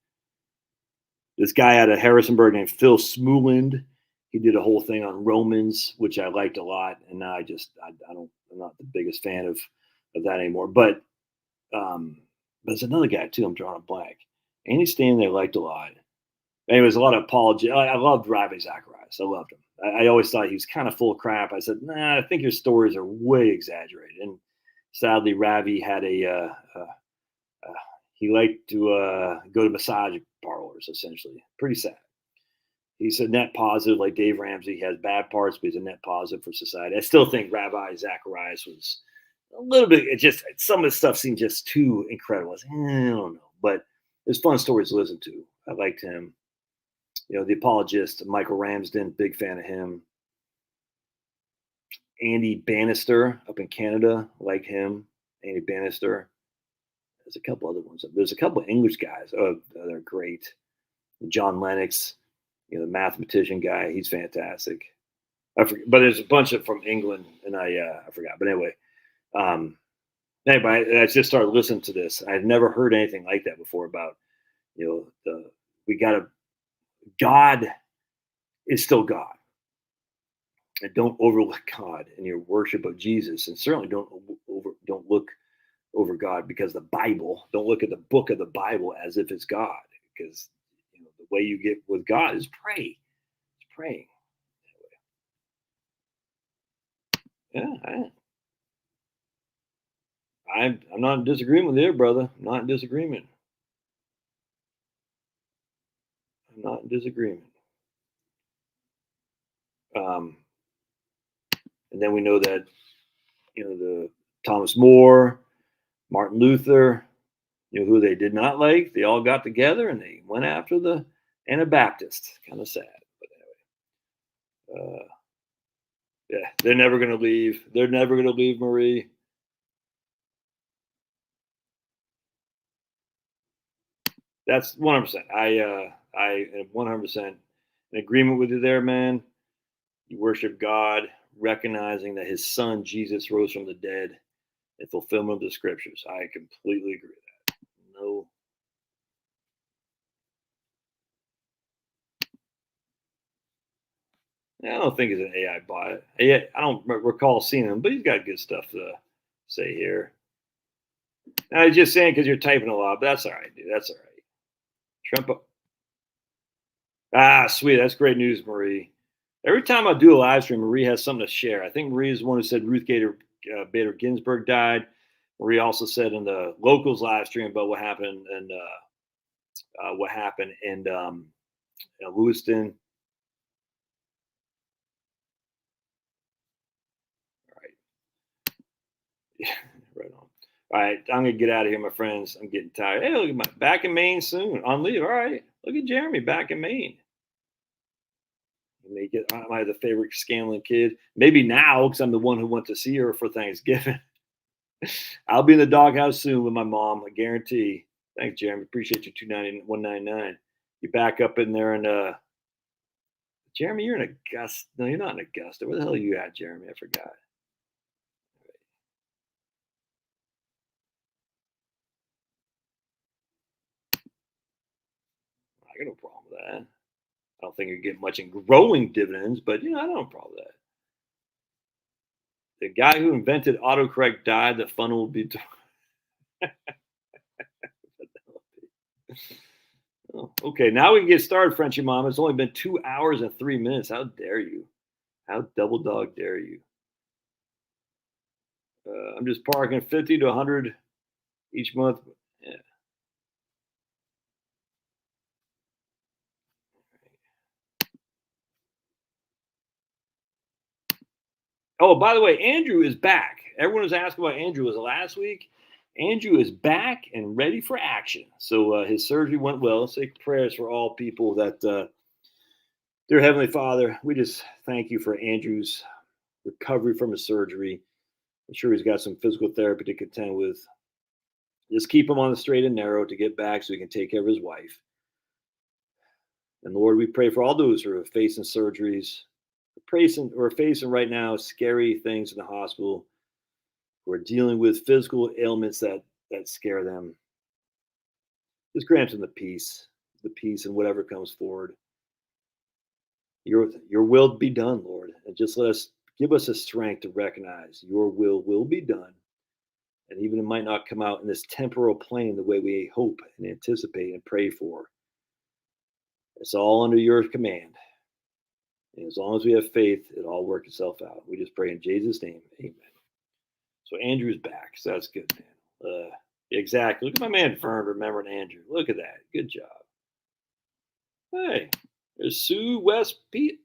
This guy out of Harrisonburg named Phil Smoolland. He did a whole thing on Romans, which I liked a lot. And now I'm not the biggest fan of that anymore. But there's another guy too. I'm drawing a blank. Andy Stanley I liked a lot. Anyways, a lot of apology. I loved Ravi Zacharias. I loved him. I always thought he was kind of full of crap. I said, nah, I think your stories are way exaggerated. And sadly, Ravi had he liked to go to massage parlors, essentially. Pretty sad. He's a net positive like Dave Ramsey. He has bad parts, but he's a net positive for society. I still think Ravi Zacharias was a little bit, some of the stuff seemed just too incredible. I don't know. But there's fun stories to listen to. I liked him. The apologist, Michael Ramsden, big fan of him. Andy Bannister up in Canada, like him. Andy Bannister. There's a couple other ones. There's a couple of English guys. Oh, they're great. John Lennox, the mathematician guy. He's fantastic. I forget, but there's a bunch of from England, and I forgot. But anyway, I just started listening to this. I had never heard anything like that before about, God is still God. And don't overlook God in your worship of Jesus, and certainly don't look over God because the Bible. Don't look at the book of the Bible as if it's God, because the way you get with God is pray. It's praying. Yeah, I'm not in disagreement with you, brother. I'm not in disagreement. I'm not in disagreement. Um, and then we know that the Thomas More, Martin Luther, who they did not like. They all got together and they went after the Anabaptists. Kind of sad, but anyway. Yeah, they're never going to leave. They're never going to leave, Marie. That's 100%. I am 100% in agreement with you there, man. You worship God, recognizing that His Son Jesus rose from the dead in fulfillment of the Scriptures. I completely agree with that. No. I don't think it's an AI bot. I don't recall seeing him, but he's got good stuff to say here. I was just saying because you're typing a lot, but that's all right, dude. That's all right. Trump. Sweet. That's great news, Marie. Every time I do a live stream, Marie has something to share. I think Marie is the one who said Ruth Bader Ginsburg died. Marie also said in the locals live stream about what happened in Lewiston. All right. Yeah, right on. All right, I'm gonna get out of here, my friends. I'm getting tired. Hey, look at my back in Maine soon on leave. All right, look at Jeremy back in Maine. I the favorite Scanlon kid. Maybe now because I'm the one who went to see her for Thanksgiving. I'll be in the doghouse soon with my mom. I guarantee. Thanks, Jeremy. Appreciate you. 29199. You back up in there and Jeremy, you're in Augusta. No, you're not in Augusta. Where the hell are you at, Jeremy? I forgot. I got no problem with that. I don't think you get much in growing dividends, but I don't have a problem with that. The guy who invented autocorrect died. The fun will be. Oh, okay, now we can get started, Frenchy Mom. It's only been 2 hours and 3 minutes. How dare you? How double dog dare you? I'm just parking 50 to 100 each month. Yeah. Oh, by the way, Andrew is back. Everyone was asking about Andrew. Was it last week? Andrew is back and ready for action. So his surgery went well. Say prayers for all people that, dear Heavenly Father, we just thank you for Andrew's recovery from his surgery. I'm sure he's got some physical therapy to contend with. Just keep him on the straight and narrow to get back so he can take care of his wife. And Lord, we pray for all those who are facing surgeries, facing right now scary things in the hospital, who are dealing with physical ailments that scare them. Just grant them the peace in whatever comes forward. Your will be done, Lord, and just give us the strength to recognize your will be done. And even it might not come out in this temporal plane the way we hope and anticipate and pray for. It's all under your command. And as long as we have faith, it'll all work itself out. We just pray in Jesus' name. Amen. So Andrew's back. So that's good, man. Exactly. Look at my man Fern remembering Andrew. Look at that. Good job. Hey, there's Sue West Pete.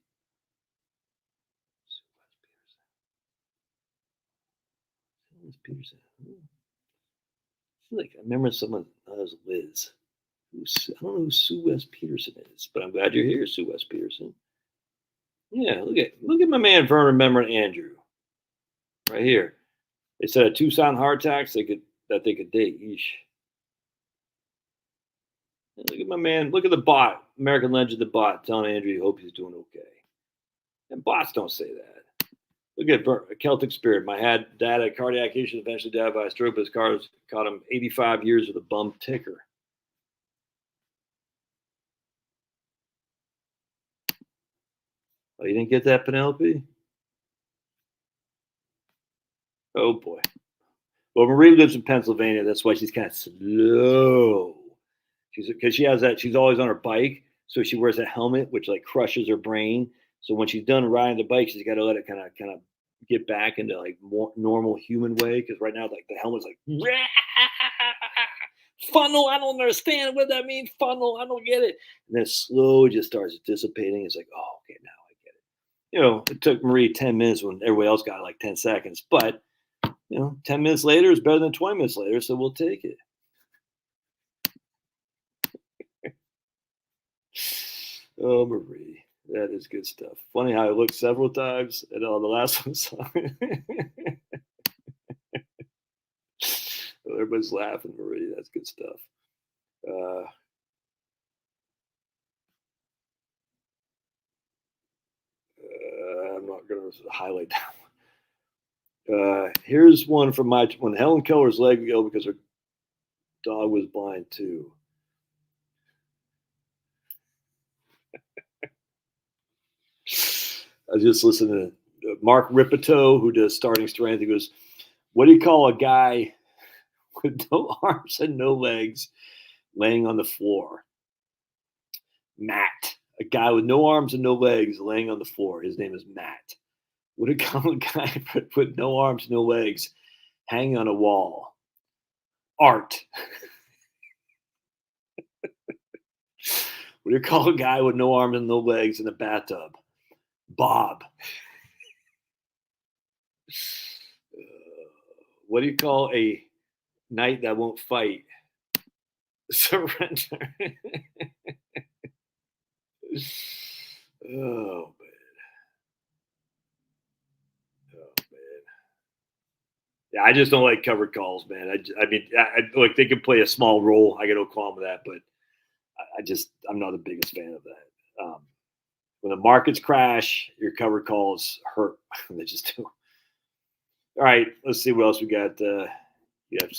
Peterson. Like I remember someone that was Liz. I don't know who Sue West Peterson is, but I'm glad you're here, Sue West Peterson. Yeah, look at my man Vern remembering Andrew. Right here. They said a Tucson heart attacks they could date. Yeesh. Look at my man. Look at the bot, American Legend, the bot, telling Andrew he hopes he's doing okay. And bots don't say that. Look at Celtic Spirit. My dad had a cardiac issue, eventually died by a stroke. His car caught him 85 years with a bum ticker. Oh, you didn't get that, Penelope? Oh boy. Well, Marie lives in Pennsylvania. That's why she's kind of slow. She's because she has that. She's always on her bike, so she wears a helmet, which like crushes her brain. So when she's done riding the bike, she's got to let it kind of get back into like more normal human way. Because right now, like the helmet's like funnel. I don't understand what that means. Funnel. I don't get it. And then slow just starts dissipating. It's like, oh, okay, now I get it. It took Marie 10 minutes when everybody else got like 10 seconds, but 10 minutes later is better than 20 minutes later, so we'll take it. Oh, Marie, that is good stuff. Funny how I looked several times and on the last one. Everybody's laughing, Marie. That's good stuff. I'm not going to highlight that one. Here's one from when Helen Keller's leg go because her dog was blind too. I just listened to Mark Ripito, who does Starting Strength. He goes, "What do you call a guy with no arms and no legs laying on the floor?" Matt. A guy with no arms and no legs laying on the floor. His name is Matt. What do you call a guy with no arms, no legs hanging on a wall? Art. What do you call a guy with no arms and no legs in a bathtub? Bob. What do you call a knight that won't fight? Surrender. Oh man. Oh man. Yeah, I just don't like covered calls, man. I mean, like they can play a small role. I got no qualm with that, but I'm not the biggest fan of that. When the markets crash, your covered calls hurt. They just do. All right, let's see what else we got.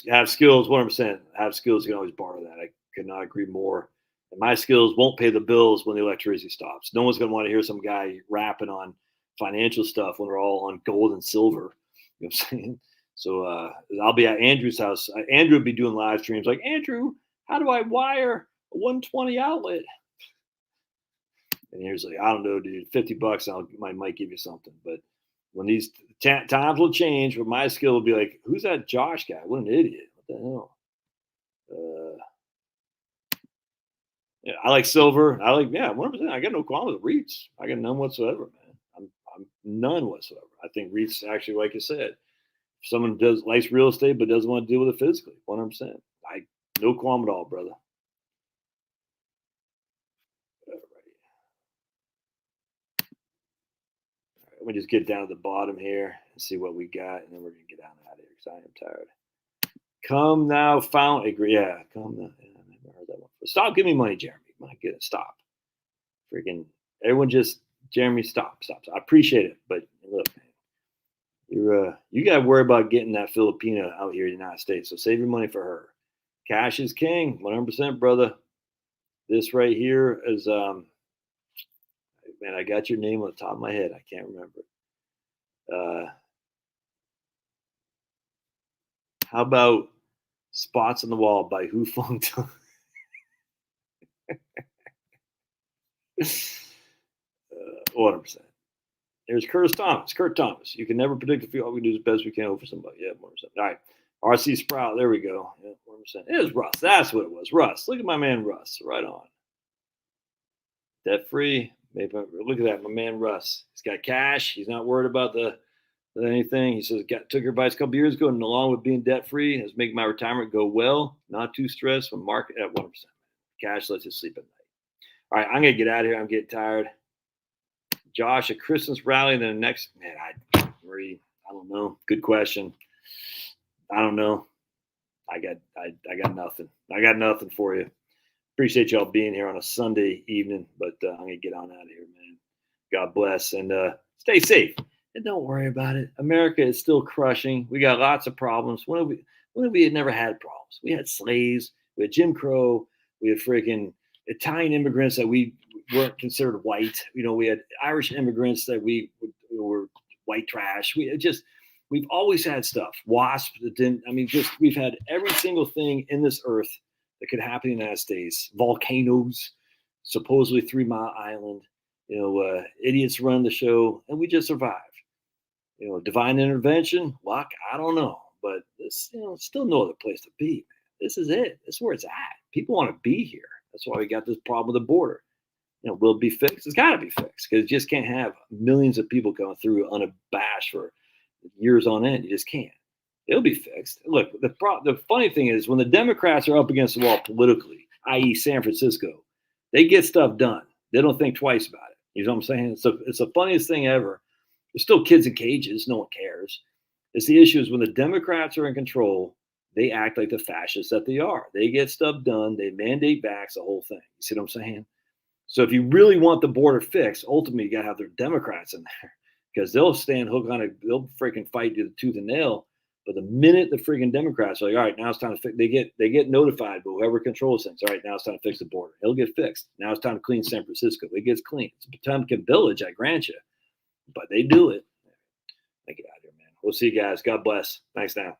Have skills, 100%. Have skills, you can always borrow that. I could not agree more. And my skills won't pay the bills when the electricity stops. No one's going to want to hear some guy rapping on financial stuff when we're all on gold and silver. You know what I'm saying? So I'll be at Andrew's house. Andrew would be doing live streams like, Andrew, how do I wire a 120 outlet? And he's like, I don't know, dude, $50, I might give you something. But when these times will change, but my skill will be like, who's that Josh guy? What an idiot. What the hell? Yeah, I like silver. I like, yeah, 100%. I got no qualms with REITs. I got none whatsoever, man. I'm none whatsoever. I think REITs actually, like you said, if someone likes real estate but doesn't want to deal with it physically, 100%. No qualm at all, brother. All right. Let me just get down to the bottom here and see what we got, and then we're gonna get out of here because I am tired. Come now, found agree. Yeah, come now. Yeah, I never heard that one. Stop giving me money, Jeremy. My goodness, stop. Freaking everyone, just Jeremy, stop. I appreciate it, but look, man, you got to worry about getting that Filipina out here in the United States. So save your money for her. Cash is king, 100%, brother. This right here is man, I got your name on the top of my head. I can't remember. How about Spots on the Wall by Hu Feng Tong? 100%. There's Kurt Thomas. You can never predict the field. All we do is best we can hope for somebody. Yeah, 100%. All right. RC Sprout. There we go. Yeah, 100%. It was Russ. That's what it was. Russ. Look at my man Russ. Right on. Debt free. Maybe look at that. My man Russ. He's got cash. He's not worried about anything. He says, took your advice a couple years ago, and along with being debt free, has made my retirement go well. Not too stressed when market at 1%. Cash lets you sleep at night. All right, I'm gonna get out of here. I'm getting tired. Josh, a Christmas rally, and then the next man, I don't know. Good question. I don't know. I got nothing. I got nothing for you. Appreciate y'all being here on a Sunday evening, but I'm gonna get on out of here, man. God bless and stay safe. And don't worry about it. America is still crushing. We got lots of problems. When have we never had problems? We had slaves. We had Jim Crow. We had freaking Italian immigrants that we weren't considered white. We had Irish immigrants that we were white trash. We've always had stuff. Wasp that didn't. I mean, just we've had every single thing in this earth that could happen in the United States. Volcanoes, supposedly 3 Mile Island. Idiots run the show, and we just survived. Divine intervention, luck, I don't know, but this, still no other place to be. Man. This is it. This is where it's at. People want to be here. That's why we got this problem with the border. Will it be fixed? It's got to be fixed because you just can't have millions of people going through unabashed for years on end. You just can't. It'll be fixed. Look, the funny thing is when the Democrats are up against the wall politically, i.e., San Francisco, they get stuff done. They don't think twice about it. You know what I'm saying? It's the funniest thing ever. There's still kids in cages. No one cares. It's the issue is when the Democrats are in control, they act like the fascists that they are. They get stuff done. They mandate vax, the whole thing. You see what I'm saying? So if you really want the border fixed, ultimately you got to have their Democrats in there because they'll stand hook on it. They'll freaking fight you tooth and nail. But the minute the freaking Democrats are like, all right, now it's time to fix, they get notified by whoever controls things. All right, now it's time to fix the border. It'll get fixed. Now it's time to clean San Francisco. It gets clean. It's a Potemkin village, I grant you. But they do it. Get out of here, man. We'll see you guys. God bless. Thanks now.